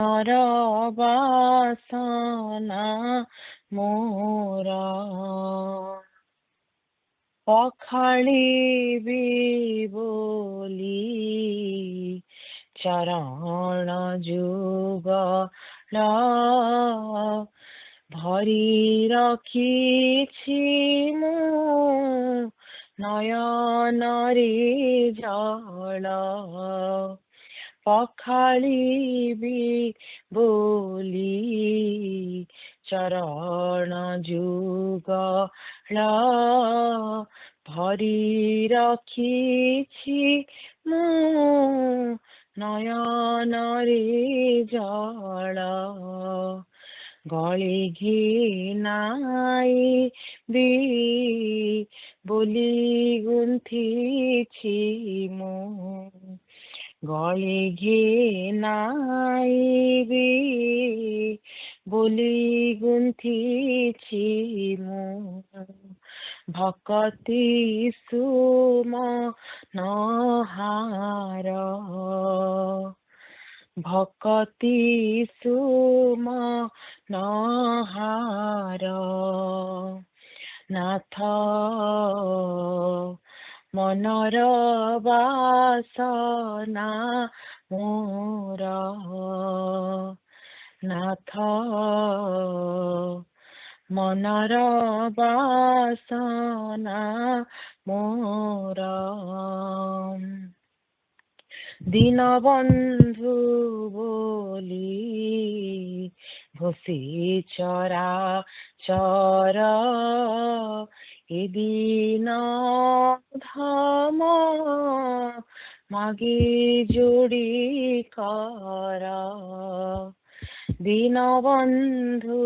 ମୋର ବାସନା ମୋର ପଖାଳିବି ବୋଲି ଚରଣ ଯୁଗଳ ଭରି ରଖିଛି ମୁଁ ନୟନରେ ଜଳ ପଖାଳିବି ବୋଲି ଚରଣ ଯୁଗଳ ଭରି ରଖିଛି ମୁଁ ନୟନରେ ଜଳ ଗଳି ଘିନାଇବି ବୋଲି ଗୁନ୍ଥିଛି ମୁଁ ଗଳି ଘିନାଇବି ବୋଲି ଗୁନ୍ଥିଛି ମୁଁ ଭକତି ସୁମନହାର ଭକତି ସୁମନହାର ନାଥ ମନର ବାସନା ମୋର ନାଥ ମନର ବାସନା ମୋର ଦୀନବନ୍ଧୁ ବୋଲି ଘୋଷି ଚରାଚର ଏ ଦୀନ ଧାମ ମାଗି ଯୋଡ଼ି କର ଦୀନବନ୍ଧୁ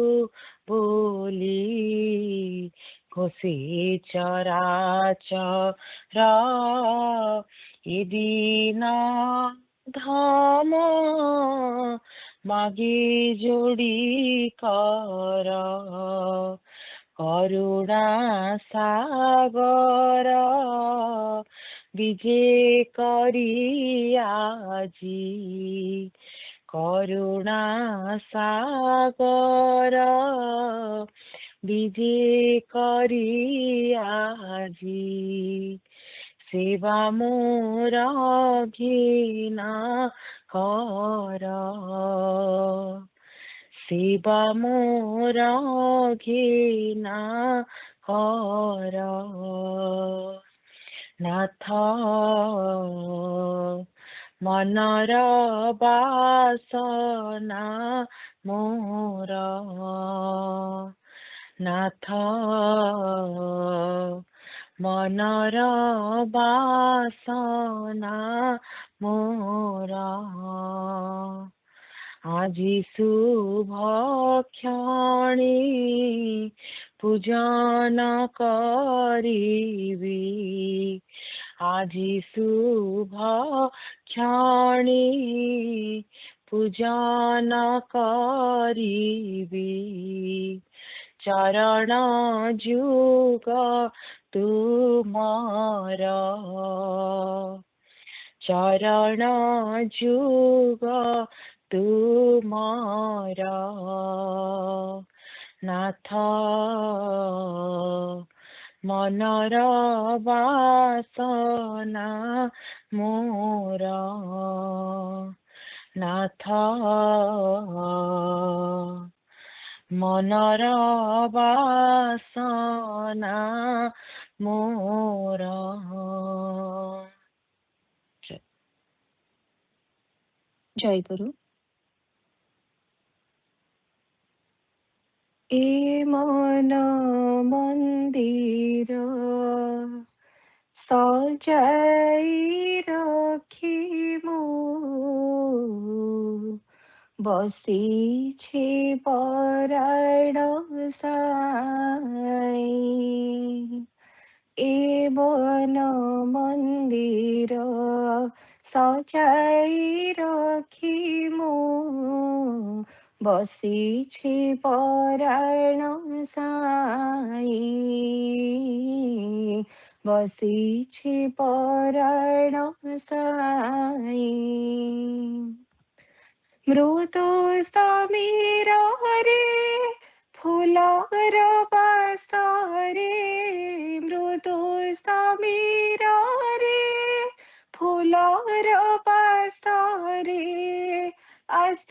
ବୋଲି ଘୋଷି ଚରାଚର ଏ ଦୀନ ଧାମ ମାଗି ଯୋଡ଼ି କର କରୁଣା ସାଗର ବିଜେ କରି ଆଜି କରୁଣା ସାଗର ବିଜେ କରି ଆଜି ସେବା ମୋର ଘିନା କର ସେବା ମୋର ଘିନା କର ନାଥ ମନର ବାସନା ମୋର ନାଥ ମନର ବାସନା ମୋର ଆଜି ଶୁଭ କ୍ଷଣି ପୂଜନ କରିବି ଆଜି ଶୁଭ କ୍ଷଣି ପୂଜନ କରିବି ଚରଣ ଯୁଗ ତୁମର ଚରଣ ଯୁଗ ତୁମର ନାଥ ମନର ବାସନା ମୋର ନାଥ ମନର ବାସନା ମୋର ଜୟଗୁରୁ। ଏ ମନ ମନ୍ଦିର ସଜାଇ ରଖିମୁ ବସିଛି ପରାଣ ସାଇ ଏ ମନ ମନ୍ଦିର ସଜାଇ ରଖିମୁ ବସିଛି ପରାଣ ସାଇ ବସିଛି ପରାଣ ସାଇ मृदु समीर रे फुलर बास रे मृदु समीर रे फुलर बास रे आस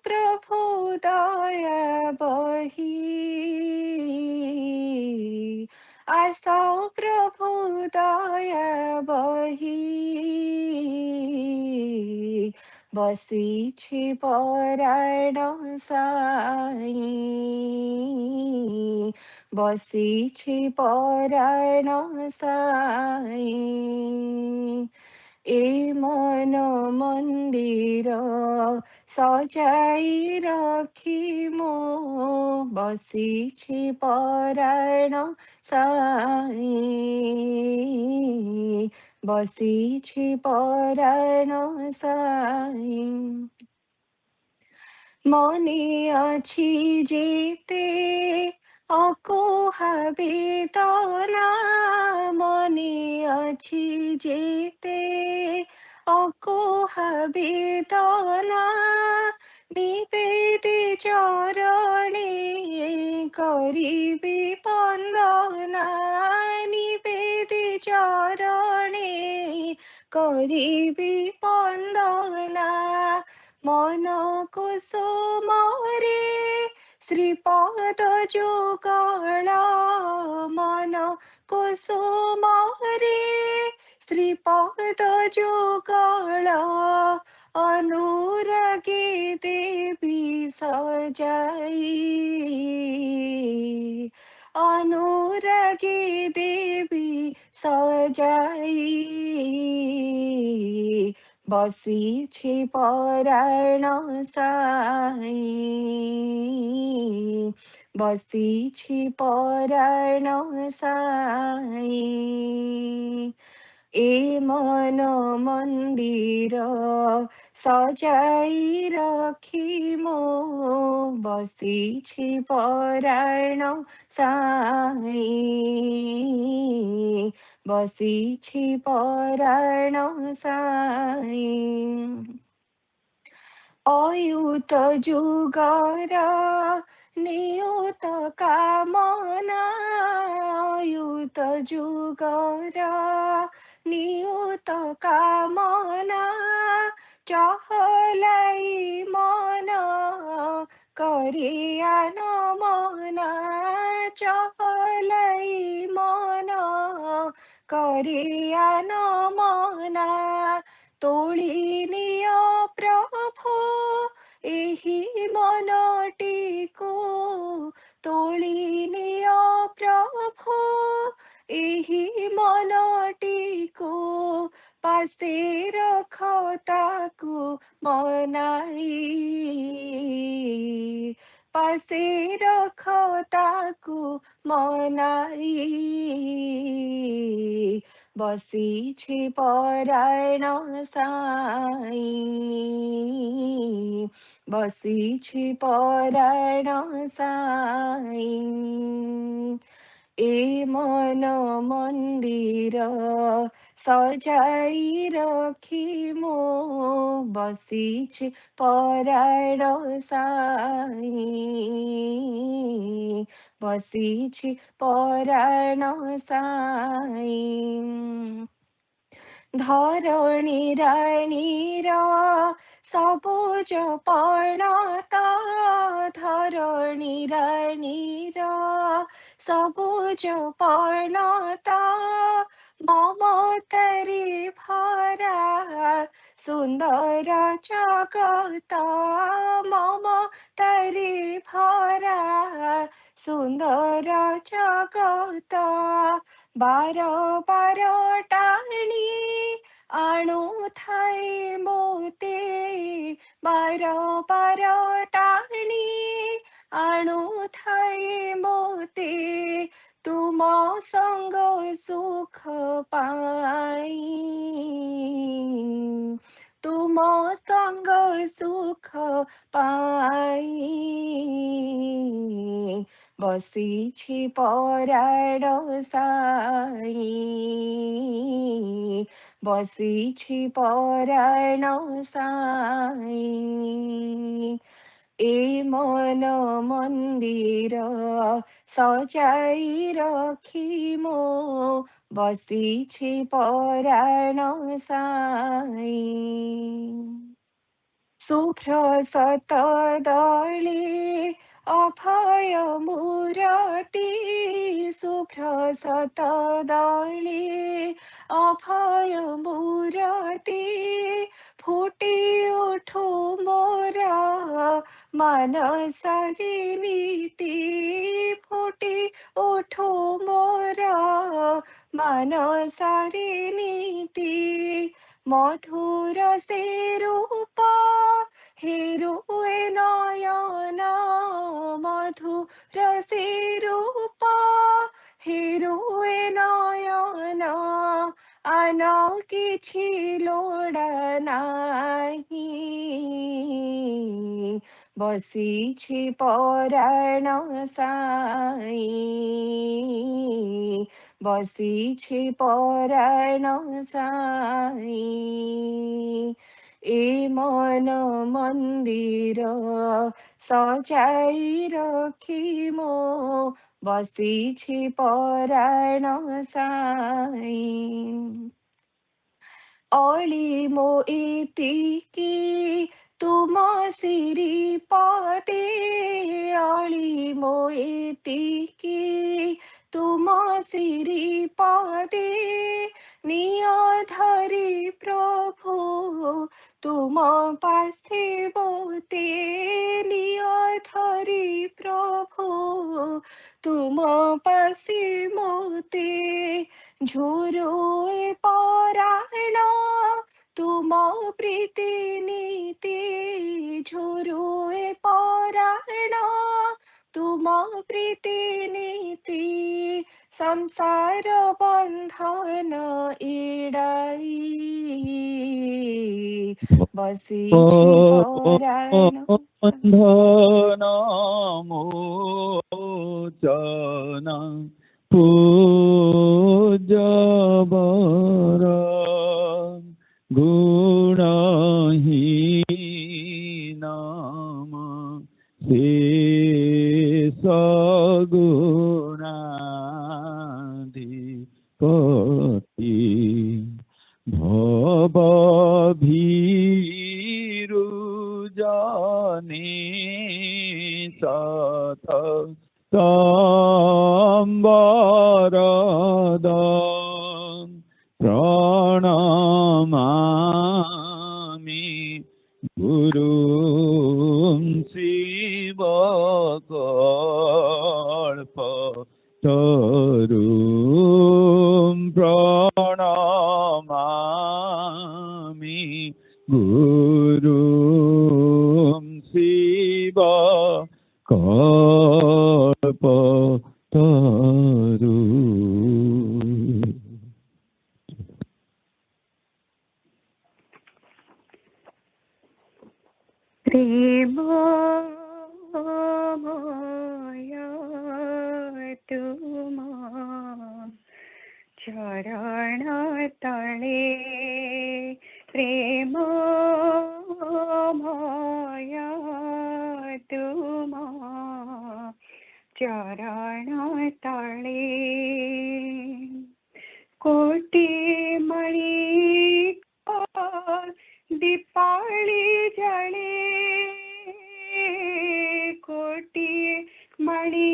प्रभु दया बही आस प्रभु दया बही बसिछि पराण साई बसिछि पराण साई ए मन मन्दिर सजाई रखी मो बसिछि पराण साई बसिछि पराण साई मने अछि जेते अकुहा बेदना मने अछि जेते अकुहा बेदना निवेदि चरणे करिबि वन्दना निवेदि चरणे करिबि वन्दना मन कुसुम रे श्रीपद जुगल मन कुसुम रे श्रीपद जुगल अनुरागे देवी सजाई अनुरागे देवी सजाई बसिछि पराण साई बसिछि पराण साई ए मन मन्दिर सजाई रखी मो बसिछि पराण साई बसिछि पराण साई अयुत जुगर नियुत कामना अयुत जुगर नियुत कामना चहलाई मन करिया नमना चहलाई मन करिया नमना तोଳି नियो प्रभु एही मनटिको तोଳି नियो प्रभु एही मनटिको पासे रख ताकु मनाई पासे रख ताकु मनाई बसिछि पराण साई बसिछि पराण साई ए मन मन्दिर सजाई रखी मो बसिछि पराण साई बसिछि पराण साई धरणी राणीर सबुज पर्णत धरणी राणीर सबुज पर्णत ममतारी भरा सुन्दर जगत ममतारी भरा सुन्दर जगत बार बार टाणी आणु थाए मोते बार बार टाणी आणु थाए मोते तुम संग सुख पाई तुम संग सुख पाई ବସିଛି ପରାଣ ସାଇ, ବସିଛି ପରାଣ ସାଇ। ଏ ମନ ମନ୍ଦିର ସଜାଇ ରଖି ମୋ ବସିଛି ପରାଣ ସାଇ। ଶୁଭ୍ର ଶତଦଳୀ ଅଭୟ ମୂରତି, ଶୁଭ୍ର ଶତଦଳୀ ଅଭୟ ମୂରତି, ଫୁଟି ଉଠୁ ମୋର ମାନସରେ ନୀତି, ଫୁଟି ଉଠୁ ମୋର ମାନସରେ ନୀତି। ମଧୁର ସେ ରୂପ ହେରୁଏ ନୟନ, ମଧୁର ସେ ରୂପ ହେରୁଏ ନୟନ, ଆନ କିଛି ଲୋଡ଼ା ନାହିଁ, ବସିଛି ପରାଣ ସାଇ, ବସିଛି ପରାଣ ସାଇ। ଏ ମନ ମନ୍ଦିର ସଜାଇ ରଖି ମୋ ବସିଛି ପରାଣ ସାଇ। ଅଳି ମୋ ଏତିକି ତୁମ ଶ୍ରୀପଦେ, ଅଳି ମୋ ଏତିକି ତୁମ ଶ୍ରୀପଦେ, ନିଅ ଧରି ପ୍ରଭୁ ତୁମ ପାର୍ଥିବତେ, ନିଅ ଧରି ପ୍ରଭୁ ତୁମ ପାର୍ଥିବତେ। ঝুরুয়ে পরাণ তুম প্রীতি নীতি, ঝুরুয়ে পরাণ তুম প্রীতি নীতি। সংসার বন্ধন এড়াই বসিছি পরাণ বন্ধন মোচন পূজবর, গুণহীন শেষ গুণাধিপতি, ভব ভীরু জনে সত সম্বরদ, প্রণমামি গুরুং শিব কল্প তরুং, প্রণমামি গুরুং শিব কল্প তরু। প্রেমময় তুম চরণ তলে, প্রেমময় তুম চরণ তলে। কোটি মণি দীপালি জলে, কোটি মণি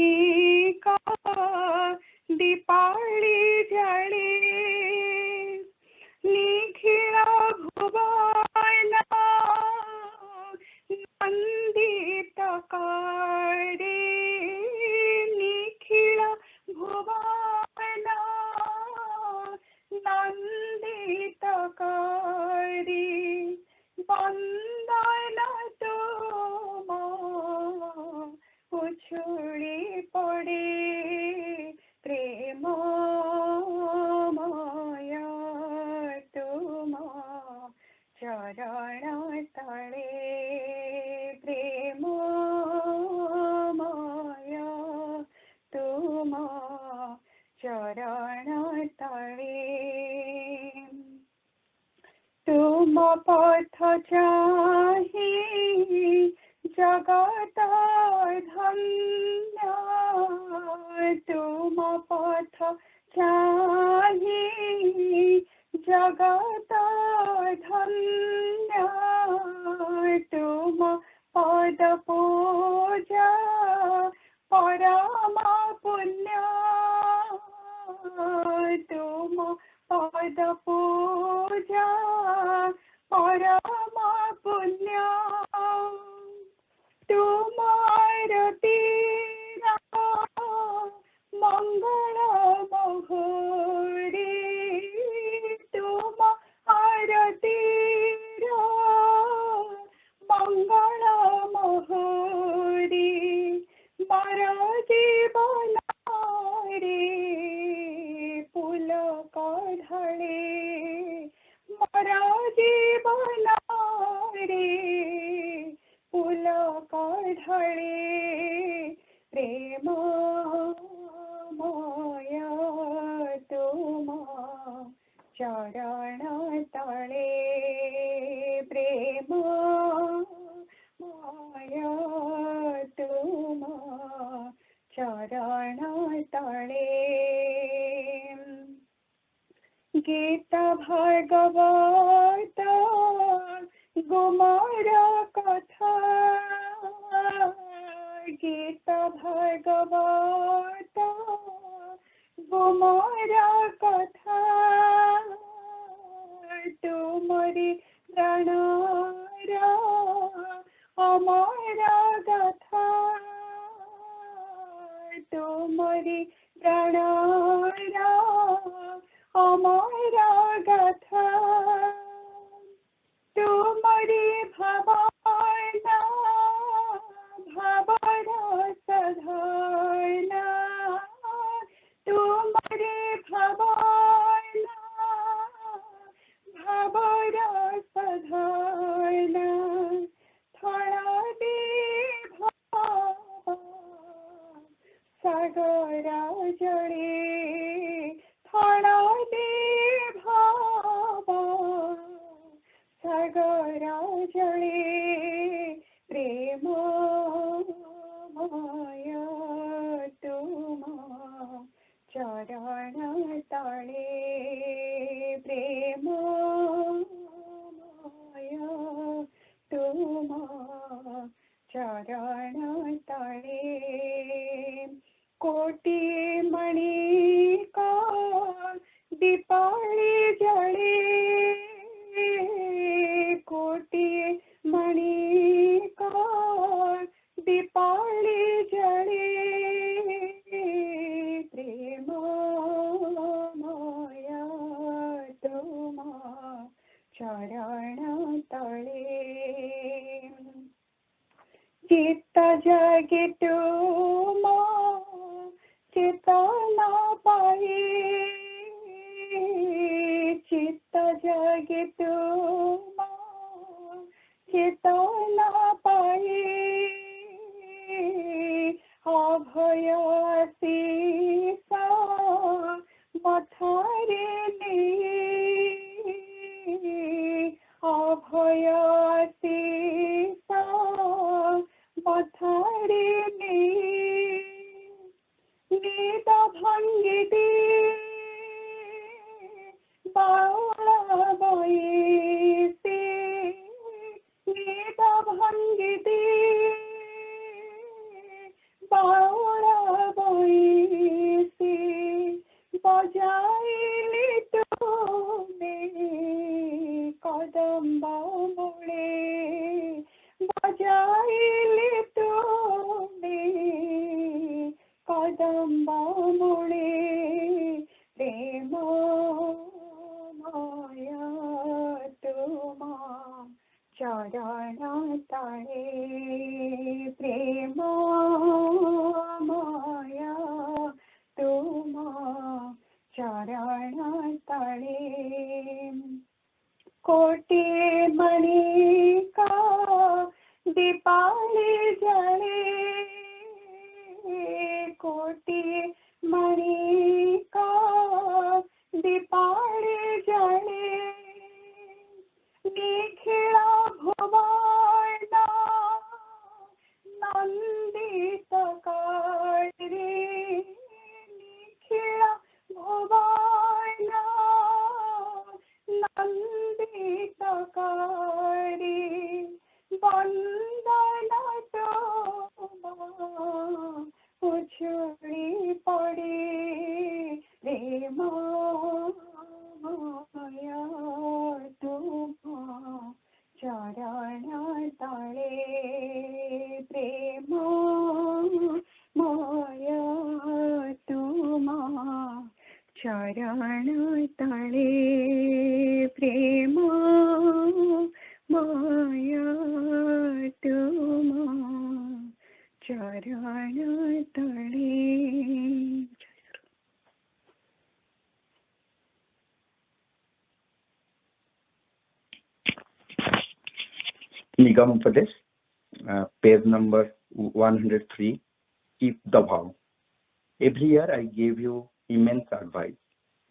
দীপালি জলে, নিখিল ভুবন নন্দিত করে, নিখিল ভুবন নন্দিত করে, বন্দন তুম উছুড়ি পড়ে, প্রেমময় তুম চরণ তলে, প্রেমময় पथ चाही जगत धन्य तुम पथ चाही जगत धन्य तुम पद पूजा परम पुण्य तुम पद पूजा परम पुण्य तुम आरती मंगल मोहरी तुम आरती मंगल मोहरी मर जीवन रे पुलक ढळे मर जीवन रे पुलक ढळे प्रेम माया तुमा चरण तळे प्रेम माया तुमा चरण तळे गीत भागवत गुमर कथा गीत भागवत गुमर कथा तुमरी प्रणरा अमर गाथा तुमरी प्रणरा अमर गाथा तुमरी भवाना भवरस धारना तुमरी भवाना भवरस धारना थळा देवा सागरा जळे थळा देवा सागरा जळे प्रेम माया तुमा चरण तळे प्रेम माया तुमा चरण तळे कोटी मणी का दीपाळी जळे कोटी मणी का दीपाळी जळे प्रेम माया तुमा चरण तळे चित्त जगे तुमा चेतना पाये चित्त जगे तुमा चेतना पाये अभय सीसा मथारे अभय सीसा मथारे नीद भंगिती बावळा बयसे नीद भंगिती बावळा बयसे बजाइले तुमे कदम्बा मुळे बजाइले तुमे कदम्बा मुळे प्रेम माया तुमा चरण तळे प्रेम माया तुमा चरण तळे कोटी मणी का दीपाली जळे कोटी मणी वंदित रे निखिल भुवन नंदित रे वंदन उछड़ी पड़े रे माया तुम्हा चरण तले प्रेम माया तुम्हा चरण तले प्रेम माया तुम्हा चरण तले. Nigam Upadesh, page number 103, keep the vow. Every year I gave you immense advice.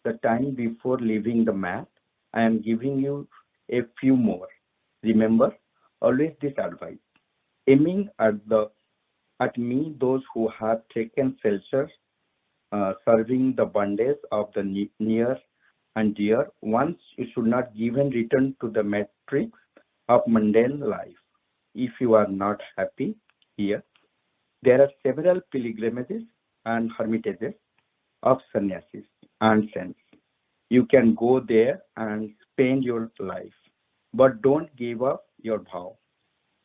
The time before leaving the mat, I am giving you a few more. Remember, always this advice. Aiming at me those who have taken shelter, serving the bondage of the near and dear, once you should not give and return to the matrix of mundane life. If you are not happy here, there are several pilgrimages and hermitages of sannyasis and saints. You can go there and spend your life, but don't give up your vow.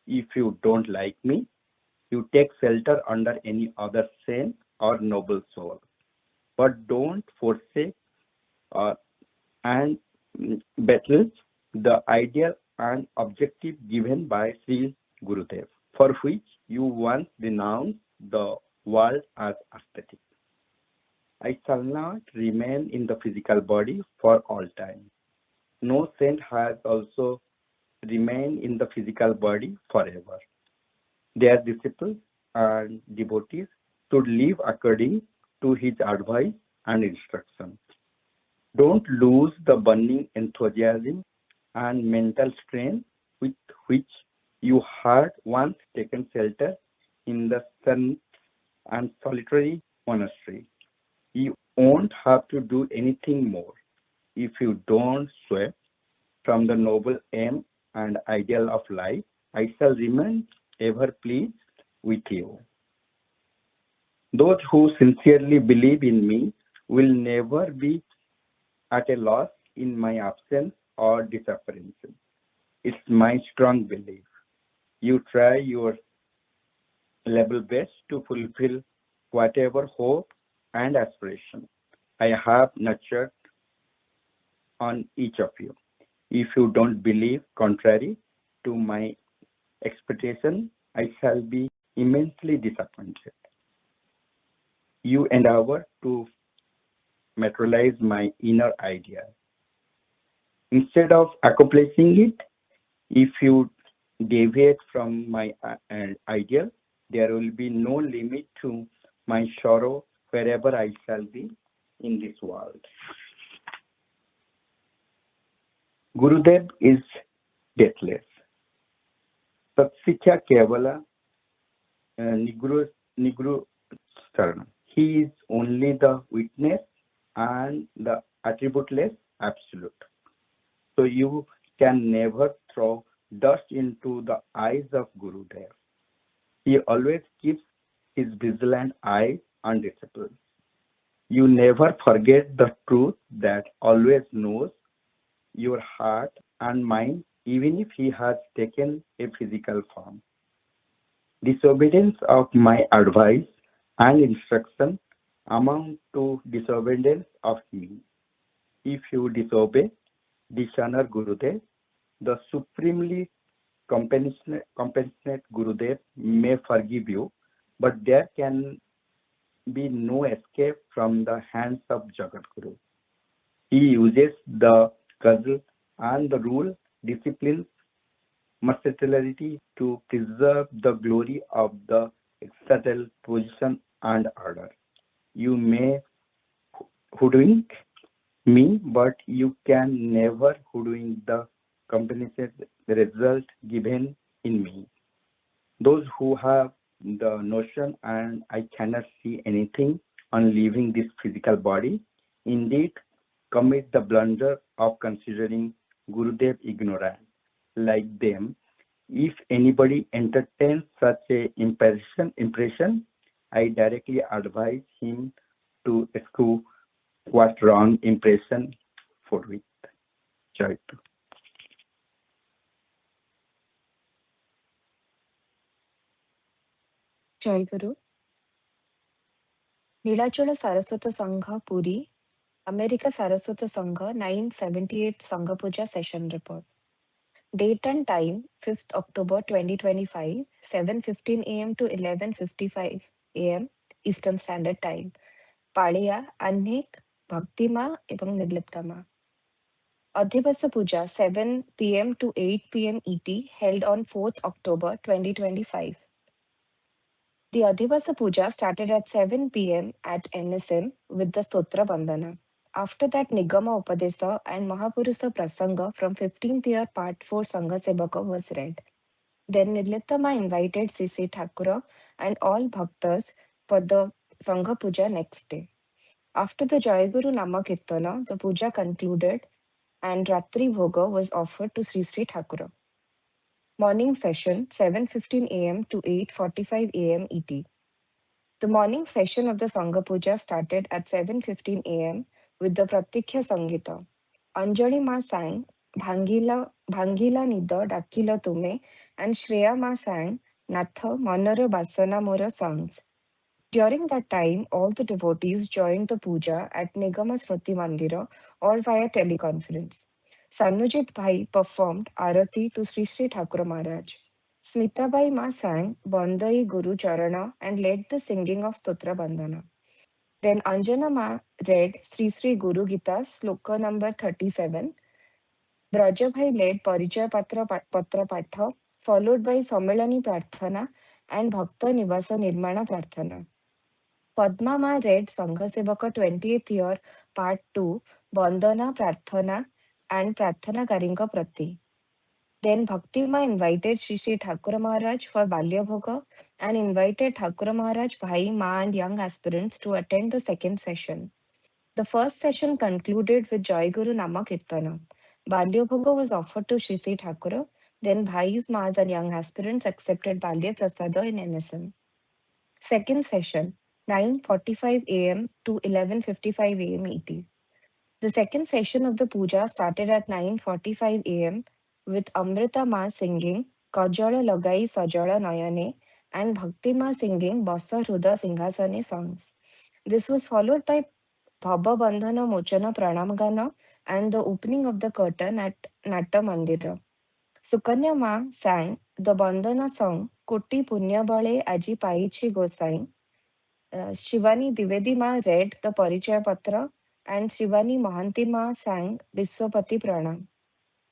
If you don't like me, you take shelter under any other saint or noble soul, but don't forsake and battle the ideal and objective given by Sri Gurudev, for which you once denounced the world as aesthetic. I shall not remain in the physical body for all time. No saint has also remained in the physical body forever. Their disciples and devotees should live according to his advice and instruction. Don't lose the burning enthusiasm and mental strength with which you had once taken shelter in the sun and solitary monastery. You won't have to do anything more if you don't swerve from the noble aim and ideal of life. I shall remain ever pleased with you. Those who sincerely believe in me will never be at a loss in my absence or disappearance. It's my strong belief. You try your level best to fulfill whatever hope and aspiration I have nurtured on each of you. If you don't believe contrary to my expectation, I shall be immensely disappointed. You endeavor to materialize my inner idea. Instead of accomplishing it, if you deviate from my ideal, there will be no limit to my sorrow wherever I shall be in this world. Gurudev is deathless. Satsya Kevala Nigru Sarana. He is only the witness and the attributeless absolute. So you can never throw dust into the eyes of Gurudev. He always keeps his vigilant eye on disciples. You never forget the truth that always knows your heart and mind, even if he has taken a physical form. Disobedience of my advice and instruction amount to disobedience of me. If you disobey, dishonor Gurudev, the supremely compassionate Gurudev may forgive you, but there can be no escape from the hands of Jagadguru. He uses the cudgel and the rule, discipline, mercilessity to preserve the glory of the external position and order. You may hoodwink me, but you can never hoodwink the compensate result given in me. Those who have the notion and I cannot see anything on leaving this physical body, indeed commit the blunder of considering Gurudev ignorant. Like them, if anybody entertains such a impression, I directly advise him to eschew what wrong impression forthwith. Joy to. Jayaguru. Nilachula Saraswata Sangha Puri, America Saraswata Sangha 978 Sangha Puja Session Report. Date and time 5th October 2025, 7:15 a.m. to 11:55 a.m. Eastern Standard Time. Paliya, Annik, Bhaktima এবং Nirliptama. Adhibasa Puja 7 p.m. to 8 p.m. ET held on 4th October 2025. The Adhibasa Puja started at 7 p.m. at NSM with the Stotra Bandhana. After that, Nigama Upadesa and Mahapurusa Prasanga from 15th year Part 4 Sangha Sebaka was read. Then Nirliptama invited Shree Thakura and all bhaktas for the Sangha Puja next day. After the Jayaguru Namakirtana, the puja concluded and Ratri Bhoga was offered to Shree Shree Thakura. Morning session 7:15 a.m. to 8:45 a.m. ET. The morning session of the Sangha Puja started at 7:15 a.m. with the Pratikya Sangita. Anjali Ma sang Bhangila Nida Dakila Tume and Shreya Ma sang Natha Manara Basana Mora songs. During that time, all the devotees joined the puja at Nigama Smriti Mandira or via teleconference. Sanujit Bhai performed Arati to Shree Shree Thakur Maharaj. Smitabai Ma sang Bandai Guru Charana and led the singing of Stotra Bandhana. Then Anjana Ma read Sri Sri Guru Gita, sloka number 37. Braja Bhai led Parichaya Patra Patha, followed by Sammelani Prarthana and Bhakta Nivasa Nirmana Prarthana. Padma Ma read Sangha Sevaka 20th year, Part 2, Bandhana Prarthana and Prarthana Karinka Prati. Then Bhakti Ma invited Shree Shree Thakur Maharaj for Balya Bhoga and invited Thakur Maharaj, Bhai, Ma and young aspirants to attend the second session. The first session concluded with Jayaguru Namakirtana. Balya Bhoga was offered to Shree Shree Thakur. Then Bhais, Ma's and young aspirants accepted Balya Prasada in NSM. Second session 9:45 a.m. to 11:55 a.m. ET. The second session of the puja started at 9:45 a.m. with Amrita Ma singing Kajala Lagai Sajala Nayane and Bhakti Ma singing Basa Hruda Singhasane songs. This was followed by Bhava Bandhana Mochana Pranamgana and the opening of the curtain at Natta Mandira. Sukanya Ma sang the Bandhana song Koti Punya Bale Aji Paichi Gosain. Shivani Divedi Ma read the Parichaya Patra and Shivani Mahanti Ma sang Viswapati Pranam.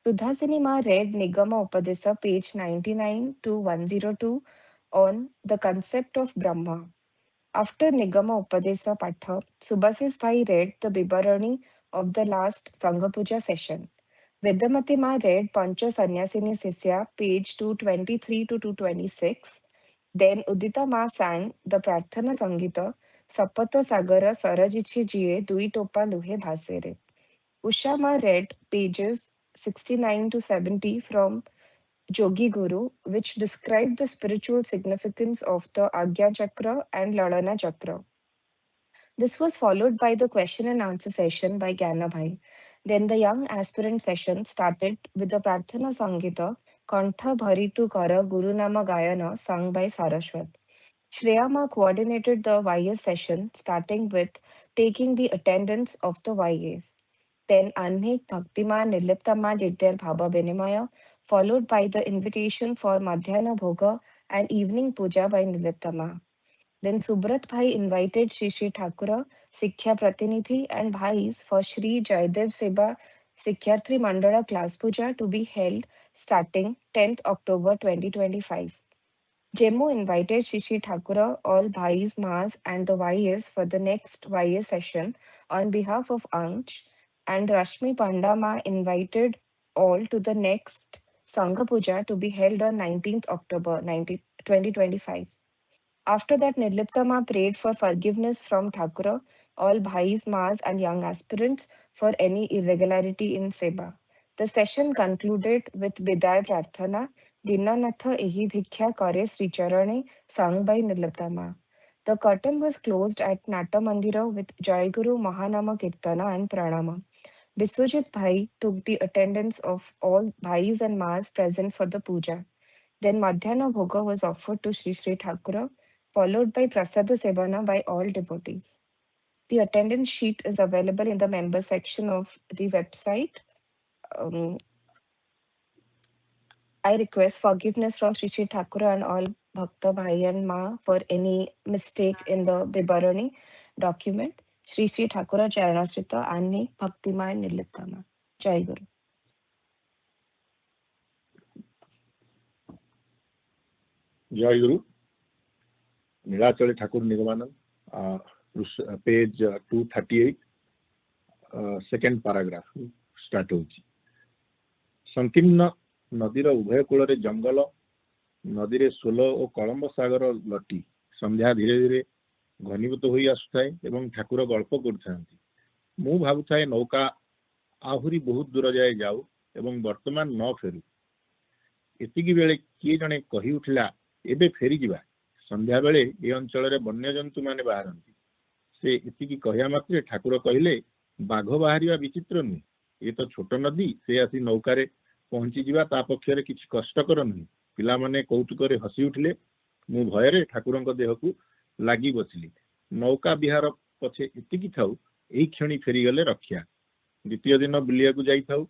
Sudhasini Ma read Nigama Upadesa page 99 to 102 on the concept of Brahma. After Nigama Upadesa Patha, Subhasis Bhai read the Bibarani of the last Sangha Puja session. Vedamati Ma read Pancha Sanyasini Sisya page 223 to 226. Then Udita Ma sang the Prarthana Sangita Sapata Sagara Sarajichi Jiye Dui Topa Luhe Bhasere. Usha Ma read pages 69 to 70 from Jogi Guru, which describe the spiritual significance of the Agya Chakra and Ladana Chakra. This was followed by the question and answer session by Gyana Bhai. Then the young aspirant session started with the Prarthana Sangita Kantha Bharitu Kara Guru Nama Gayana sung by Saraswat. Shreya Ma coordinated the YS session starting with taking the attendance of the YAs. Then Anhik, Bhaktima, Nirliptama did their Bhaba Benimaya, followed by the invitation for Madhyana Bhoga and evening puja by Nirliptama. Then Subrat Bhai invited Shree Shree Thakura, Sikhya Pratinidhi and Bhais for Shree Jaydev Seba Sikhyarthi Mandala class puja to be held starting 10th October 2025. Jemmu invited Shree Shree Thakura, all Bhais, Mas and the YS for the next YS session on behalf of Ansh, and Rashmi Pandama invited all to the next Sangha Puja to be held on 19th October 2025. After that, Nirlipta prayed for forgiveness from Thakura, all bhais, maas, and young aspirants for any irregularity in Seva. The session concluded with Biday Prarthana, Dinanatha Ehi Bhikkya Kare Sri Charane, sung by Nirlipta. The curtain was closed at Nata Mandira with Jayaguru Mahanama Kirtana and Pranama. Biswajit Bhai took the attendance of all bhais and maas present for the puja. Then Madhyana Bhoga was offered to Shree Shree Thakur, followed by Prasada Sevana by all devotees. The attendance sheet is available in the member section of the website. I request forgiveness from Shree Shree Thakur and all Bhakta Bhai and Ma for any mistake in the Bibarani document. Shree Shree Thakur Charanasrita Anni Bhaktima and Nirliptama. Jai Guru. Jayaguru Nilachari Thakur Nigamanam, page 238, second paragraph, start hoji. Sankimna नदीर उभय cool जंगल नदी soul और कलम्ब सागर लटी संध्या धीरे धीरे घनीभूत हो आसुए एवं ठाकुर गल्प कर भावुए नौका आहरी बहुत दूर जाए जाऊ एवं वर्तमान न फेरु एतिकी बेले किए जने कही उठिला एबे फेरी जिबा संध्या बेले ए अंचल वन्य जंतु माने बाहरती से एतिकी कहिया मात्रे ठाकुर कहिले बाघ बाहरिया विचित्र नुहे ये तो छोट नदी से आसी नौकार पहुंची जीवा ता पक्षरे किछि कष्टकर नुहे पिला माने कौतुकरे हसी उठिले मु भयरे ठाकुरंक देह को लागी बसिली नौका विहार पछे एतिकी थाउ एई क्षणी फेरी गले रक्षा द्वितीय दिन बुलिया को जाई थाउ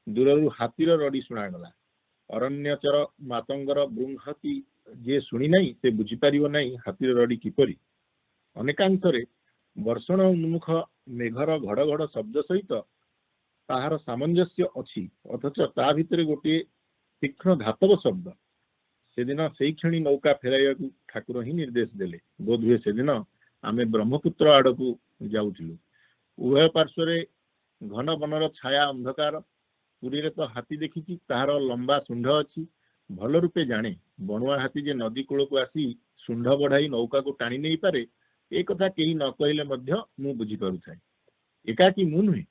दूररु हातीर रडी सुना गला अरण्यचर मातंगर बृंहती जे सुनी नाही से बुझी पारिबो नाही हातीर रडी किपरि अनेकांतरे वर्षण उन्मुख मेघर घड़ घड़ शब्द सहित ताहार सामंजस्य अच्छी अथच ता भितर गोटे तीक्ष्ण धातव शब्द से दिन से क्षणी नौका फेराइया ठाकुर ही निर्देश देले बोध हुए से दिन आमे ब्रह्मपुत्र आड़ को जाउथिलु उभय पार्श्वरे घन बनर छाया अंधकार पुरी रे तो हाथी देखिछि ताहार लंबा सुंढ अछि भल रूपे जाने बणुआ हाथी जे नदी कूल को आसी सुंढ बढ़ाई नौका को टाणी नहीं पारे ए कथा केही न कहिले मध्य मु बुझी पारुथाय एकाकी मु नुहे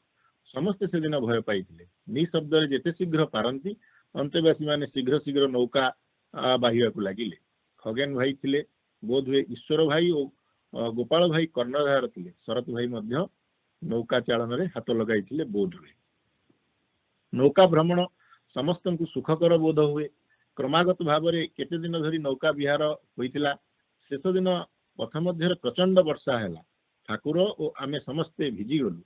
समस्ते से दिन भय पाई निशब्द जेते शीघ्र पारती अंतेवासी माने शीघ्र शीघ्र नौका बाहिया को लगिले खगेन भाई थिले बोध हुए ईश्वर भाई और गोपाल भाई कर्णधार थिले शरत भाई मध्य नौका चालन रे हाथ लगाई थिले बोध हुए नौका भ्रमण समस्त को सुखकर बोध हुए क्रमागत भाव में केते दिन धरी नौका विहार होइतिला शेष दिन पथ मध्य प्रचंड वर्षा है ठाकुर और आमे समस्ते भिजी गलु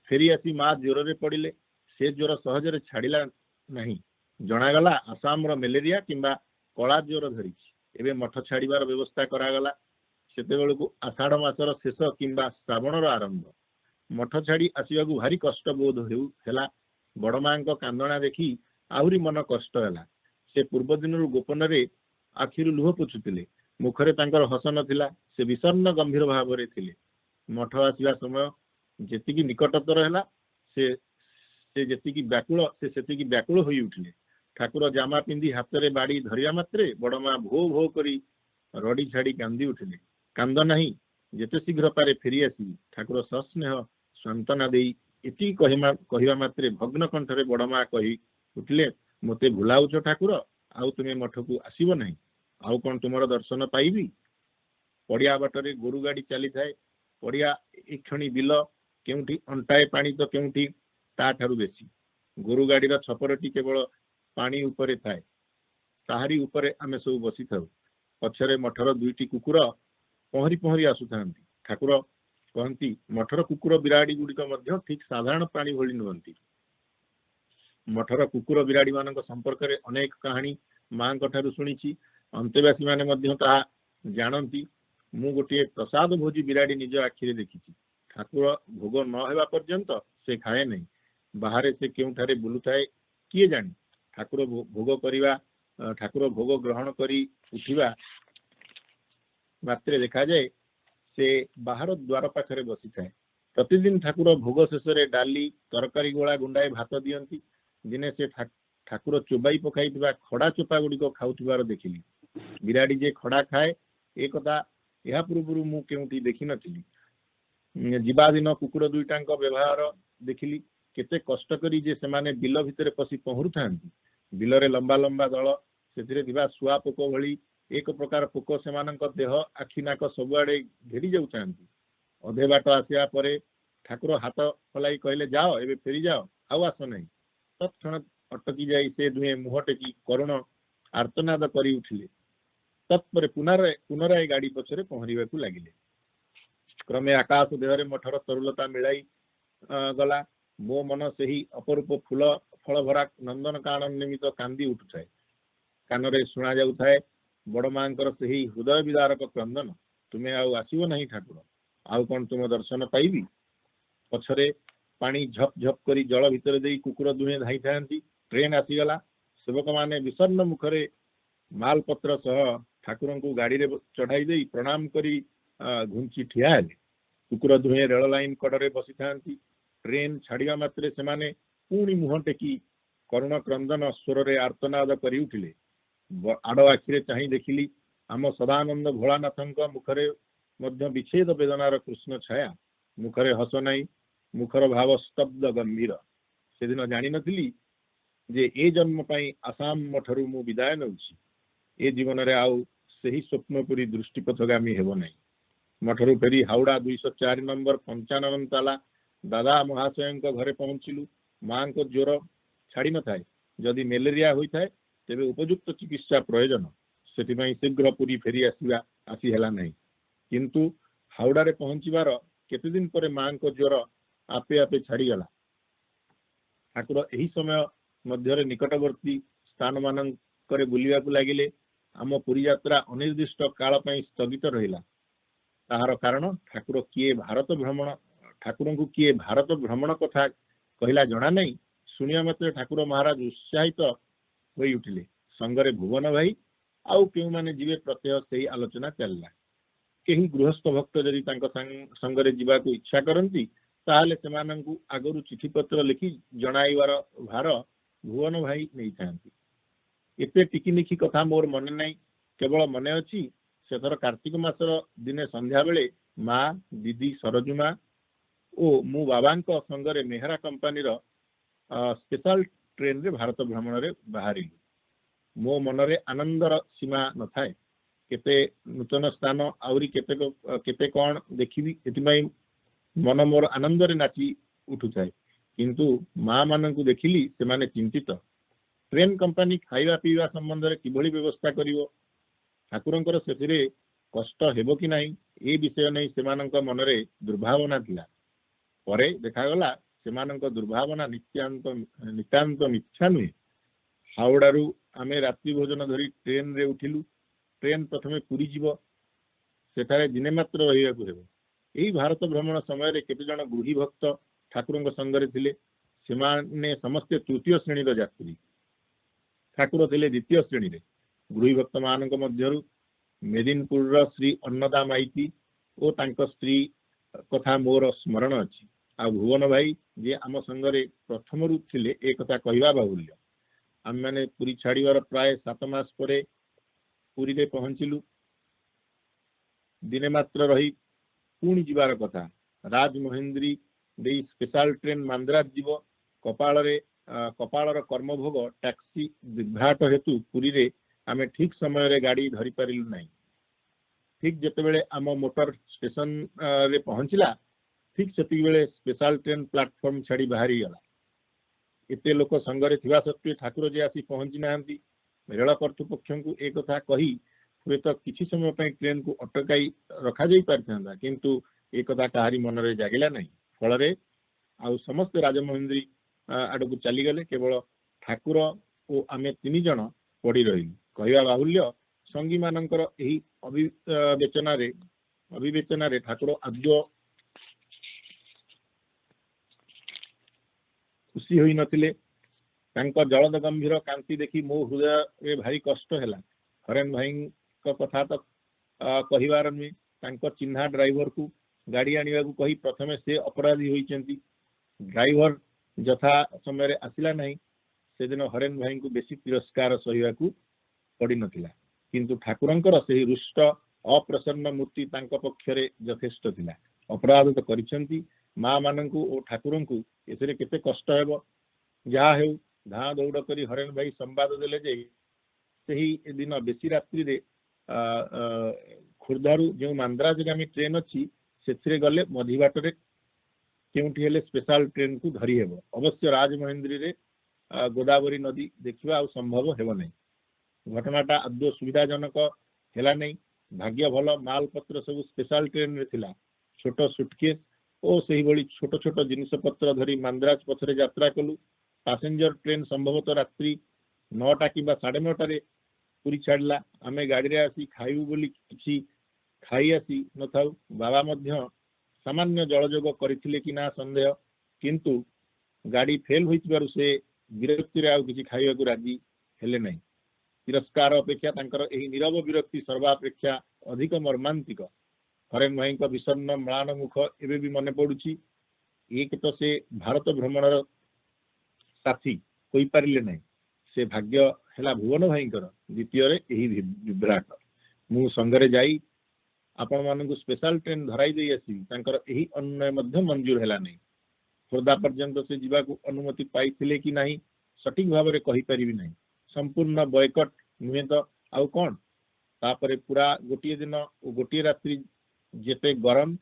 फेरी आसी माँ ज्वर रे पड़िले से ज्वर सहजरे छाड़िला नहीं जनागला आसाम मेलेरिया किंबा कला ज्वर धरी एवं मठ छाड़बार व्यवस्था करागला सेते को आषाढ़ मासर शेष किंबा श्रावणर आरंभ मठ छाड़ी आसवा भारी कष्ट बोध होला बड़ माँ कांदना देखी आहरी मन कष्ट है से पूर्व दिन गोपन रे आखिर लुह पोछुतिले मुखरे तांकर हस नथिला से विषण्ण गंभीर भाव रे थिले मठ आसवा समय जेतिकी निकटतर है से जेतिकी व्याकुल से सेतिकी व्याकुल होई उठिले ठाकुर जामा पिंधि हाथ रे बाड़ी धरिया मात्रे बड़ माँ भो भो करी रड़ी छाड़ी कांदी उठिले कांद नहीं जेते शीघ्र पारे फेरी आसी ठाकुर सस्नेह सांत्वना देई एति कहिबा मात्रे भग्न कंठरे बड़ माँ कही उठिले मते भुलाउछ ठाकुर आउ तुमे मठ को आसीबो नहीं आउ कोन तुमर दर्शन पाइबी पड़िया बाटरे गोरु गाड़ी चली थाए पड़िया एक क्षणी बिल केउठी अंटाए पानी तो केउठी ता ठारु बेसी गोरु गाड़ी छपरटी केवल पानी उपरे थाए ताहारी उपरे आमे सब बसी थाउ पछरे मठर दुईटी कुकुर पहरी पहरी आसुथांती ठाकुर कहती मठर कुकुर बिराड़ी गुड़िक मध्य ठीक साधारण प्राणी भली नुहंती मठर कुकुर बिराड़ी मानक संपर्क में अनेक कहानी माँ ठारू शुणी अंतेवासी माने मध्य ताहा जानती मु गोटे प्रसाद भोजी बिराड़ी निज आखिरे देखी ठाकुर भोग न हेबा पर्यंत से खाए नहीं बाहर से केउठारे बुलुथाए किए जानी ठाकुर भोग करिवा ठाकुर भोग ग्रहण करी उठिबा मात्रे देखा जाए से बाहर द्वार पाखरे बसी थाए प्रतिदिन ठाकुर भोग शेष डाली तरकारी गोला गुंडाए भात दियंती दिने से ठाकुर चोबाई पकाई खड़ा चोपा गुड़िक खाउथिबार देखिली बिराड़ी जे खड़ा खाए ए कथा या पूर्व मु केउठी देखि नथिली जीवा दिन कुकुर दुईटांक व्यवहार देखिली केते कष्ट करी जे से माने बिल भितर पसी पहुरु थांती बिल रे लंबा लंबा दल सेथिरे दिबा सुआ पोक भली एक प्रकार पोक सेमानक देह आखि नाक सबुआडे घेरी जाउछांती अधे बाट आसिया परे ठाकुर हाथ हलाई कहले जाओ एबे फेरी जाओ आउ आस नहीं तत्क्षण अटकी जाई से दुहे मुह टेकी करुण आर्तनाद करी उठिले तत्पर पुनराय गाड़ी पछरे पहरिबाकू लागिले क्रमे आकाश देहरे मठर तरुलता मिलाई गला मो मन से अपरूप फूल फल भरा नंदन कानन निमित्त कांदी उठुए कान शुणा जाए बड़ माँ से हृदय विदारक क्रंदन तुम्हें आसो ना ठाकुर आउ कौन तुम दर्शन पाइबी पछरे पानी झप झप करी जल भितर दे कुकुर दुहे धाई था ट्रेन आसीगला सेवक माने विषन्न मुखरे मालपत्र सह ठाकुर को गाड़ी रे चढ़ाई दे प्रणाम करी घुंची ठिया हेले कुकुर दुहे रेल लाइन कड़े बसी था ट्रेन छाड़ा मात्रे से माने पुणी मुह टेकी करुण क्रंदन स्वर रे आर्तनाद करी उठिले आड़ आखिरे चाही देखिली आम सदानंद भोलानाथ मुखरे मध्य विच्छेद वेदनार कृष्ण छाया मुखरे हस नाई मुखर भाव स्तब्ध गंभीर से दिन जानी नथिली जे ए जन्म पाई आसाम मठरू मु विदाय नउछि ए जीवन रे आउ सही स्वप्नपुरी दृष्टिपथगामी हेबो नाही मठरू फेरी हावड़ा 204 नंबर 55 ताला दादा महाशय घरे पहुंचलु माँ को ज्वर छाड़ी न थाए जदि मेलेरिया होता है तेबे उपयुक्त चिकित्सा प्रयोजन से शीघ्र पुरी फेरी आसी हेला नहीं किंतु हावड़ा रे पहुंचीबार केते दिन पर माँ को ज्वर आपे आपे छाड़ीगला ठाकुर यही समय मध्य निकटवर्ती स्थान मानक बुलिया लगिले आम पुरी यात्रा अनिर्दिष्ट काल स्थगित रहिला ताहार कारण ठाकुर किए भारत भ्रमण ठाकुर को किए भारत भ्रमण कथा कहला जना नहीं शुणिया मात्र ठाकुर महाराज उत्साहित हो उठिले संगरे भुवन भाई आउ क्यों माने जीवे प्रत्यय से ही आलोचना चलला कहीं गृहस्थ भक्त जदि संगरे जीवा को इच्छा करती ताहले सेमानंकु आगरु चिठी पत्र लिखि जणाइवार भार भुवन भाई नहीं थांती एते टिकिनिखी कथा मोर मन नहीं केवल मन अच्छी से थर कार्तिक मासर दिने संध्या बेले माँ दीदी सरजुमा ओ मु बाबा संगरे मेहरा कंपानी स्पेशल ट्रेन रे भारत भ्रमण रे बाहरी मो मनरे आनंदर सीमा न थाए केते नूतन स्थान आउरी केते कौन देखिबी एतिमाई मन मोर आनंद रे नाची उठु थाए किंतु माँ माननकु देखिली से माने चिंतित ट्रेन कंपानी खाइबा पीवा संबंध रे किभली व्यवस्था करिवो ठाकुरंकर सेथिरे कष्ट हेबो कि नाही ए विषय नै सेमानंक मनरे दुर्भावना थिला परे देखागला सेमानंक दुर्भावना नितांत मिथ्या नुहे हावड़ारू आमे रात्रि भोजन धरी ट्रेन रे उठिलु ट्रेन प्रथमे पुरी जीव सेठारे दिने मात्र रहिबाकू हेबो एही भारत भ्रमण समय रे केते जण गृही भक्त ठाकुरंक संगरे थिले सेमाने समस्त तृतीय श्रेणी रो यात्री ठाकुर थिले द्वितीय श्रेणी रे गृही भक्त मानक मध्यरु मेदिनपुर श्री अन्नदा माइती ओ तांक स्त्री कथा मोर स्मरण अछि आ भुवन भाई जे आम संगरे प्रथम रू थिले ए कथा कहवा बाहुल्य आम माने पुरी छाड़ीवार प्राय 7 मास परे पुरी रे पहुंचिलु दिने मात्र रही पुणी जीवार कथा राजमहेंद्री दे स्पेशल ट्रेन मांद्राज जीव कपालर कर्मभोग टैक्सी विभ्राट हेतु पुरी रे आमे ठीक समय रे गाड़ी धरी पारिलु नहीं ठीक जेतेबेले आम मोटर स्टेशन रे पहुंचला ठीक सेति बेले स्पेशल ट्रेन प्लेटफॉर्म छाड़ी बाहरी गला एते लोक संगरे थिबा सत्वे ठाकुर जे आसी पहुंची नांती रेल कर्तृपक्ष को एक कथा कही हुए तो किसी समय पर ट्रेन को अटकाई रखा जाई पारथांदा किंतु एक कथा काहारी मन रे जागिला नहीं फल रे आ समस्त राजमहेंद्री आड़ को चली गले केवल ठाकुर ओ आमे 3 जण पड़ी रही कहवा बाहुल्य संगी मानकर एही अभिवेचना रे ठाकुर आद्य खुशी होई नथिले तांको जलद गंभीर कांति देखी मो हृदय रे भारी कष्ट हैला हरेन भाई को कथा तो कहिवार नुहे तांको चिन्हा ड्राइवर को गाड़ी आनिबा को कही प्रथमे से अपराधी होइचंती ड्राइवर यथा समय रे आसिला नहीं से दिन हरेन भाई को बेसी तिरस्कार सहिबा को पड़ी नथिला किंतु ठाकुरंकर से रुष्ट अप्रसन्न मूर्ति तांको पक्षरे यथेष्ट थिला अपराध तो करिसंती माँ माननकु ओ ठाकुरंकु एथिरे केते कष्ट हेबो जहा हेउ धा दौड़ करी हरेन भाई संवाद देले जे सही दिन बेसी रात्रि रे खुर्दारू जो मांद्राजगामी ट्रेन अच्छी से गले मधी बाटर केउठी हेले स्पेशल ट्रेन को धरी हेबो अवश्य राजमहेंद्री रे गोदावरी नदी देखिबा आ संभव हेबो नै घटनाटा आदौ सुविधाजनक हेला नै भाग्य भल माल पत्र सब स्पेशल ट्रेन रे थिला छोट सुटकेस ओ सही भली छोट छोट जिनिस पत्र धरी मांद्राज पथरे यात्रा कलु पैसेंजर ट्रेन संभवतः रात्रि 9टा कि 9:30 रे पूरी छाड़ला आमे गाड़ी रे आसी खाइबु बोली किछि खाई आसी न थाउ बाबा मध्य सामान्य जलजोग करथिले कि ना संदेह किंतु गाड़ी फेल होइतिबारु से विरक्ति रे आ किछि खाइबा को राजी हेले नै तिरस्कार अपेक्षा तांकर एही नीरव विरक्ति सर्वापेक्षा अधिक मर्मांतिक हरेन भाई को विषन्न म्लान मुख एबे भी मने पडुछि एक तो से भारत भ्रमणर साथी कोई पारिले नै से भाग्य हेला भुवन भाईंकर द्वितीय रे एही विभ्राट मु संगरे जाई आपण मानकु स्पेशल ट्रेन धराई देई आसी तांकर एही अन्य मध्य मंजूर हेला नै खुर्दा पर्यंत से जीवा को अनुमति पाइथिले कि नाही सटीक भाव रे कहि परिबि नाही संपूर्ण बॉयकट नुहे तो आउ कोन तापरे पूरा गोटिए दिन ओ गोटिए रात्रि जेते गरम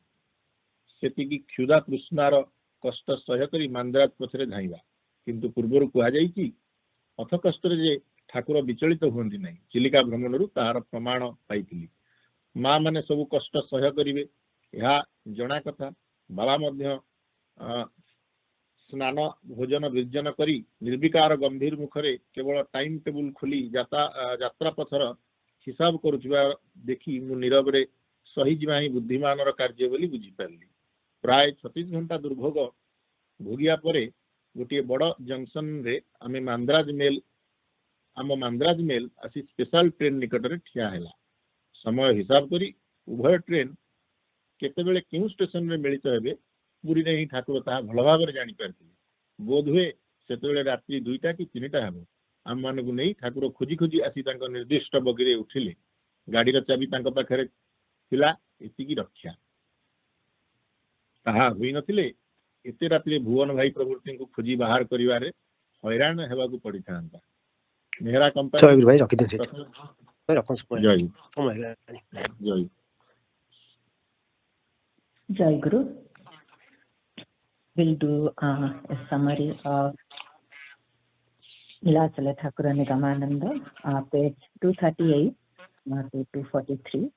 सेति की क्षुधा तृष्णार कष्ट सह्य करी मांद्राज पछरे धाइबा किंतु पूर्वरु कुहा जाई कि अथ कष्ट रे जे ठाकुर विचलित होंदी नाही चिलिका भ्रमणरु तार प्रमाण पाइथिली माँ माने सब कष्ट सह्य करिवे या जणा कथा बाबा मध्य स्नान भोजन विर्जन करी निर्विकार गंभीर मुखरे केवल टाइम टेबुल खोली यात्रा पथर हिसाब करुवा देखी मु नीरव रे सही जीवा ही बुद्धिमानर कार्य बोली बुझी पारली प्राय 36 घंटा दुर्भोग भोगिया परे गोटे बड़ जंक्शन रे आमे मांद्राज मेल आसी स्पेशल ट्रेन निकट रे ठिया हैला समय हिसाब करी उभय ट्रेन केतेबेले केउ स्टेशन रे मिलित हेबे पूरी नहीं ठाकुर ता भल भाव रे जानि पारथिले बोध हुए सेतेबेले रात्रि 2टा कि 3टा हेबो आम मानकु नहीं ठाकुर खोजी खोजी आसी तांको निर्दिष्ट बगिरे उठिले गाड़ी चाबी तांको पाखरे थिला एतिकी रक्षा ताहा होई नथिले एते रात्रि भुवन भाई प्रभुति को खोजी बाहर करिवारे हैरान हेबा को पड़ी थांता मेहरा कंपनी जयगुरु भाई रखि देथि भाई रखन समय जय समय जय Jayaguru will do a summary of Nilachala Thakura Nigamananda, page 238 to 243.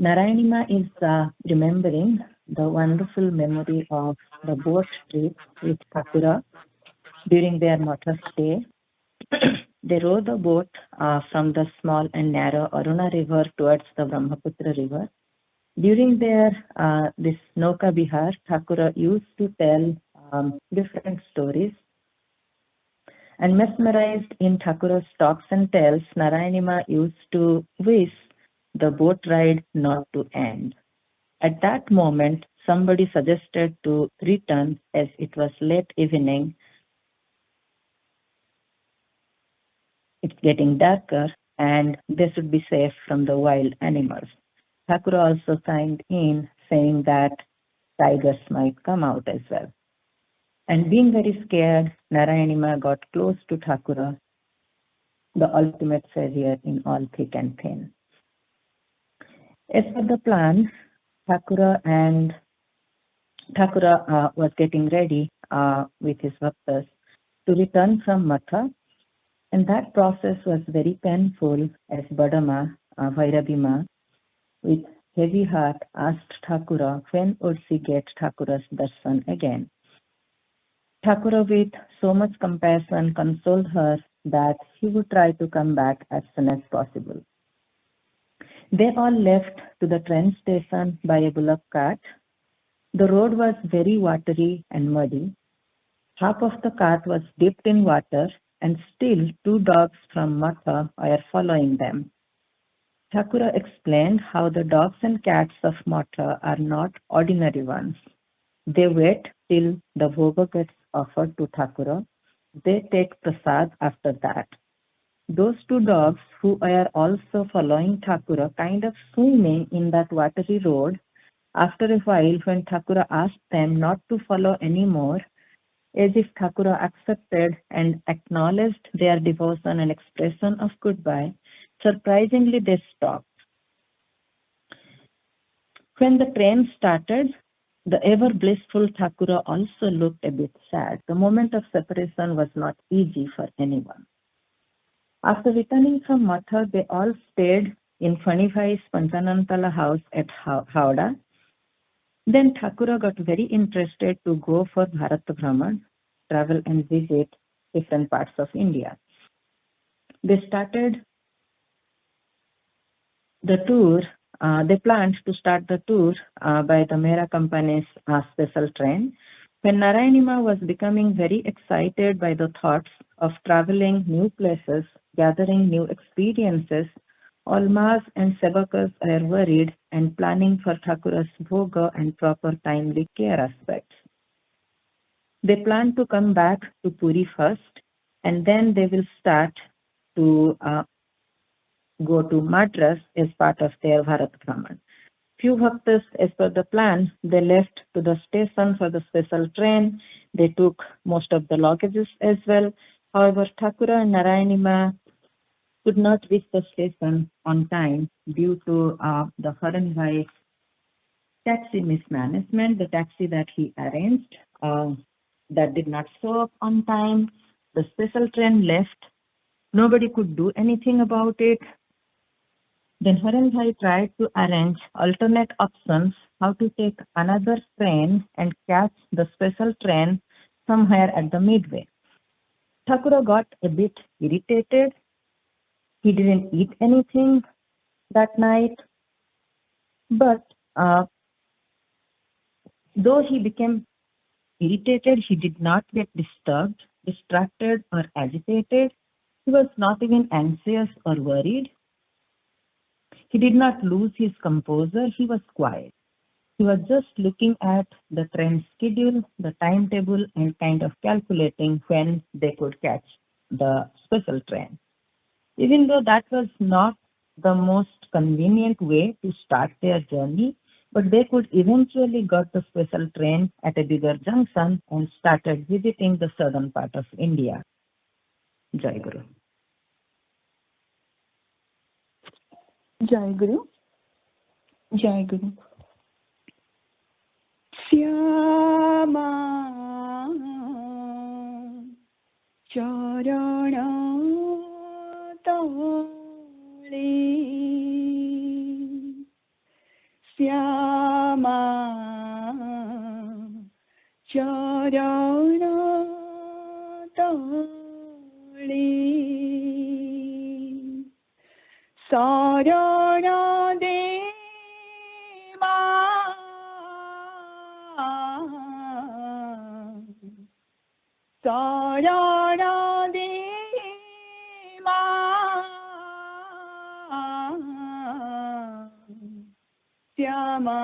Narayanima is remembering the wonderful memory of the boat trip with Thakura during their Matha stay. They rowed the boat from the small and narrow Aruna river towards the Brahmaputra river. During their this Nauka Bihar, Thakura used to tell different stories. And mesmerized in Thakura's talks and tales, Narayanima used to wish the boat ride not to end. At that moment, somebody suggested to return as it was late evening. It's getting darker and they should be safe from the wild animals. Thakura also signed in saying that tigers might come out as well. And being very scared, Narayanima got close to Thakura, the ultimate savior in all thick and thin. As per the plan, Thakura was getting ready with his bhaktas to return from Matha, and that process was very painful as Badama, Vairabhima, with heavy heart asked Thakura when would she get Thakura's darshan again. Thakura with so much compassion consoled her that he would try to come back as soon as possible. They all left to the train station by a bullock cart. The road was very watery and muddy. Half of the cart was dipped in water and still 2 dogs from Matha were following them. Thakura explained how the dogs and cats of Matha are not ordinary ones. They wait till the bhoga gets offered to Thakura. They take prasad after that. those two dogs who were also following Thakura kind of swimming in that watery road. After a while, when Thakura asked them not to follow anymore, as if Thakura accepted and acknowledged their devotion and expression of goodbye, surprisingly they stopped. When the train started, the ever blissful Thakura also looked a bit sad. The moment of separation was not easy for anyone. After returning from Matha, they all stayed in Fanibhai's Panchanantala house at Howrah. Then Thakura got very interested to go for Bharat Brahman, travel and visit different parts of India. They started the tour. They planned to start the tour by the Mera company's special train. When Narayanima was becoming very excited by the thoughts of traveling new places, gathering new experiences, Almas and Sevakas are worried and planning for Thakura's bhoga and proper timely care aspects. They plan to come back to Puri first, and then they will start to go to Madras as part of their Bharat Brahman. Few bhaktas, as per the plan, they left to the station for the special train. They took most of the luggages as well. However, Thakura and Narayanima could not reach the station on time due to the Haranbhai's taxi mismanagement. The taxi that he arranged that did not show up on time. The special train left. Nobody could do anything about it. Then Haranbhai tried to arrange alternate options how to take another train and catch the special train somewhere at the midway. Thakura got a bit irritated. He didn't eat anything that night, but though he became irritated, he did not get disturbed, distracted, or agitated. He was not even anxious or worried. He did not lose his composure. He was quiet. He was just looking at the train schedule, the timetable, and kind of calculating when they could catch the special train. Even though that was not the most convenient way to start their journey, but they could eventually got the special train at a bigger junction and started visiting the southern part of India. Jayaguru. Jayaguru. Jayaguru. Syama charana tale Syama charana tale sarana deva sarana deva Syama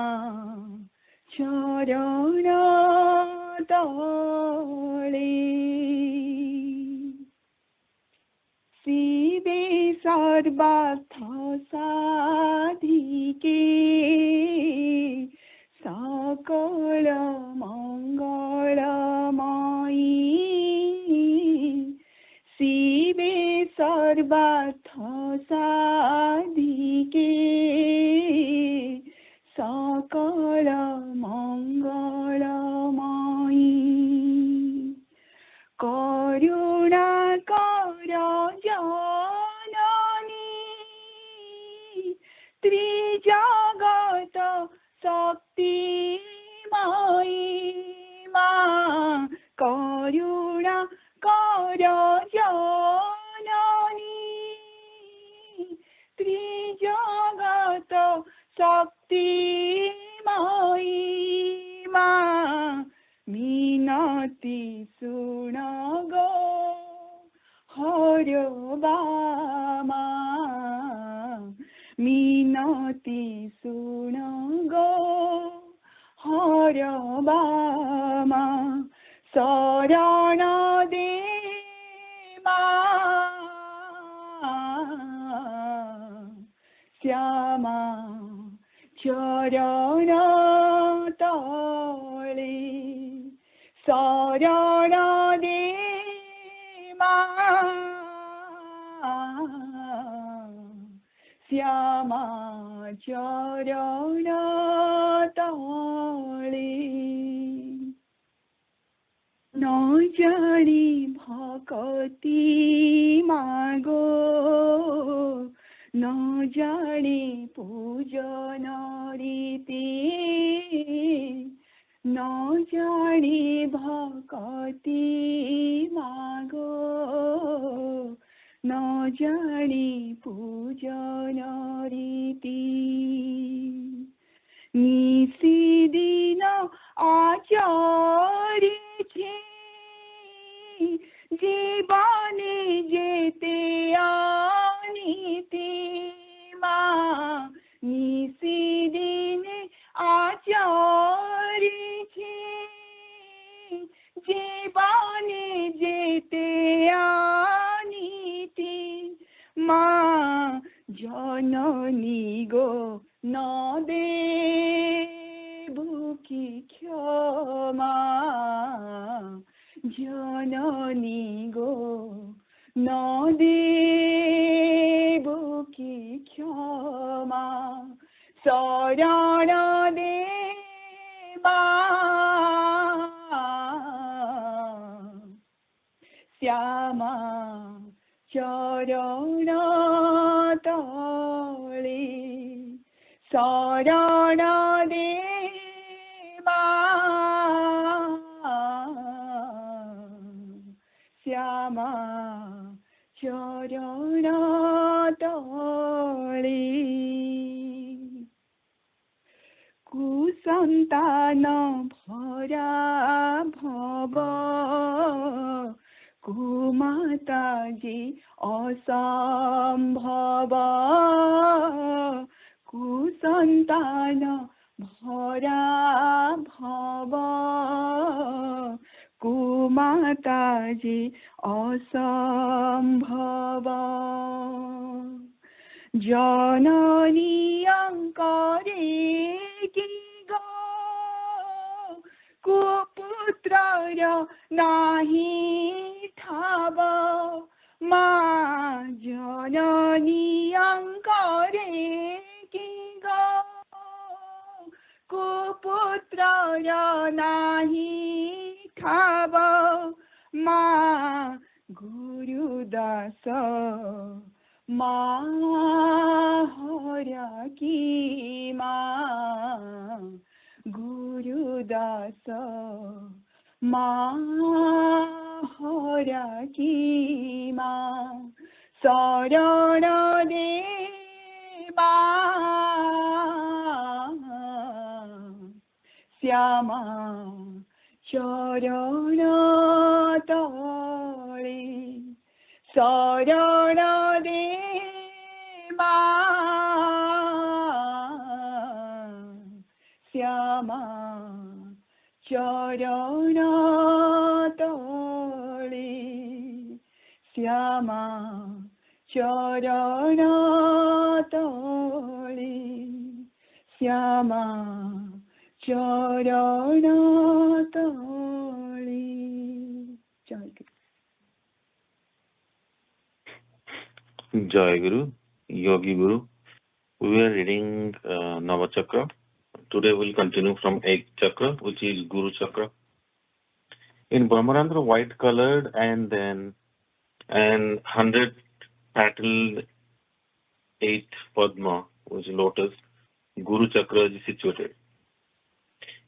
charana tale Sive sarvatha sadhike sakala mangala mai Sive sarvatha sadhike sakala mangala mai karuna kara janani trijagata sakti mai ma karuna kara janani trijagata sakti mai ma minati sunago Adhibasa minati sunago Adhibasa sarana deva चरण तले शरण दे श्यामा चरण तले न जानी भक्ति मागो न जाने पूजन रीति न जाने भक्ति मागो न जाने पूजन रीति निशिदिन आचार्य छे जीवने जेते आनीति मा निशिदिन आचार्य छे जीवने जेते आनीति मा जननी गो न देबुकी क्षमा जननी गो न देबुकी क्षमा शरण देवा श्यामा चरण तले शरण देवा श्यामा चरण तले कुसंतान भरा भव कुमाताजी असंभव कुसंतान भरा भव कुमाताजी असंभव जननी अंकरे की गो कुपुत्र नाही ठाव मा जननी अंकरे की गो कुपुत्र नाही ठाव मा गुरुदास मा हरा की मा गुरुदास मा हरा की मा शरण देवा श्यामा चरण तले शरण देवा श्यामा चरण तले श्यामा चरण तले श्यामा चरण तले Jayaguru, Yogi Guru. We are reading Nava Chakra. Today we'll continue from 8th Chakra, which is Guru Chakra. In Brahmarandra, white colored and 100 petaled 8th Padma, which is lotus, Guru Chakra is situated.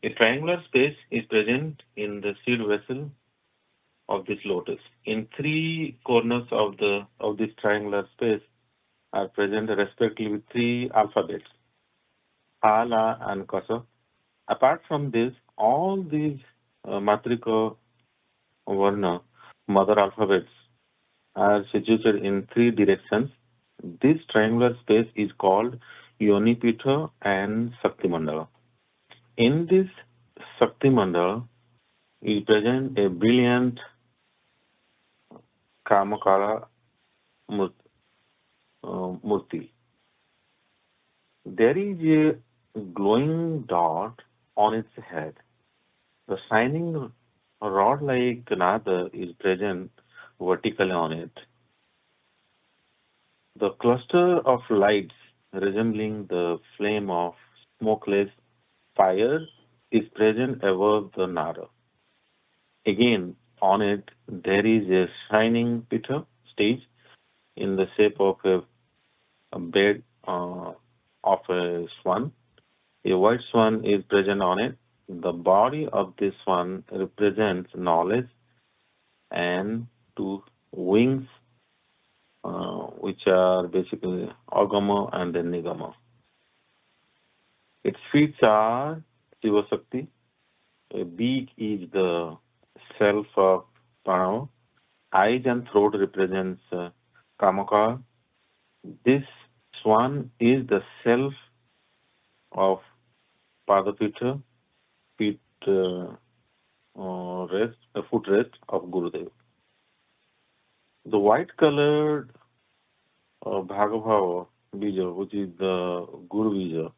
A triangular space is present in the seed vessel of this lotus. In 3 corners of this triangular space are present respectively with 3 alphabets, A, La, and Kasa. Apart from this, all these Matrika Varna, mother alphabets, are situated in 3 directions. This triangular space is called Yonipita and Sakti Mandala. In this Sakti Mandala is present a brilliant Kamakala Murti. There is glowing dot on its head. The shining rod-like nada is present vertically on it. The cluster of lights resembling the flame of smokeless fire is present above the nada. Again, on it there is a shining pita stage in the shape of a bed of a swan. A white swan is present on it. The body of this swan represents knowledge and two wings, which are basically Agama and then Nigama. Its feet are Seva Shakti. A beak is the self of Pranava. Eyes and throat represents Kamaka. This swan is the self of Padapita, feet footrest of Gurudev. The white colored Bhagavava Bija, which is the Guru Bija,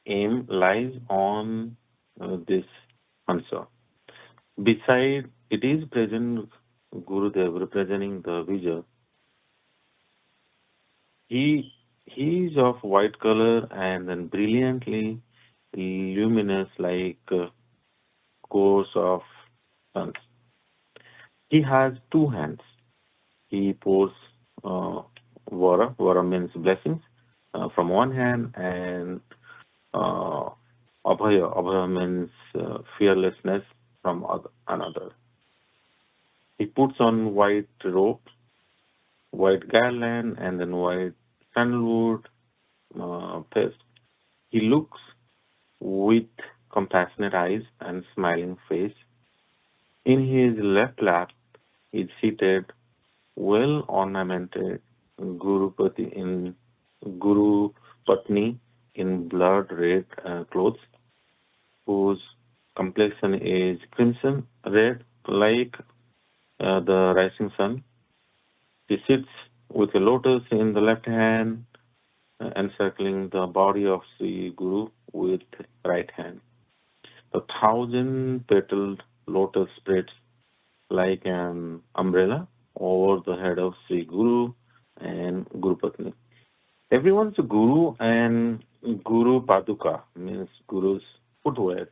aim lies on this Hansa. Beside it is present Gurudev representing the Bija. He is of white color and then brilliantly luminous like course of suns. He has two hands. He pours Vara. Vara means blessings from one hand, and Abhaya. Abhaya means fearlessness from another. He puts on white robe, white garland, and then white sandalwood paste. He looks with compassionate eyes and smiling face. In his left lap is seated well ornamented Guru Patni in blood red clothes, whose complexion is crimson red like the rising sun. He sits with a lotus in the left hand, encircling the body of Sri Guru with right hand. The 1,000-petaled lotus spreads like an umbrella over the head of Sri Guru and Guru Patni. Everyone's Guru and Guru Paduka, means Guru's footwear,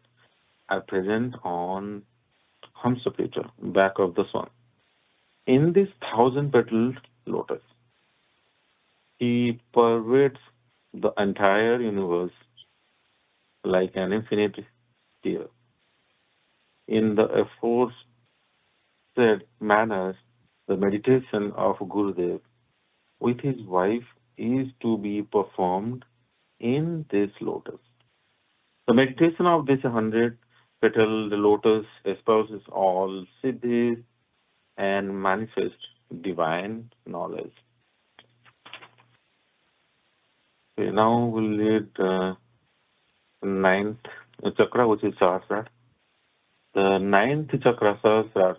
are present on Hamsapeta, back of the swan. In this 1,000-petaled lotus, he pervades the entire universe like an infinite tear. In the aforesaid manner, the meditation of Gurudev with his wife is to be performed in this lotus. The meditation of this 100-petaled lotus espouses all siddhis and manifests divine knowledge. Okay, now we'll read ninth chakra, which is Sahasrara. The ninth chakra, Sahasrara,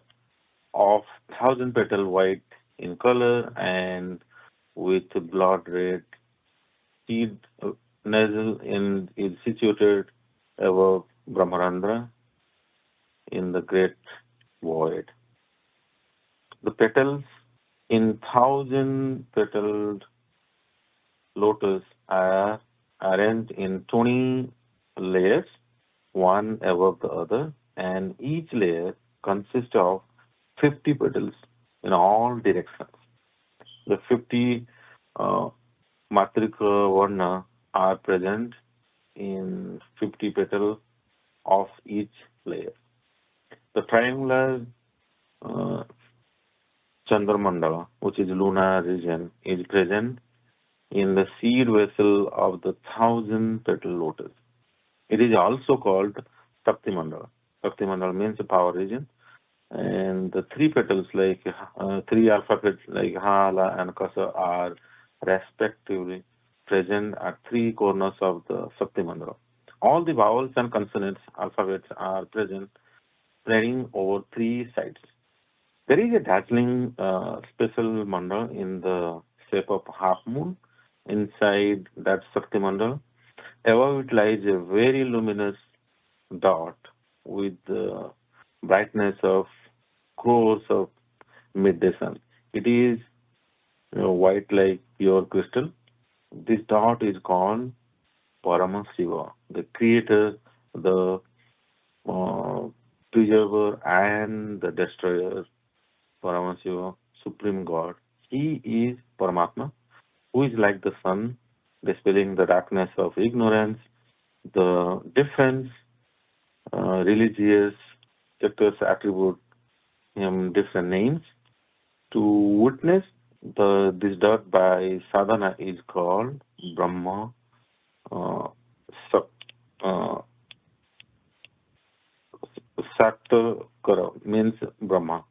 of 1,000-petal white in color and with blood red seed nasal is situated above Brahmarandra in the great void. The petals in 1,000-petaled lotus are arranged in 20 layers, one above the other, and each layer consists of 50 petals in all directions. The 50 Matrika Varna are present in 50 petals of each layer. The triangular Chandramandala, which is lunar region, is present in the seed vessel of the 1,000-petal lotus. It is also called Shakti Mandala. Shakti Mandala means the power region. And the three petals, like three alphabets like Ha, La, and Kasa, are respectively present at three corners of the Shakti Mandala. All the vowels and consonants alphabets are present, spreading over three sides. There is a dazzling special mandala in the shape of half moon inside that Shakti Mandala. Above it lies a very luminous dot with the brightness of crores of midday sun. It is white like pure crystal. This dot is called Paramasiva, the creator, the uh, preserver, and the destroyer. Paramasiva, supreme God. He is Paramatma, who is like the sun, dispelling the darkness of ignorance. The different religious sectors attribute him different names. To witness this dot by sadhana is called Brahma uh, Sak, uh, Saktakara, means Brahma.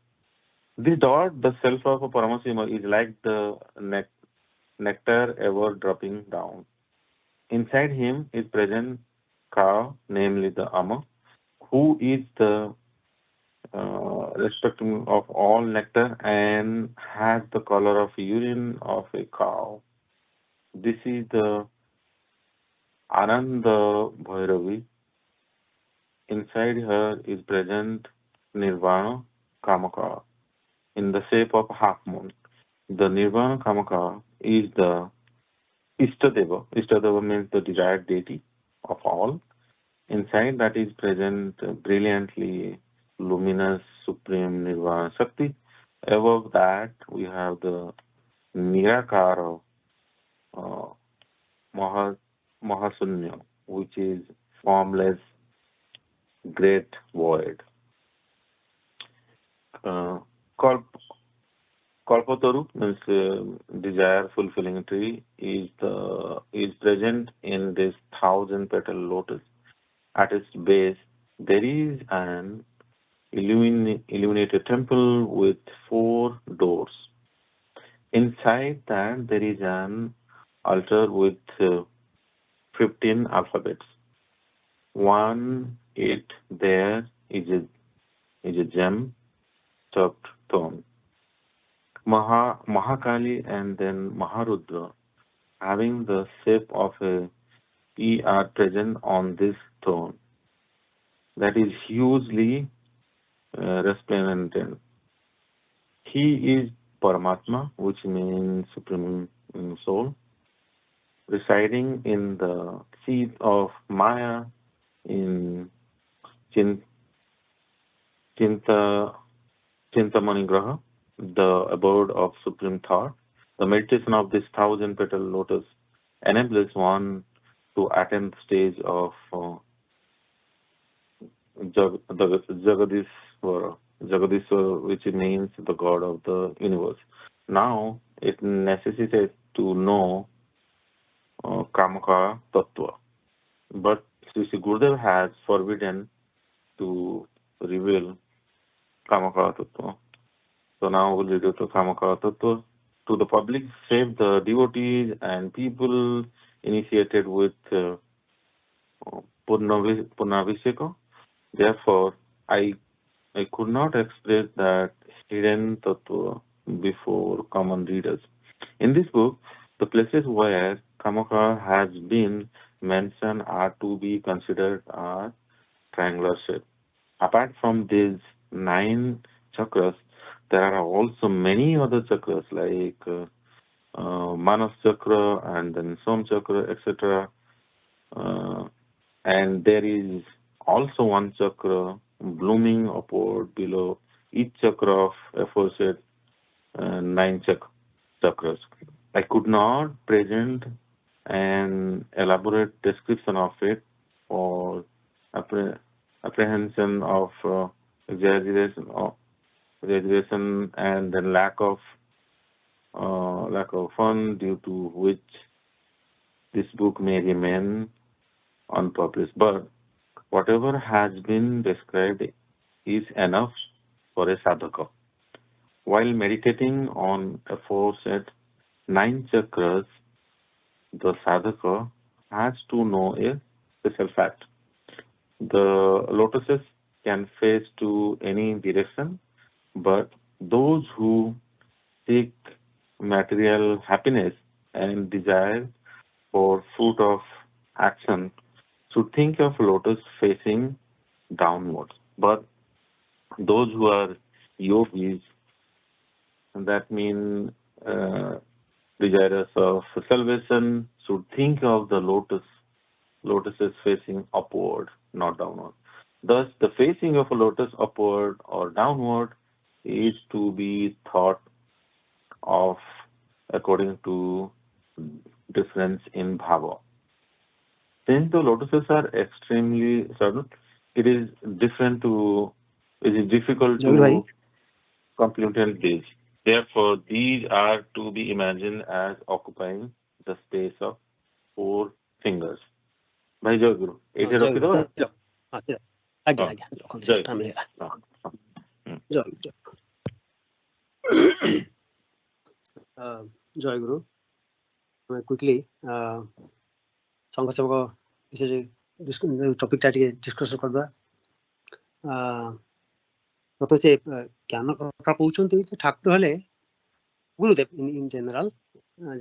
This dot, the self of a Paramasima, is like the nectar ever dropping down. Inside him is present Ka, namely the Ama, who is the respecting of all nectar and has the color of urine of a cow. This is the Ananda Bhairavi. Inside her is present Nirvana Kamaka in the shape of half moon. The Nirvana Kamaka is the Ishtadeva. Ishtadeva means the desired deity of all. Inside that is present brilliantly luminous supreme Nirvana Shakti. Above that we have the Nirakara Mahasunya, which is formless great void. Kalp Kalpataru means desire fulfilling tree is present in this 1,000-petal lotus. At its base there is an illuminated temple with 4 doors. Inside that there is an altar with 15 alphabets. 1-8 there is a gem topped throne. Mahakali and then Maharudra, having the shape of a E, are present on this throne. That is hugely resplendent. He is Paramatma, which means supreme soul, residing in the seat of Maya in Chintamani Graha, the abode of supreme thought. The meditation of this 1,000-petal lotus enables one to attain the stage of Jagadishwara, which means the God of the universe. Now it necessitates to know Kamaka Tattva. But Sri Sri Gurudev has forbidden to reveal Kamaka Tattva. So now we'll read to Kamaka Tattva to the public, save the devotees and people initiated with Purnavisheka. Therefore, I could not express that hidden tattva before common readers. In this book, the places where Kamaka has been mentioned are to be considered as triangular shape. Apart from these 9 chakras, there are also many other chakras like Manas chakra and then Som chakra, etc. And there is also one chakra blooming upward below each chakra of aforesaid 9 chakras. I could not present an elaborate description of it or apprehension of exaggeration and then lack of fun, due to which this book may remain unpublished. But whatever has been described is enough for a sadhaka. While meditating on aforesaid 9 chakras, the sadhaka has to know a special fact. The lotuses can face to any direction, but those who seek material happiness and desire for fruit of action should think of lotus facing downwards. But those who are yogis, that means desirous of salvation, should think of the lotus. Lotus is facing upward, not downward. Thus, the facing of a lotus upward or downward is to be thought of according to difference in bhava. Since the lotuses are extremely sudden, it is difficult Jayaguru bhai. to comprehend these. Therefore, these are to be imagined as occupying the space of 4 fingers. Bhai Jayaguru, ଏଇଠି ରଖିଦେବା? ଆଜ୍ଞା ହଁ, ଆଜ୍ଞା ରଖନ୍ତୁ ଜୟ time ହେଇଗଲା। ହଁ, ହଁ। ଜୟଗୁରୁ ଆମେ କ୍ୱିକଲି ସଂଘ ସେବକ ବିଷୟରେ ଟପିକଟା ଟିକେ ଡିସ୍କସନ୍ କରିଦେବା। ପ୍ରଥମେ ସେ ଜ୍ଞାନ କଥା କହୁଛନ୍ତି ଯେ ଠାକୁର ହେଲେ ଗୁରୁଦେବ ଇନ୍ ଜେନେରାଲ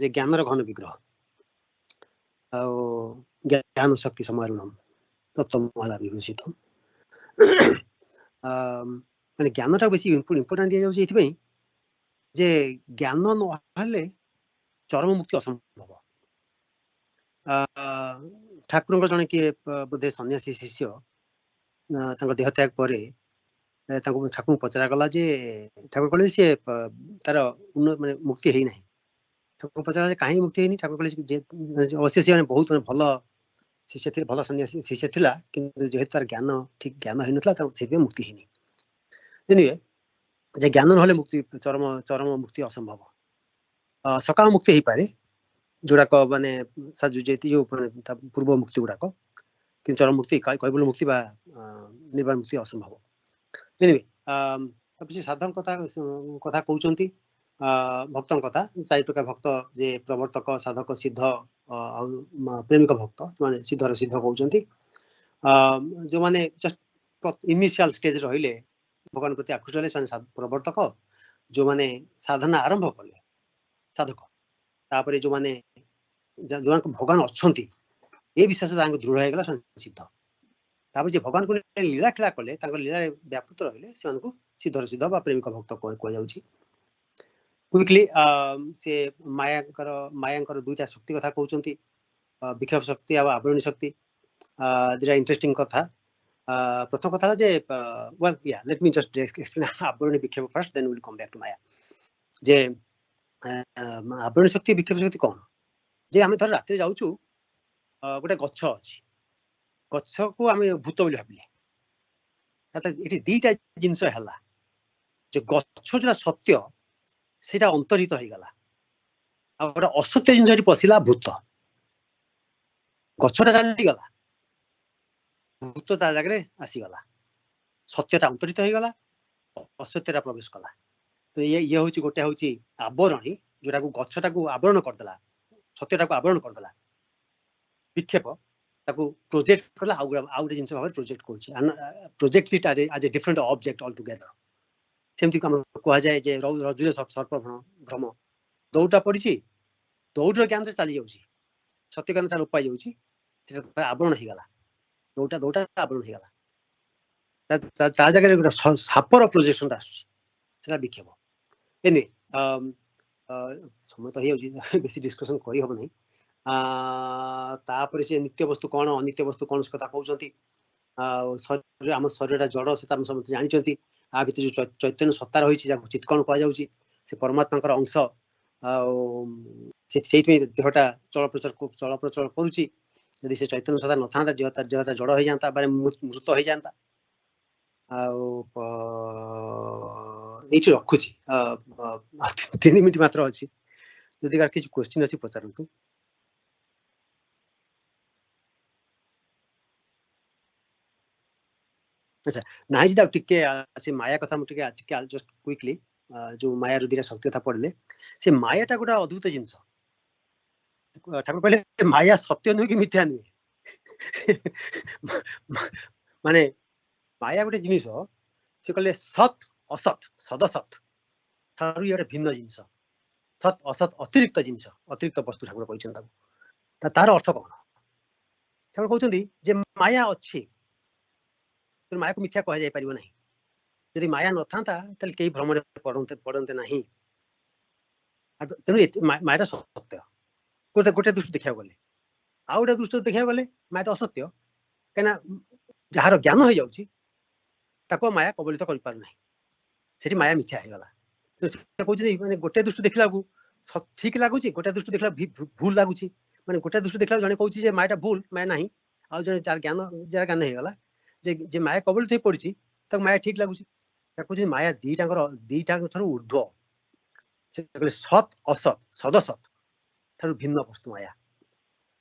ଯେ ଜ୍ଞାନର ଘନ ବିଗ୍ରହ ଆଉ ଜ୍ଞାନ ଶକ୍ତି ସମାରୁଢ଼ ତତ୍ତ୍ୱମୂଳା ବିଭୂଷିତ। ମାନେ ଜ୍ଞାନଟା ବେଶୀ ଇମ୍ପୋର୍ଟାଣ୍ଟ ଦିଆଯାଉଛି ଏଥିପାଇଁ ଯେ ଜ୍ଞାନ ନହେଲେ ଚରମ ମୁକ୍ତି ଅସମ୍ଭବ। ଠାକୁରଙ୍କ ଜଣେ କିଏ ବୋଧେ ସନ୍ନ୍ୟାସୀ ଶିଷ୍ୟ ତାଙ୍କ ଦେହ ତ୍ୟାଗ ପରେ ତାଙ୍କୁ ଠାକୁରଙ୍କୁ ପଚରାଗଲା ଯେ ଠାକୁର କହିଲେ ସିଏ ତାର ମାନେ ମୁକ୍ତି ହେଇନାହିଁ। ଠାକୁର ପଚରା ଯେ କାହିଁକି ମୁକ୍ତି ହେଇନି? ଠାକୁର କହିଲେ ଅବଶ୍ୟ ସିଏ ବହୁତ ଭଲ ଶିଷ୍ୟ ଥିଲେ, ଭଲ ସନ୍ନ୍ୟାସୀ ଶିଷ୍ୟ ଥିଲା, କିନ୍ତୁ ଯେହେତୁ ତାର ଜ୍ଞାନ ଠିକ ଜ୍ଞାନ ହେଇନଥିଲା ସେଥିପାଇଁ ମୁକ୍ତି ହେଇନି। ଏନିୱେ ଯେ ଜ୍ଞାନ ନହେଲେ ମୁକ୍ତି ଚରମ ମୁକ୍ତି ଅସମ୍ଭବ। ସକାଳ ମୁକ୍ତି ହେଇପାରେ ଯୋଉଡାକ ମାନେ ଯୋଉ ତା ପୂର୍ବ ମୁକ୍ତି ଗୁଡାକ, କିନ୍ତୁ ଚରମ ମୁକ୍ତି କୈବଲ୍ୟ ମୁକ୍ତି ବା ନିର୍ବାଣ ମୁକ୍ତି ଅସମ୍ଭବ। ଏନିୱେ ତାପରେ ସାଧକ କଥା କହୁଛନ୍ତି, ଭକ୍ତଙ୍କ କଥା 4 ପ୍ରକାର ଭକ୍ତ ଯେ ପ୍ରବର୍ତ୍ତକ, ସାଧକ, ସିଦ୍ଧ ଆଉ ପ୍ରେମିକ ଭକ୍ତ, ମାନେ ସିଦ୍ଧର ସିଦ୍ଧ କହୁଛନ୍ତି। ଯୋଉମାନେ ଜଷ୍ଟ ଇନିସିଆଲ ଷ୍ଟେଜ ରହିଲେ ଭଗବାନ ପ୍ରତି ଆକୃଷ୍ଟ ହେଲେ ସେମାନେ ପ୍ରବର୍ତ୍ତକ। ଯୋଉମାନେ ସାଧନା ଆରମ୍ଭ କଲେ ସାଧକ। ତାପରେ ଯୋଉମାନେ ଭଗବାନ ଅଛନ୍ତି ଏ ବିଶ୍ୱାସ ତାଙ୍କୁ ଦୃଢ ହେଇଗଲା ସେମାନେ ସିଦ୍ଧ। ତାପରେ ଯେ ଭଗବାନଙ୍କୁ ଲୀଳା ଖେଳା କଲେ, ତାଙ୍କ ଲୀଳାରେ ବ୍ୟାପୃତ ରହିଲେ, ସେମାନଙ୍କୁ ସିଦ୍ଧର ସିଦ୍ଧ ବା ପ୍ରେମିକ ଭକ୍ତ କୁହାଯାଉଛି। କ୍ୱିକଲି ସେ ମାୟାଙ୍କର 2ଟା ଶକ୍ତି କଥା କହୁଛନ୍ତି, ବିକ୍ଷେପ ଶକ୍ତି ଆଉ ଆବରଣୀ ଶକ୍ତି। ଦିଟା ଇଣ୍ଟରେଷ୍ଟିଂ କଥା। ପ୍ରଥମ କଥା ଯେ ଲେଟ୍ ମି ଜଷ୍ଟ ଏକ୍ସପ୍ଲେନ୍ ଆବରଣୀ ବିକ୍ଷେପ first, then will come back to Maya. ଯେ ଆବରଣୀ ଶକ୍ତି ବିକ୍ଷେପ ଶକ୍ତି କଣ? ଯେ ଆମେ ଥରେ ରାତିରେ ଯାଉଛୁ, ଗୋଟେ ଗଛ ଅଛି, ଗଛକୁ ଆମେ ଭୂତ ବୋଲି ଭାବିଲେ। ଏଠି 2ଟା ଜିନିଷ ହେଲା ଯେ ଗଛ ଯୋଉଟା ସତ୍ୟ ସେଇଟା ଅନ୍ତର୍ହିତ ହେଇଗଲା, ଆଉ ଗୋଟେ ଅସତ୍ୟ ଜିନିଷ ଏଠି ପଶିଲା ଭୂତ। ଗଛଟା ଚାଲିଗଲା, ଭୂତ ତା ଜାଗାରେ ଆସିଗଲା, ସତ୍ୟଟା ଅନ୍ତରିତ ହେଇଗଲା, ଅସତ୍ୟଟା ପ୍ରବେଶ କଲା। ତ ଇଏ ହଉଛି ଗୋଟେ ହଉଛି ଆବରଣୀ, ଯୋଉଟାକୁ ଗଛଟାକୁ ଆବରଣ କରିଦେଲା, ସତ୍ୟଟାକୁ ଆବରଣ କରିଦେଲା। ବିକ୍ଷେପ ତାକୁ ପ୍ରୋଜେକ୍ଟ କଲା, ଆଉ ଗୋଟେ ଜିନିଷ ଭାବରେ ପ୍ରୋଜେକ୍ଟ କରୁଛି, project it as a different object altogether. ସେମିତି କୁହାଯାଏ ଯେ ରଜ୍ଜୁରେ ସର୍ପ ଭ୍ରମ, ଦୌଡ଼ଟା ପଡିଛି, ଦୌଡ଼ର ଜ୍ଞାନରେ ଚାଲି ଯାଉଛି, ସତ୍ୟ ଜ୍ଞାନଟା ଲୋପ ପାଇଯାଉଛି, ସେଟା ଆବରଣ ହେଇଗଲା, ଦୌଡ଼ଟା ଆବରଣ ହେଇଗଲା। ତା ଜାଗାରେ ଗୋଟେ ସାପର ପ୍ରୋଜେକ୍ସନଟା ଆସୁଛି, ସେଟା ବିକ୍ଷେପ। ଏନି ସମୟ ତ ହେଇଯାଉଛି, ବେଶୀ ଡିସ୍କସନ କରିହବ ନାହିଁ। ତାପରେ ସେ ନିତ୍ୟ ବସ୍ତୁ କଣ, ଅନିତ୍ୟ ବସ୍ତୁ କଣ ସେ କଥା କହୁଛନ୍ତି। ଆଉ ଆମ ଶରୀରଟା ଜଡ଼, ସେଟା ଆମେ ସମସ୍ତେ ଜାଣିଛନ୍ତି। ଆ ଭିତରେ ଯୋଉ ଚୈତନ୍ୟ ସତ୍ତା ରହିଛି, ଯାହାକୁ ଚିତ୍କଣ କୁହାଯାଉଛି, ସେ ପରମାତ୍ମାଙ୍କର ଅଂଶ। ଆଉ ସେଇଥିପାଇଁ ଦେହଟା ଚଳପ୍ରଚଳ କରୁଛି। ଯଦି ସେ ଚୈତନ୍ୟ ସତ୍ତା ନଥାନ୍ତା, ଦେହଟା ଜଡ଼ ହେଇଯାନ୍ତା, ମାନେ ମୃତ ହେଇଯାନ୍ତା। ଆଉ ଏଇଠି ରଖୁଛି, 3 ମିନିଟ୍ ମାତ୍ର ଅଛି, ଯଦି କାହାର କିଛି କ୍ୱେଶ୍ଚିନ୍ ଅଛି ପଚାରନ୍ତୁ। ଆଚ୍ଛା, ନାଇଁ ଯଦି ଟିକେ ସେ ମାୟା କଥା ମୁଁ ଟିକେ ଜଷ୍ଟ କ୍ୱିକଲି, ଯୋଉ ମାୟାର 2ଟା ଶକ୍ତି କଥା ପଢିଲେ, ସେ ମାୟାଟା ଗୋଟେ ଅଦ୍ଭୁତ ଜିନିଷ। ଠାକୁର କହିଲେ ମାୟା ସତ୍ୟ ନୁହେଁ କି ମିଥ୍ୟା ନୁହେଁ। ମାନେ ମାୟା ଗୋଟେ ଜିନିଷ, ସେ କହିଲେ ସତ୍ ଅସତ୍ ସଦସତ୍ ଠାରୁ ଇଏ ଗୋଟେ ଭିନ୍ନ ଜିନିଷ, ସତ୍ ଅସତ୍ ଅତିରିକ୍ତ ଜିନିଷ, ଅତିରିକ୍ତ ବସ୍ତୁ ଠାକୁର କହିଛନ୍ତି ତାକୁ। ତାର ଅର୍ଥ କଣ? ठाकुर कहउछन्ती जे माया अछि तो माया को मिथ्या कह जाय परिबो नाही यदि माया न थांता तल केही भ्रमरे पड़न्ते नाही तेणु माया सत्य गोटे दृष्टि देखा गले आ गोटे दृष्टि देखा गले माया असत्य कहीं जार ज्ञान हो जाउची ताको माया कबलित कर पार नाही सेठी माया मिथ्या हे गला तो से कहउछन्ती माने गोटे दृष्टि देखला को ठीक लागुची गोटे दृष्टि देखला भूल लागुची माने गोटे दृष्टि देखला जने कहउची जे मायाटा भूल माया नाही आ जने जार ज्ञान हे गला जे माया कबलित हो पड़ची तक माया ठीक लागुची ताको जे माया दीटा थरु ऊर्ध्व से कहले सत असत सदसत थरु भिन्न वस्तु माया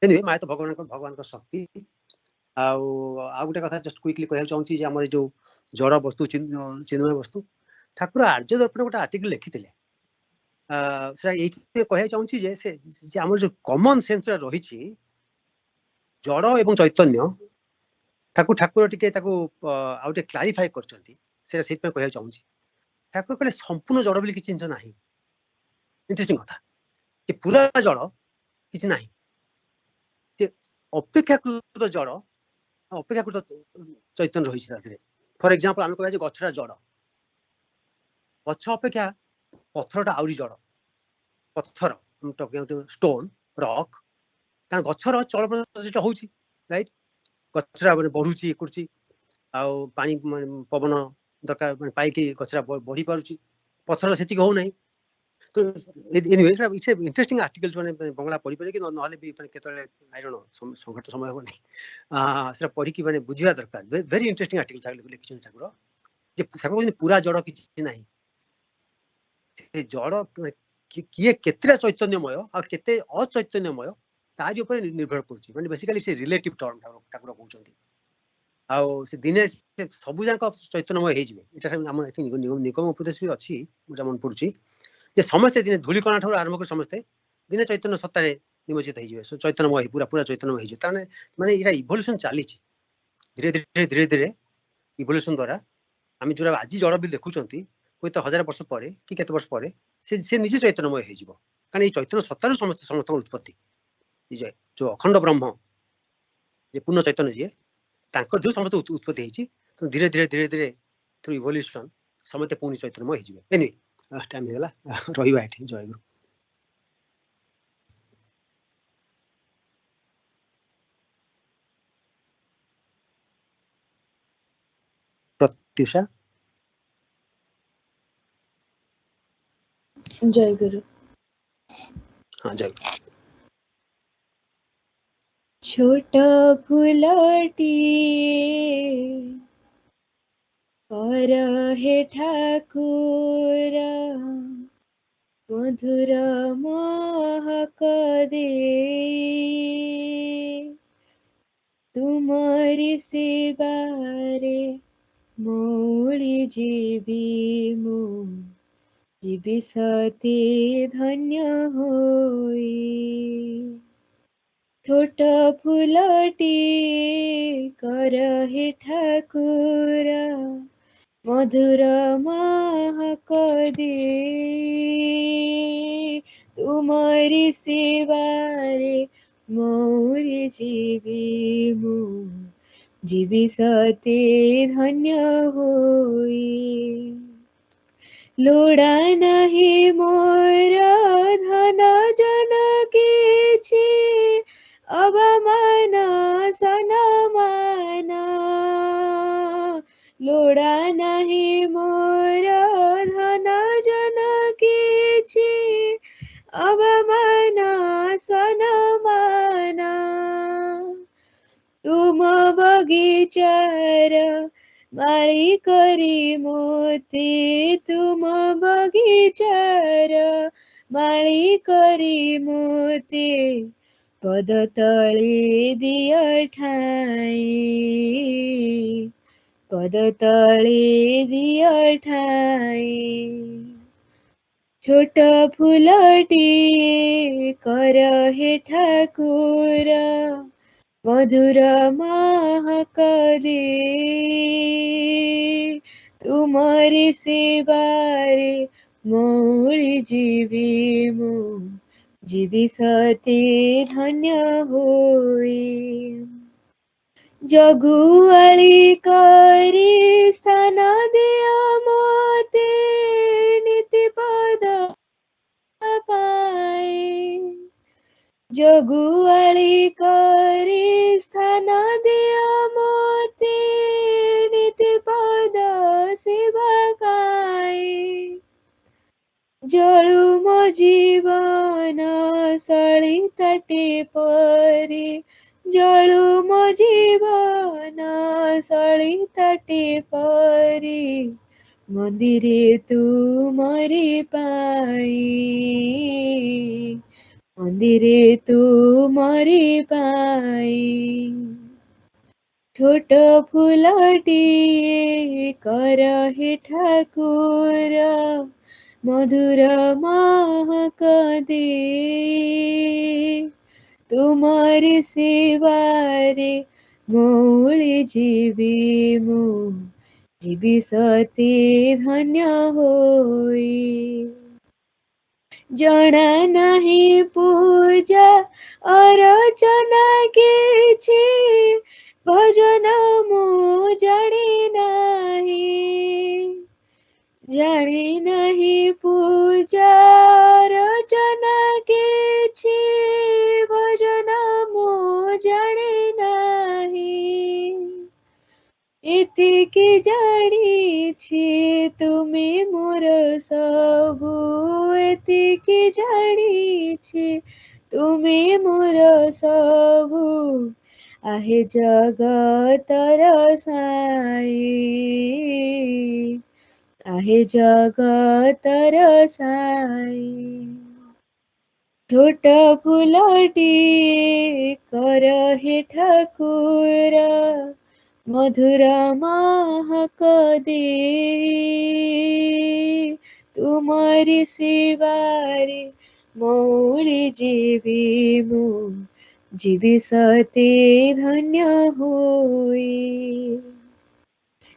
एनिवे माया तो भगवान को शक्ति आ गोटे कथा जस्ट क्विकली कहया चाहूची जे हमर जो जड़ वस्तु चिन्मय वस्तु ठाकुर आर्य दर्पण गोटे आर्टिकल लिखिथिले से एइथे कहया चाहूची जे से हमर जो कॉमन सेंस रही छी जड़ एवं चैतन्य ठाकुर टिके ताको आउटे क्लारिफाई करचंती से सेत पे कहया चाहूची ठाकुर कहले संपूर्ण जड़ बोली किछि जिंस नाही इंटरेस्टिंग कथा कि पूरा जड़ किछि नाही जे अपेक्षाकृत जड़ अपेक्षाकृत चैतन्य रही छै फॉर एग्जांपल आमे कहया जे गछरा जड़ गछ अपेक्षा पत्थरटा आउरी जड़ पत्थर स्टोन रॉक कारण गछर चल प्रचेष्टा होउची राइट गछरा माने बढ़ुची करची आ पानी पवन दरकार माने पाई कि गछरा बढ़ी पारुची पत्थर सेति हो नाही तो एनीवे इट्स इंटरेस्टिंग आर्टिकल जो बंगला पढ़ी पारे कि नहले भी केतले आई डोंट नो संघर्ष समय हो नहीं सेटा पढ़ी कि माने बुझिया दरकार वेरी इंटरेस्टिंग आर्टिकल लिखिछन ठाकुर जे ठाकुर पूरा जड़ किछि नाही से जड़ किए केतरा चैतन्यमय आ केते अचैतन्यमय तारि ऊपर निर्भर करछि माने बेसिकली से रिलेटिव टर्म ठाकुर कहउछन्ती आ से दिने से सब जाक चैतन्यमय हे जिवे एटा हम निगम उपदेश भी अछि मुझा मन पड़छि जे समस्त दिन धूलिकणा ठाकुर आरंभ कर समस्त दिन चैतन्य सत्तारे निमज्जित हो चैतन्यमय पूरा चैतन्यमय हो माने इरा इवोल्यूशन चली धीरे धीरे इवोल्यूशन द्वारा आम जो आज जड़ भी देखुंती हुए तो 1000 वर्ष पर कि केते वर्ष पर से निजे चैतन्यमय हो कारण ये चैतन्य सत्तार समस्त उत्पत्ति जो अखंड ब्रह्म जे पूर्ण चैतन्य जी जो समस्त उत्पत्ति होती तो धीरे धीरे थ्रू इवोल्यूशन समस्त पुणी चैतन्यमय हो एनी टाइम हेला रहिबा एठी जयगुरु प्रत्युषा जयगुरु हाँ जय छोटा फुलटी कर हे ठाकुर मधुर महक दे तुमरी सेवारे मोड़ी जीवी मो जीवी सती धन्य होई छोट फुलटी कर हे ठाकुर मधुर महक दे तुमरी सेवारे मोरी जीवी मो जीवी सते धन्य होई लोड़ा नहीं मोर धन जन के छे अवमान सनमान लोड़ा नहीं मोर धन जन के छे अवमान सनमान तुम बगीचार माली करी मोते तुम बगीचार माली करी मोते पद तले दिय ठाई पद तले दिय ठाई छोट फुलटी कर हे ठाकुर मधुर महक दे तुमरी सेवारे मोरी जीवी मो जीवी सते धन्य होई ଜଗୁଆଳି କରି ସ୍ଥାନ ଦିଅ ମୋତେ ନୀତି ପଦ ପାଏ। ଜଗୁଆଳି କରି ସ୍ଥାନ ଦିଅ ମୋତେ ନୀତି ପଦ ସେବା ପାଏ। ଜଳୁ ମୋ ଜୀବନ ସଳିତାଟେ ପରି, ଜଳୁ ମୋ ଜୀବନ ସଳିତାଟେ ପରି, ମନ୍ଦିରେ ତୁମରି ପାଇଁ, ମନ୍ଦିରେ ତୁମରି ପାଇଁ। ଛୋଟ ଫୁଲଟିଏ କର ହେ ଠାକୁର, ମଧୁର ମହକ ଦେ। ତୁମରି ସେବାରେ ମଉଳି ଯିବି ମୁଁ, ଯିବି ସତେ ଧନ୍ୟ ହୋଇ। ଜଣା ନାହିଁ ପୂଜା ଅରଚନା କିଛି, ଭଜନ ମୁଁ ଜାଣି ନାହିଁ। ଜାଣି ନାହିଁ ପୂଜା ଅରଚନା କିଛି, ଭଜନ ମୁଁ ଜାଣି ନାହିଁ। ଏତିକି ଜାଣିଛି ତୁମେ ମୋର ସବୁ, ଏତିକି ଜାଣିଛି ତୁମେ ମୋର ସବୁ। आहे ଜଗତର ସାଇ, आहे ଜଗତର ସାଇ। ଛୋଟ ଫୁଲଟିଏ କର ହେ ଠାକୁର, ମଧୁର ମହକ ଦେ। ତୁମରି ସେବାରେ ମଉଳି ଯିବି ମୁଁ, ଯିବି ସତେ ଧନ୍ୟ ହୋଇ।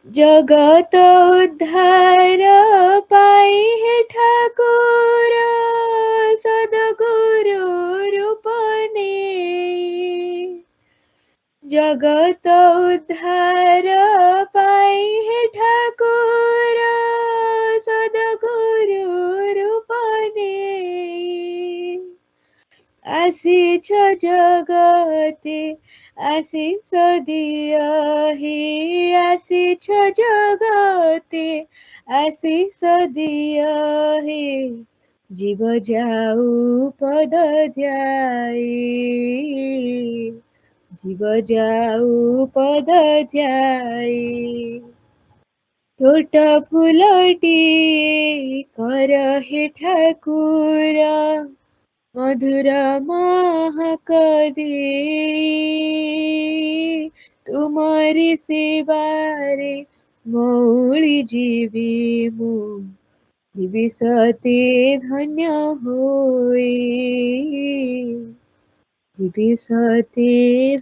ଜଗତ ଉଦ୍ଧାର ପାଇଁ ହେ ଠାକୁର, ସଦଗୁରୁ ରୂପ ନେଇ। ଜଗତ ଉଦ୍ଧାର ପାଇଁ ହେ ଠାକୁର, ସଦଗୁରୁ ରୂପ ନେଇ। ଆସିଛ ଜଗତେ ଆଶିଷ ଦିଅ ହେ, ଆସିଛ ଜଗତେ ଆଶିଷ ଦିଅ ହେ। ଜୀବ ଯାଉ ପଦ ଧ୍ୟାଇ, ଜୀବ ଯାଉ ପଦ ଧ୍ୟାଇ। ଛୋଟ ଫୁଲଟିଏ କର ହେ ଠାକୁର, ମଧୁର ମହକ ଦେ। ତୁମରି ସେବାରେ ମଉଳି ଯିବି ମୁଁ, ଯିବି ସତେ ଧନ୍ୟ ହୋଇ, ଯିବି ସତେ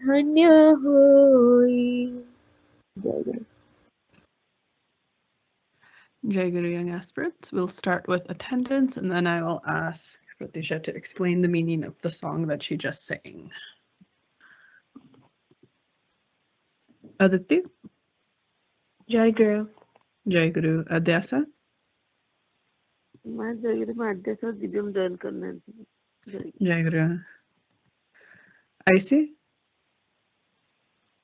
ଧନ୍ୟ ହୋଇ। ଜୟ ଗୁରୁ। Jayaguru young aspirants, we'll start with attendance and then I will ask Pratisha to explain the meaning of the song that she just sang. Aditi? Jayaguru. Jayaguru. Adhibasa? मैं जयगुरु में अध्यक्ष दिव्यम जॉइन करना है। Jayaguru. Aisi?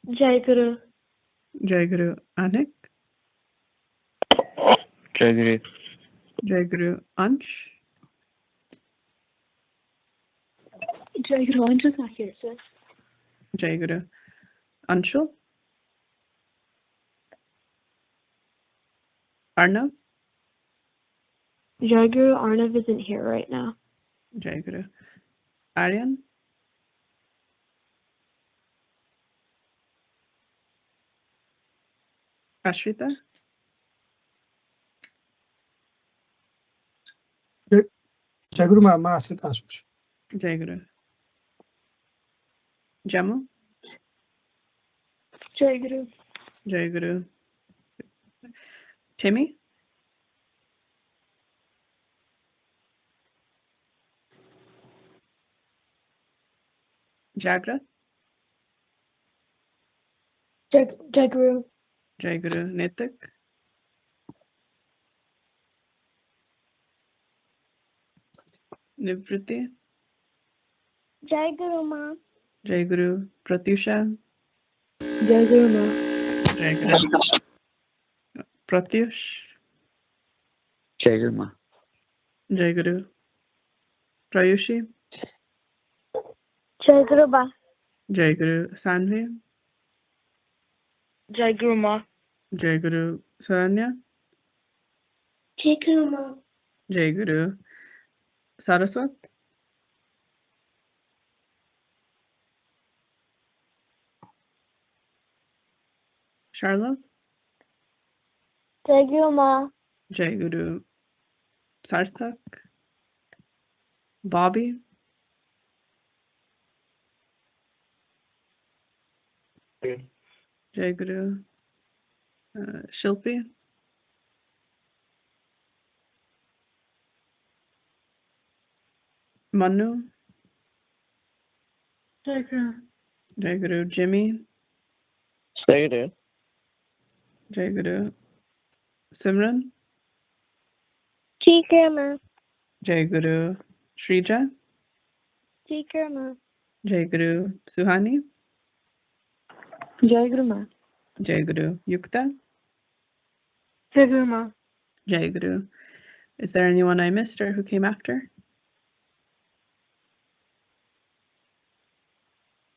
Jayaguru. Jayaguru. Anik? Jayaguru. Jayaguru. Ansh? Jayaguru, Ansh is not here, sir. Jayaguru. Anshul? Arnav? Jayaguru, Arnav isn't here right now. Jayaguru. Aryan? Ashrita? Jayaguru Mama Ashrita Asush. Jayaguru. Jamu? Jayaguru. Jayaguru. Timmy? Jagrat? Jayaguru. Jayaguru Nitik. Nivriti. Jayaguru Ma. Jayaguru Pratyusha. Jayaguru Ma. Jayaguru Pratyush. Jayaguru Ma. Jayaguru Prayushi. Jayaguru Ba. Jayaguru Sanvi. Jayaguru Ma. Jayaguru Saranya. Jayaguru Ma. Jayaguru Saraswat. Charla. Jayaguru Ma. Jayaguru Sarthak. Bobby. Jayaguru Shilpi. Manu. Jayaguru. Jayaguru Jimmy. Jayaguru. Jayaguru Simran. Jayaguru Ma. Jayaguru Shrija. Jayaguru Ma. Jayaguru Suhani. Jayaguru Ma. Jayaguru Yukta. Jayaguru Ma. Jayaguru. Is there anyone I missed or who came after?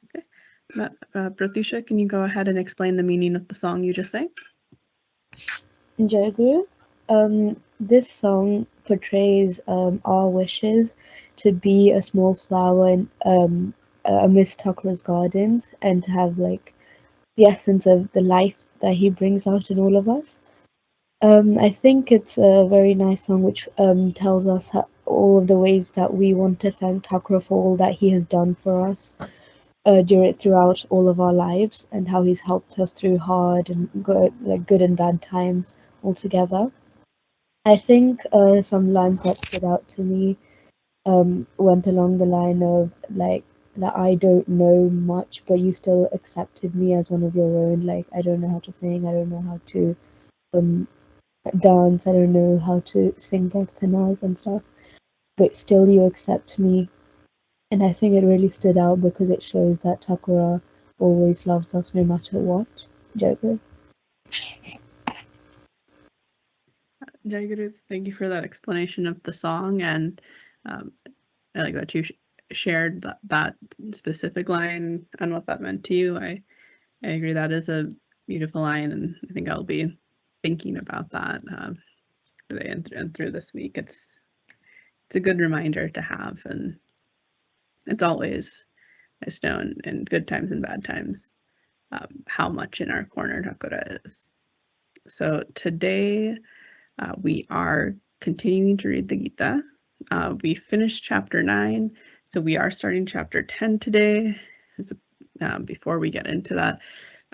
Okay. Pratyusha, can you go ahead and explain the meaning of the song you just sang? Jayaguru, this song portrays our wishes to be a small flower in amidst Thakura's gardens and to have like the essence of the life that he brings out in all of us. I think it's a very nice song which tells us all of the ways that we want to thank Thakura for all that he has done for us throughout all of our lives and how he's helped us through hard and good and bad times altogether. I think some lines that stood out to me went along the line of like that I don't know much, but you still accepted me as one of your own. Like I don't know how to sing, I don't know how to dance, I don't know how to sing prarthanas and stuff, but still you accept me. And I think it really stood out because it shows that Thakura always loves us no matter what. Jayaguru. Jayaguru, thank you for that explanation of the song, and I like that you shared that specific line and what that meant to you. I agree that is a beautiful line, and I think I'll be thinking about that today and through this week. It's a good reminder to have, and it's always nice to know in good times and bad times how much in our corner Thakura is. So today we are continuing to read the Gita. We finished chapter 9, so we are starting chapter 10 today. Before we get into that,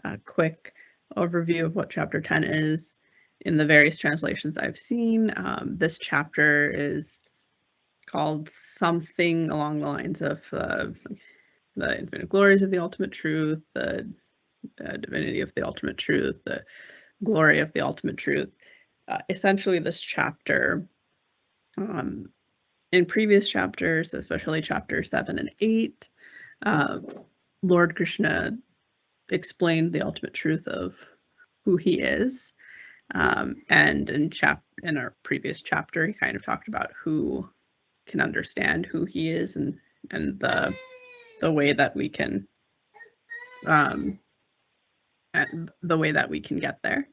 a quick overview of what chapter 10 is. In the various translations I've seen, this chapter is called something along the lines of the infinite glories of the ultimate truth, the divinity of the ultimate truth, the glory of the ultimate truth. Essentially, this chapter, in previous chapters, especially chapters 7 and 8, Lord Krishna explained the ultimate truth of who he is. And in our previous chapter, he kind of talked about who can understand who he is and the way that we can get there.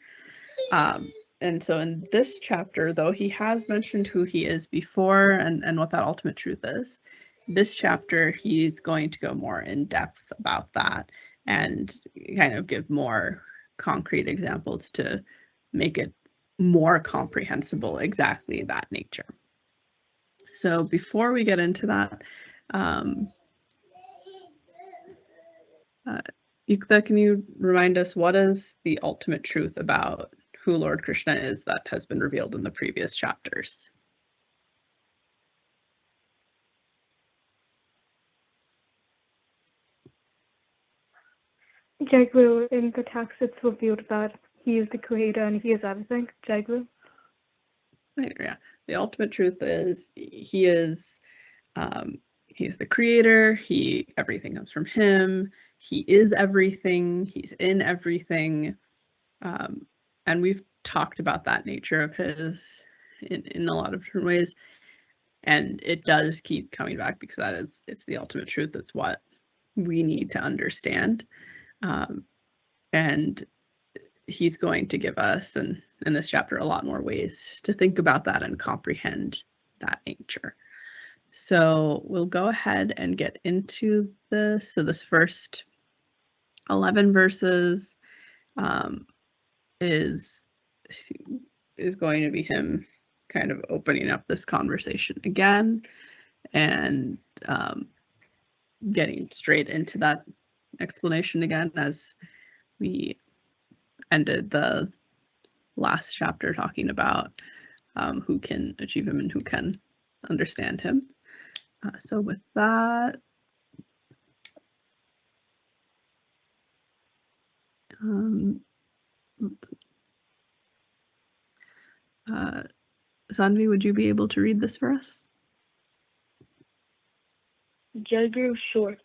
And so in this chapter, though he has mentioned who he is before and what that ultimate truth is, this chapter he's going to go more in depth about that and kind of give more concrete examples to make it more comprehensible, exactly that nature. So before we get into that, Yukta, can you remind us what is the ultimate truth about who Lord Krishna is that has been revealed in the previous chapters? Jayaguru, in the text it's revealed that he is the creator and he is everything. Jayaguru. Yeah, the ultimate truth is he is he's the creator. Everything comes from him. He is everything. He's in everything. And we've talked about that nature of his in a lot of different ways. And it does keep coming back because it's the ultimate truth. It's what we need to understand. And he's going to give us, and in this chapter, a lot more ways to think about that and comprehend that nature. So we'll go ahead and get into this. So this first 11 verses is going to be him kind of opening up this conversation again and getting straight into that explanation again, as we ended the last chapter talking about who can achieve him and who can understand him. So with that, Sanvi, would you be able to read this for us? Jayaguru, sure.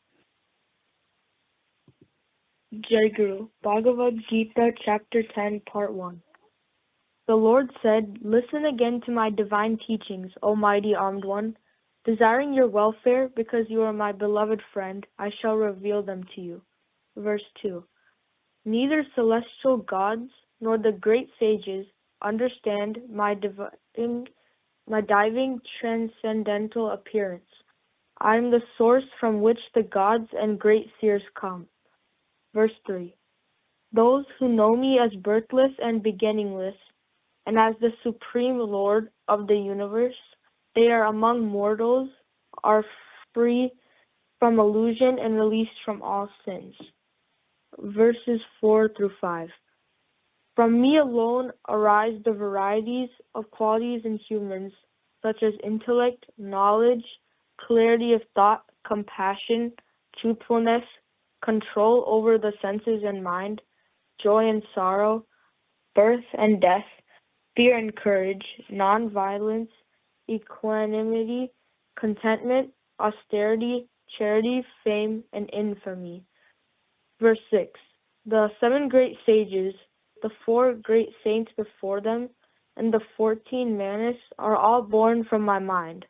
Jayaguru, Bhagavad Gita, Chapter 10, Part 1. The Lord said, "Listen again to my divine teachings, O mighty armed one. Desiring your welfare, because you are my beloved friend, I shall reveal them to you." Verse 2. Neither celestial gods nor the great sages understand my diving transcendental appearance. I am the source from which the gods and great seers come. Verse 3. Those who know me as birthless and beginningless, and as the supreme Lord of the universe, they are among mortals, are free from illusion and released from all sins. Verses 4 through 5. From me alone arise the varieties of qualities in humans, such as intellect, knowledge, clarity of thought, compassion, truthfulness, control over the senses and mind, joy and sorrow, birth and death, fear and courage, non-violence, equanimity, contentment, austerity, charity, fame, and infamy. Verse 6. The 7 great sages, the 4 great saints before them, and the 14 manas are all born from my mind.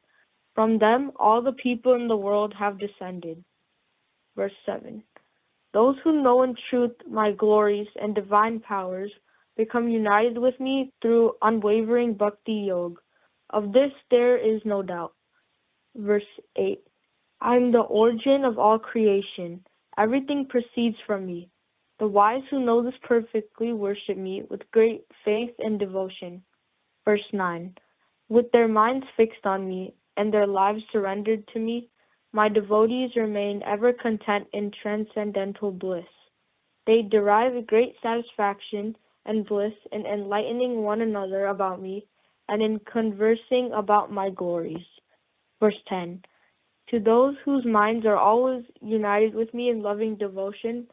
From them all the people in the world have descended. Verse 7. Those who know in truth my glories and divine powers become united with me through unwavering bhakti yoga. Of this there is no doubt. Verse 8. I am the origin of all creation. Everything proceeds from me. The wise who know this perfectly worship me with great faith and devotion. Verse 9. With their minds fixed on me and their lives surrendered to me, my devotees remain ever content in transcendental bliss. They derive great satisfaction and bliss in enlightening one another about me and in conversing about my glories. Verse 10. To those whose minds are always united with me in loving devotion,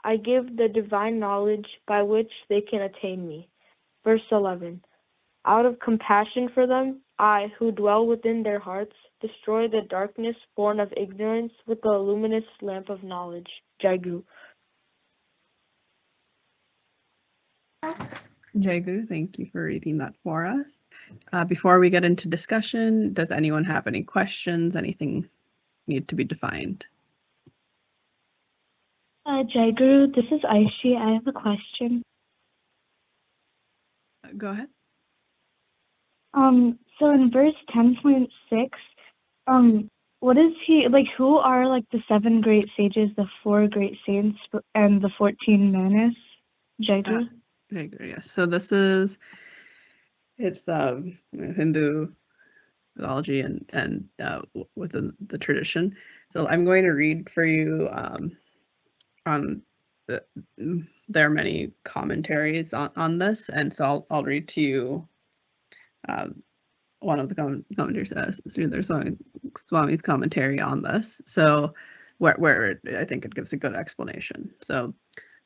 I give the divine knowledge by which they can attain me. Verse 11. Out of compassion for them, I, who dwell within their hearts, destroy the darkness born of ignorance with the luminous lamp of knowledge. Jayaguru. Jayaguru, thank you for reading that for us. Before we get into discussion, does anyone have any questions? Anything need to be defined? Jayaguru, this is Aishi. I have a question. Go ahead. So in verse 10.6, what is he, like, who are, like, the 7 great sages, the 4 great saints, and the 14 manas? Jayaguru? Jayaguru, yes. So it's Hindu mythology and within the tradition. So I'm going to read for you there are many commentaries on this, and so I'll read to you one of the commentaries, Sridhar Swami's commentary on this. So where I think it gives a good explanation. So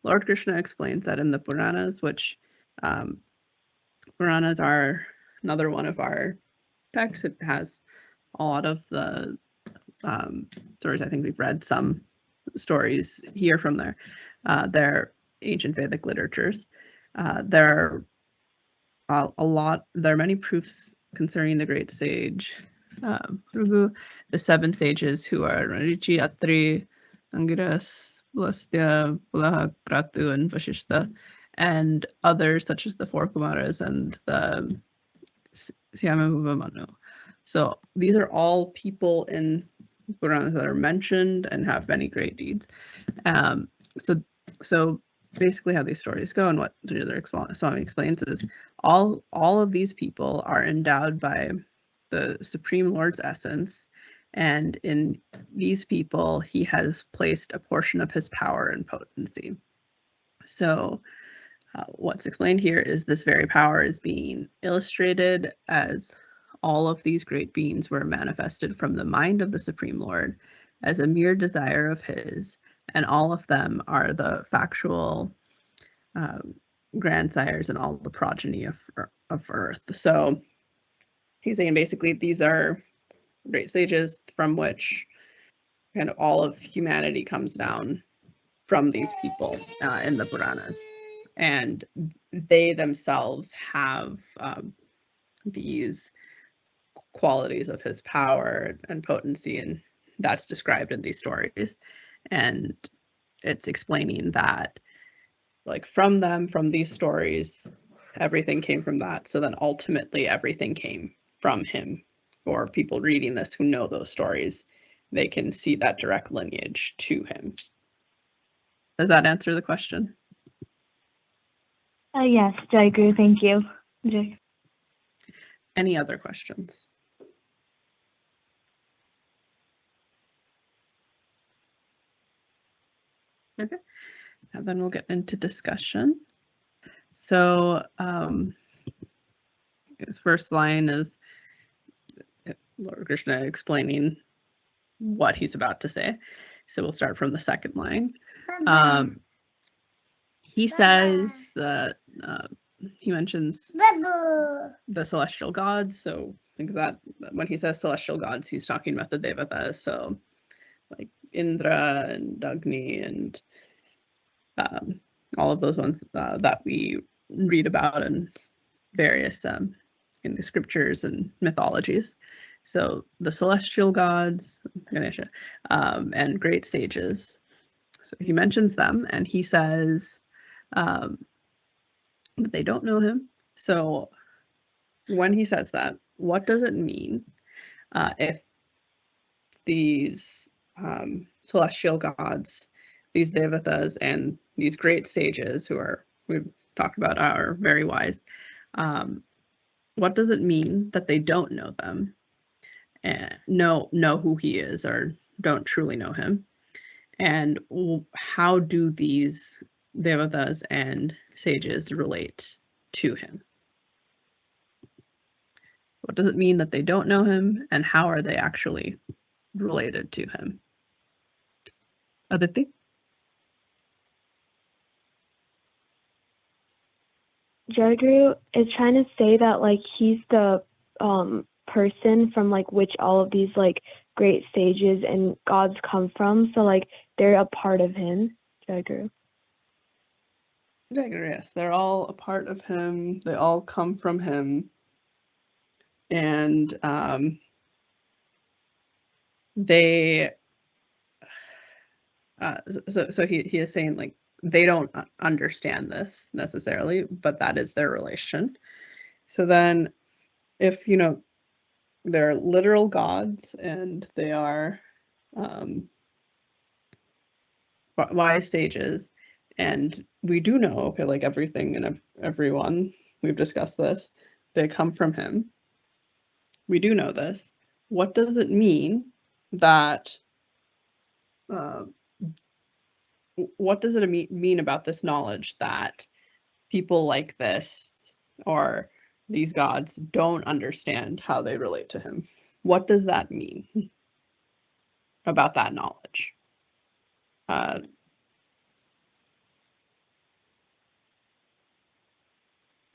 Lord Krishna explains that in the Puranas, which Puranas are another one of our texts. It has a lot of the stories. I think we've read some stories here from there. They're ancient Vedic literatures. There are many proofs concerning the great sage Prabhu, the 7 sages who are Rishi, Atri, Angiras, Pulastya, Pulahak, Pratu, and Vashishta, and others such as the 4 Kumaras and the Syama Manu. So these are all people in Puranas that are mentioned and have many great deeds. So basically how these stories go and what Swami explains is all of these people are endowed by the Supreme Lord's essence, and in these people he has placed a portion of his power and potency. So what's explained here is this very power is being illustrated as all of these great beings were manifested from the mind of the Supreme Lord as a mere desire of his, and all of them are the factual grandsires and all the progeny of earth. So he's saying basically these are great sages from which kind of all of humanity comes down from these people in the Puranas, and they themselves have these qualities of his power and potency, and that's described in these stories. And it's explaining that, like, from these stories, everything came from that. So then ultimately everything came from him. For people reading this who know those stories, they can see that direct lineage to him. Does that answer the question? Yes, Jayaguru, thank you. Jay. Any other questions? Okay, and then we'll get into discussion. So his first line is Lord Krishna explaining what he's about to say. So we'll start from the second line. He says that he mentions the celestial gods. So think of that when he says celestial gods, he's talking about the Devatas. So like Indra and Agni and all of those ones that we read about in various in the scriptures and mythologies. So the celestial gods, Ganesha, and great sages. So he mentions them, and he says that they don't know him. So when he says that, what does it mean if these celestial gods, these devatas, and these great sages who are, we've talked about, are very wise, what does it mean that they don't know them and know who he is, or don't truly know him? And how do these devatas and sages relate to him? What does it mean that they don't know him, and how are they actually related to him? Aditi? Jayaguru is trying to say that, like, he's the person from, like, which all of these, like, great sages and gods come from. So, like, they're a part of him. Jayaguru. Jayaguru, yes. They're all a part of him. They all come from him. And they... So he is saying, like, they don't understand this necessarily, but that is their relation. So then if, you know, they're literal gods and they are wise sages, and we do know, okay, like everything and everyone, we've discussed this, they come from him. We do know this. What does it mean that what does it mean about this knowledge that people like this, or these gods, don't understand how they relate to him? What does that mean about that knowledge?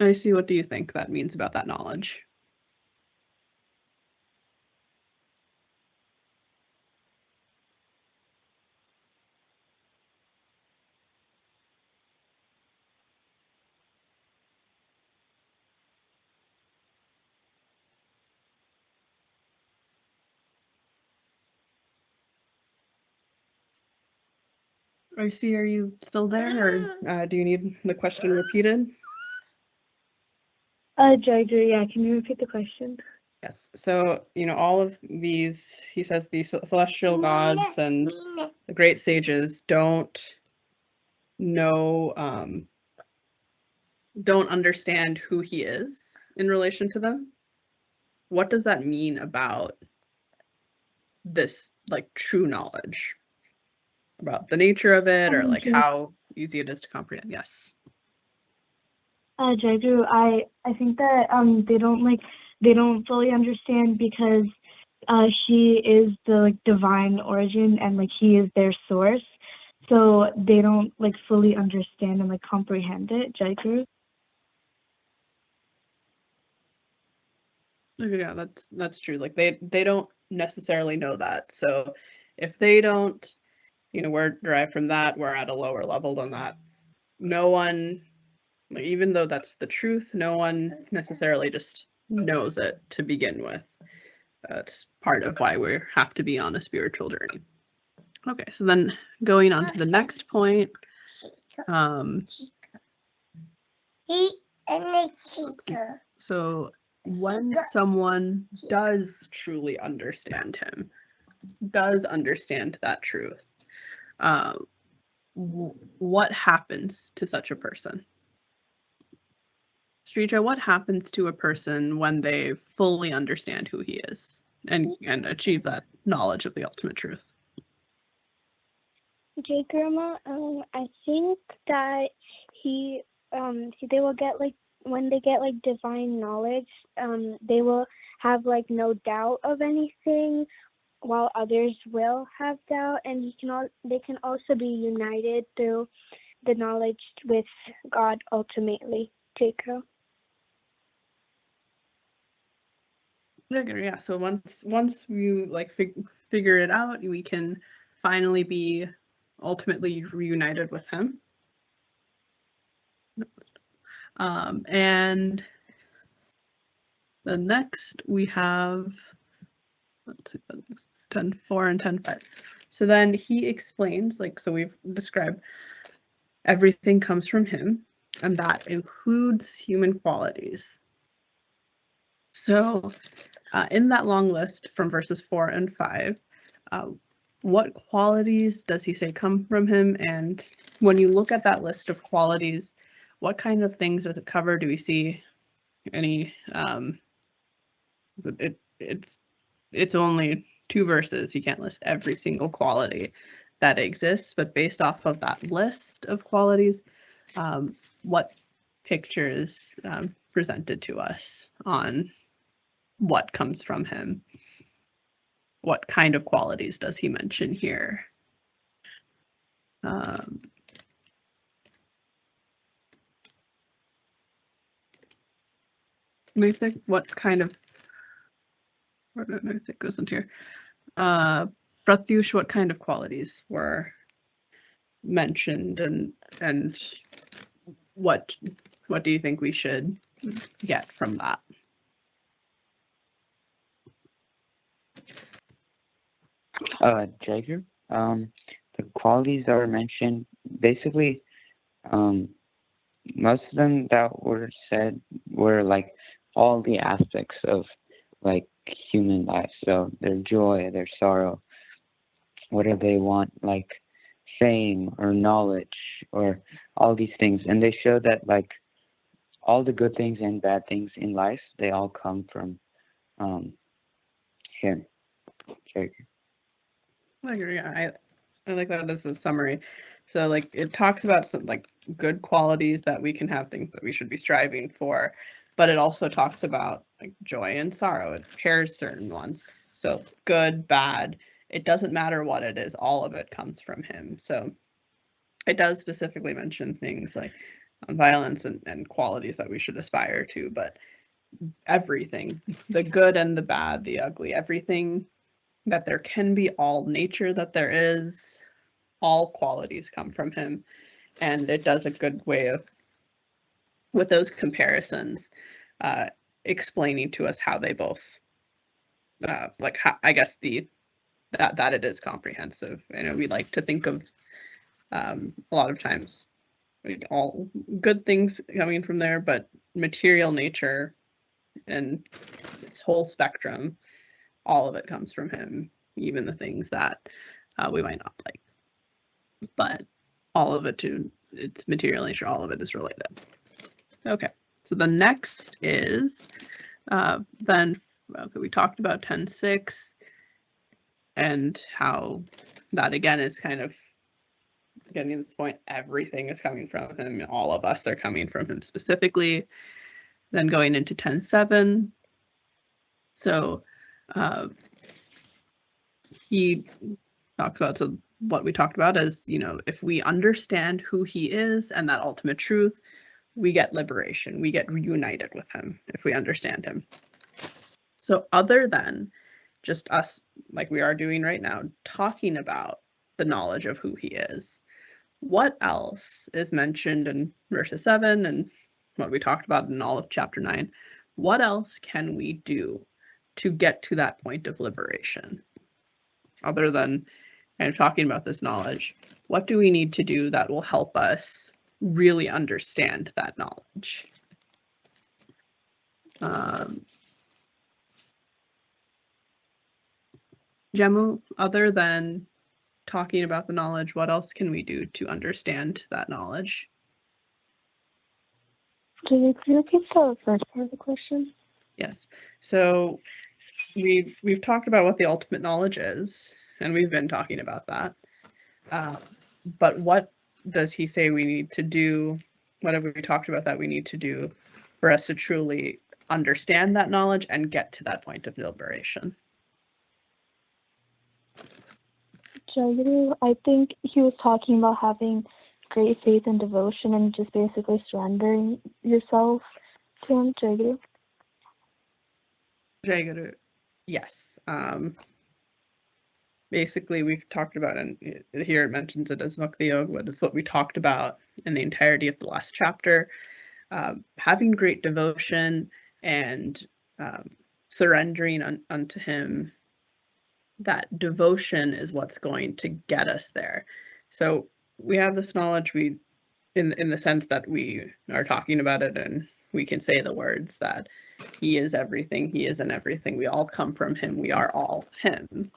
I see. What do you think that means about that knowledge? I see. Are you still there, or do you need the question repeated? Jayaguru, yeah, can you repeat the question? Yes. So, all of these, he says, these celestial gods and the great sages don't know, don't understand who he is in relation to them. What does that mean about this, like, true knowledge? About the nature of it, or like how easy it is to comprehend? Yes. Jayaguru, I think that they don't fully understand because he is the divine origin and he is their source, so they don't fully understand and comprehend it. Jayaguru. Yeah, that's true. They don't necessarily know that. So if they don't, we're derived from that, we're at a lower level than that. No one, even though that's the truth, no one necessarily just knows it to begin with. That's part of why we have to be on a spiritual journey. Okay, so then going on to the next point. So when someone does truly understand him, does understand that truth, what happens to such a person? Shree, what happens to a person when they fully understand who he is and achieve that knowledge of the ultimate truth? Jayaguru, I think that they will get when they get divine knowledge, they will have no doubt of anything, while others will have doubt, and they can also be united through the knowledge with God ultimately. Jayaguru. Yeah. So once you figure it out, we can finally be ultimately reunited with him. And the next we have, let's see, 10.4 and 10.5. So then he explains, so we've described everything comes from him, and that includes human qualities. So in that long list from verses 4 and 5, what qualities does he say come from him? And when you look at that list of qualities, what kind of things does it cover? Do we see any? It's only 2 verses. He can't list every single quality that exists, but based off of that list of qualities, what picture is presented to us on what comes from him? What kind of qualities does he mention here? I think what kind of, I think it wasn't here. Pratyush, what kind of qualities were mentioned, and what do you think we should get from that? Jayaguru, the qualities that were mentioned, basically, most of them that were said were all the aspects of human life. So their joy, their sorrow, what do they want, fame or knowledge or all these things. And they show that all the good things and bad things in life, they all come from him. Yeah, I like that as a summary. So it talks about some good qualities that we can have, things that we should be striving for, but it also talks about joy and sorrow. It pairs certain ones. So good, bad, it doesn't matter what it is, all of it comes from him. So it does specifically mention things like violence and qualities that we should aspire to, but everything, the good and the bad, the ugly, everything that there can be, all nature that there is, all qualities come from him. And it does a good way of, with those comparisons, explaining to us how they both, like, how, I guess that it is comprehensive. I know we like to think of a lot of times like all good things coming from there, but material nature and its whole spectrum, all of it comes from him, even the things that we might not like. But all of it, to its material nature, all of it is related. Okay, so the next is then, okay, we talked about 10.6 and how that again is kind of getting to this point, everything is coming from him, all of us are coming from him specifically. Then going into 10.7, so he talks about, so what we talked about is, you know, if we understand who he is and that ultimate truth, we get liberation, we get reunited with him if we understand him. So other than just us, like we are doing right now, talking about the knowledge of who he is, what else is mentioned in verses 7 and what we talked about in all of chapter 9? What else can we do to get to that point of liberation? Other than kind of talking about this knowledge, what do we need to do that will help us really understand that knowledge? Jemu, other than talking about the knowledge, what else can we do to understand that knowledge? Can you repeat the first part of the question? Yes. So we've talked about what the ultimate knowledge is, and we've been talking about that. But what does he say we need to do? What have we talked about that we need to do for us to truly understand that knowledge and get to that point of liberation? Jayaguru, I think he was talking about having great faith and devotion and just basically surrendering yourself to him, Jayaguru. Jayaguru, yes. Basically, we've talked about, and here it mentions it as Bhakti Yoga, but it's what we talked about in the entirety of the last chapter. Having great devotion and surrendering unto him, that devotion is what's going to get us there. So we have this knowledge, we in the sense that we are talking about it and we can say the words that he is everything, he is in everything, we all come from him, we are all him.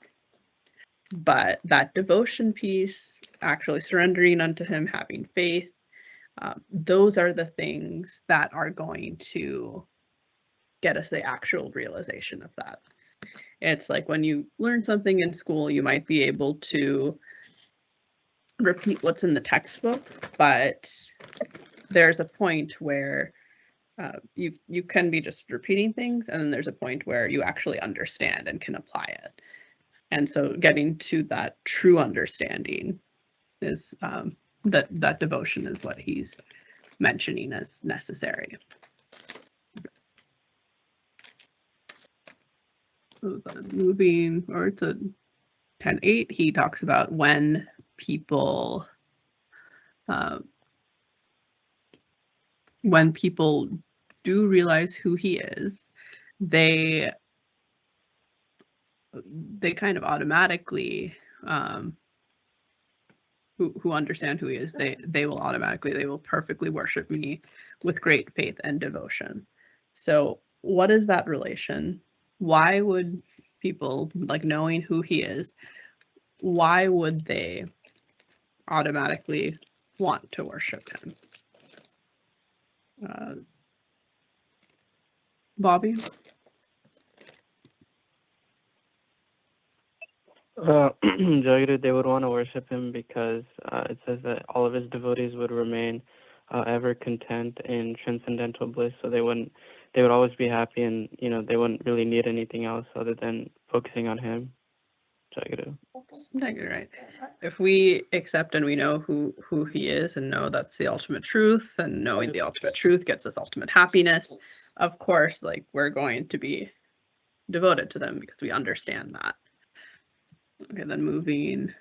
But that devotion piece, actually surrendering unto him, having faith, those are the things that are going to get us the actual realization of that. It's like when you learn something in school, you might be able to repeat what's in the textbook, but there's a point where you can be just repeating things, and then there's a point where you actually understand and can apply it. And so getting to that true understanding is that devotion is what he's mentioning as necessary. So then moving over to 10.8, he talks about when people do realize who he is, they kind of automatically who understand who he is, they will perfectly worship me with great faith and devotion. So what is that relation? Why would people, like, knowing who he is, why would they automatically want to worship him? Bobby? Jayaguru, they would want to worship him because it says that all of his devotees would remain ever content in transcendental bliss, so they would always be happy, and they wouldn't really need anything else other than focusing on him. Jayaguru. You're right. If we accept and we know who he is and know that's the ultimate truth, and knowing the ultimate truth gets us ultimate happiness, of course, like we're going to be devoted to them because we understand that. Okay, then moving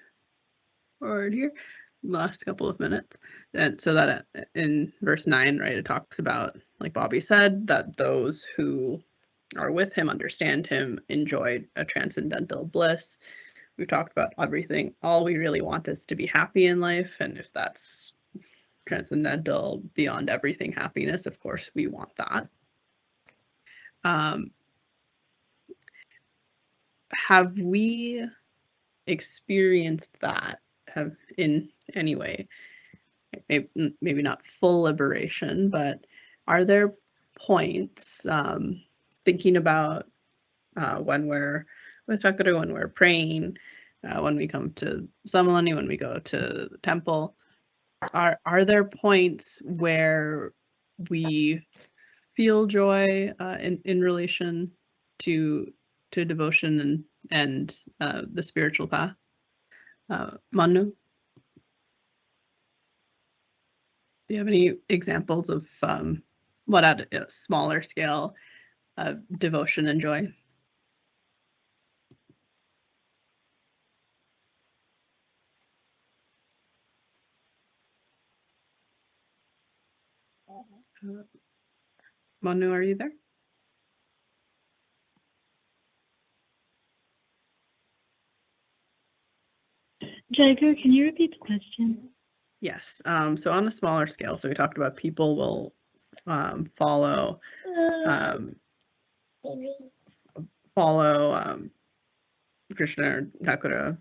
forward here, last couple of minutes. And so that in verse 9, right, it talks about, like Bobby said, that those who are with him, understand him, enjoy a transcendental bliss. We've talked about everything. All we really want is to be happy in life. And if that's transcendental, beyond everything happiness, of course, we want that. Have we experienced that in any way? Maybe not full liberation, but are there points, thinking about when we're with Chakra, when we're praying, when we come to Samalani, when we go to the temple, are there points where we feel joy in relation to devotion and the spiritual path? Manu, do you have any examples of what at a smaller scale devotion and joy? Manu, are you there? Jayaguru, can you repeat the question? Yes. So on a smaller scale, so we talked about people will follow Krishna or Thakura,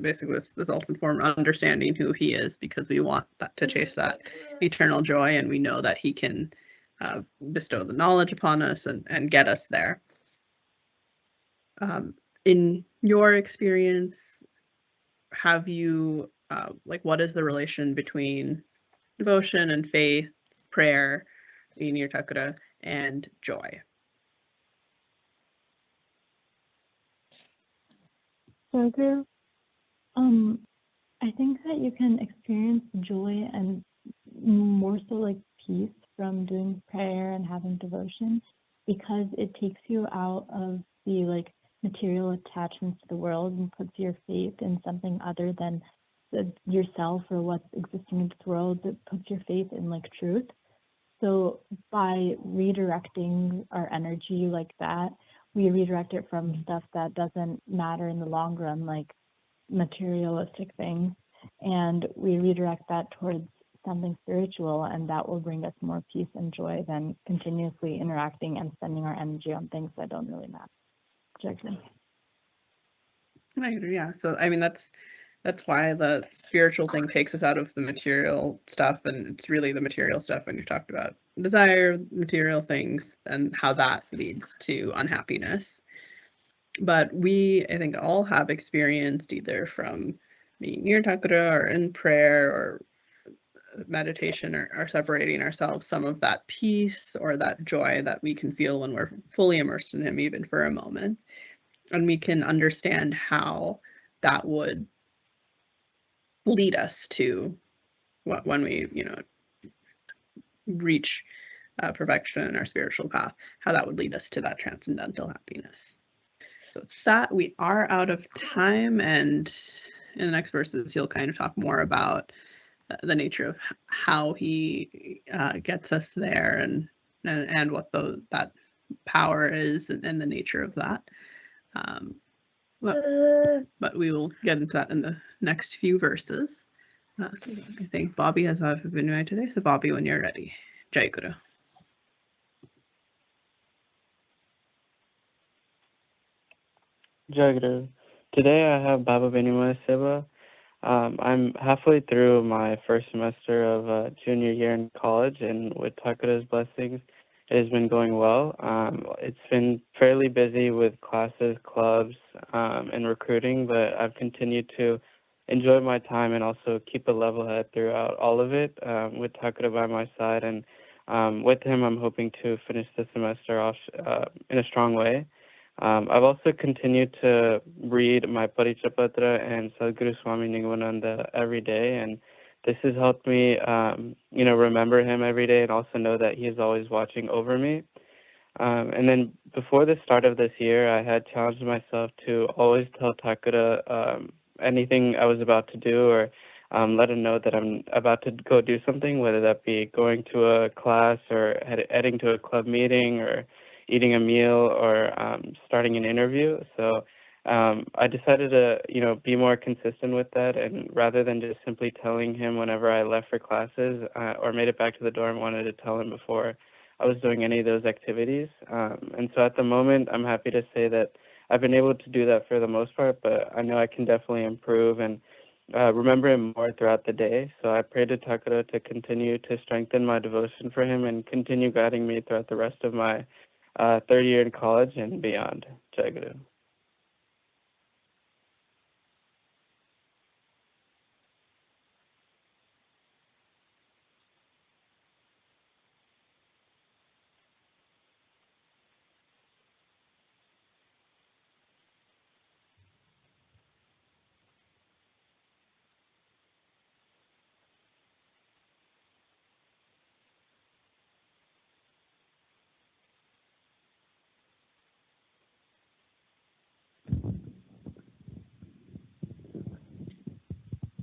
basically this ultimate form, understanding who he is, because we want that to chase that eternal joy, and we know that he can bestow the knowledge upon us and get us there. In your experience, have you what is the relation between devotion and faith, prayer, in your Thakura, and joy? Jayaguru, I think that you can experience joy and more so like peace from doing prayer and having devotion, because it takes you out of the like material attachments to the world and puts your faith in something other than yourself or what's existing in this world. That puts your faith in like truth. So by redirecting our energy like that, we redirect it from stuff that doesn't matter in the long run, like materialistic things, and we redirect that towards something spiritual, and that will bring us more peace and joy than continuously interacting and spending our energy on things that don't really matter. Exactly. I agree. Yeah. So I mean, that's why the spiritual thing takes us out of the material stuff, and it's really the material stuff when you talked about desire, material things, and how that leads to unhappiness. But we, I think, all have experienced, either from being near Thakura or in prayer or meditation or separating ourselves, some of that peace or that joy that we can feel when we're fully immersed in him, even for a moment. And we can understand how that would lead us to when we, reach perfection in our spiritual path, how that would lead us to that transcendental happiness. So with that, we are out of time, and in the next verses, he'll kind of talk more about the nature of how he gets us there, and what that power is, and the nature of that. But we will get into that in the next few verses. I think Bobby has been right today. So Bobby, when you're ready. Jayaguru. Jayaguru. Today I have Baba Vinimaya Seva. I'm halfway through my first semester of junior year in college, and with Thakura's blessings, it has been going well. It's been fairly busy with classes, clubs, and recruiting, but I've continued to enjoy my time and also keep a level head throughout all of it, with Thakura by my side. And with him, I'm hoping to finish the semester off in a strong way. I've also continued to read my Parichapatra and Sadhguru Swami Nigmananda every day, and this has helped me, remember him every day and also know that he is always watching over me. And then before the start of this year, I had challenged myself to always tell Thakura anything I was about to do, or let him know that I'm about to go do something, whether that be going to a class or heading to a club meeting or eating a meal or starting an interview. So I decided to, be more consistent with that, and rather than just simply telling him whenever I left for classes or made it back to the dorm, wanted to tell him before I was doing any of those activities. And so at the moment, I'm happy to say that I've been able to do that for the most part, but I know I can definitely improve and remember him more throughout the day. So I pray to Thakura to continue to strengthen my devotion for him and continue guiding me throughout the rest of my third year in college and beyond. Jayaguru.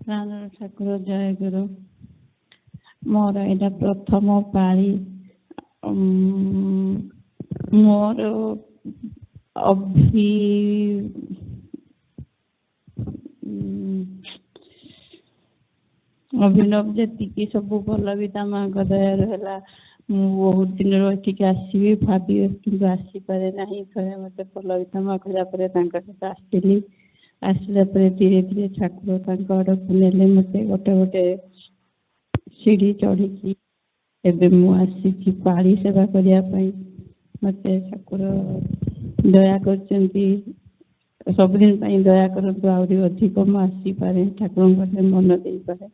ପ୍ରାଣର ଠାକୁର ଜୟଗୁରୁ, ମୋର ଏଇଟା ପ୍ରଥମ ପାଳି। ମୋର ଅଭିନବ ଯେତିକି ସବୁ ଭଲ ବି ତା ମାଙ୍କ ଦୟାରୁ ହେଲା। ମୁଁ ବହୁତ ଦିନରୁ ଏଠିକି ଆସିବି ଭାବି କିନ୍ତୁ ଆସିପାରେ ନାହିଁ। ଥରେ ମୋତେ ଭଲ ବି ତା ମା କହିଲା ପରେ ତାଙ୍କ ସହିତ ଆସିଲି। ଆସିଲା ପରେ ଧୀରେ ଧୀରେ ଠାକୁର ତାଙ୍କ ଆଡ଼କୁ ନେଲେ ମୋତେ ଗୋଟେ ଗୋଟେ ସିଢ଼ି ଚଢ଼ିକି ଏବେ ମୁଁ ଆସିଛି ପାଳି ସେବା କରିବା ପାଇଁ। ମୋତେ ଠାକୁର ଦୟା କରିଛନ୍ତି, ସବୁଦିନ ପାଇଁ ଦୟା କରନ୍ତୁ, ଆହୁରି ଅଧିକ ମୁଁ ଆସିପାରେ, ଠାକୁରଙ୍କ ପାଖରେ ମନ ଦେଇପାରେ।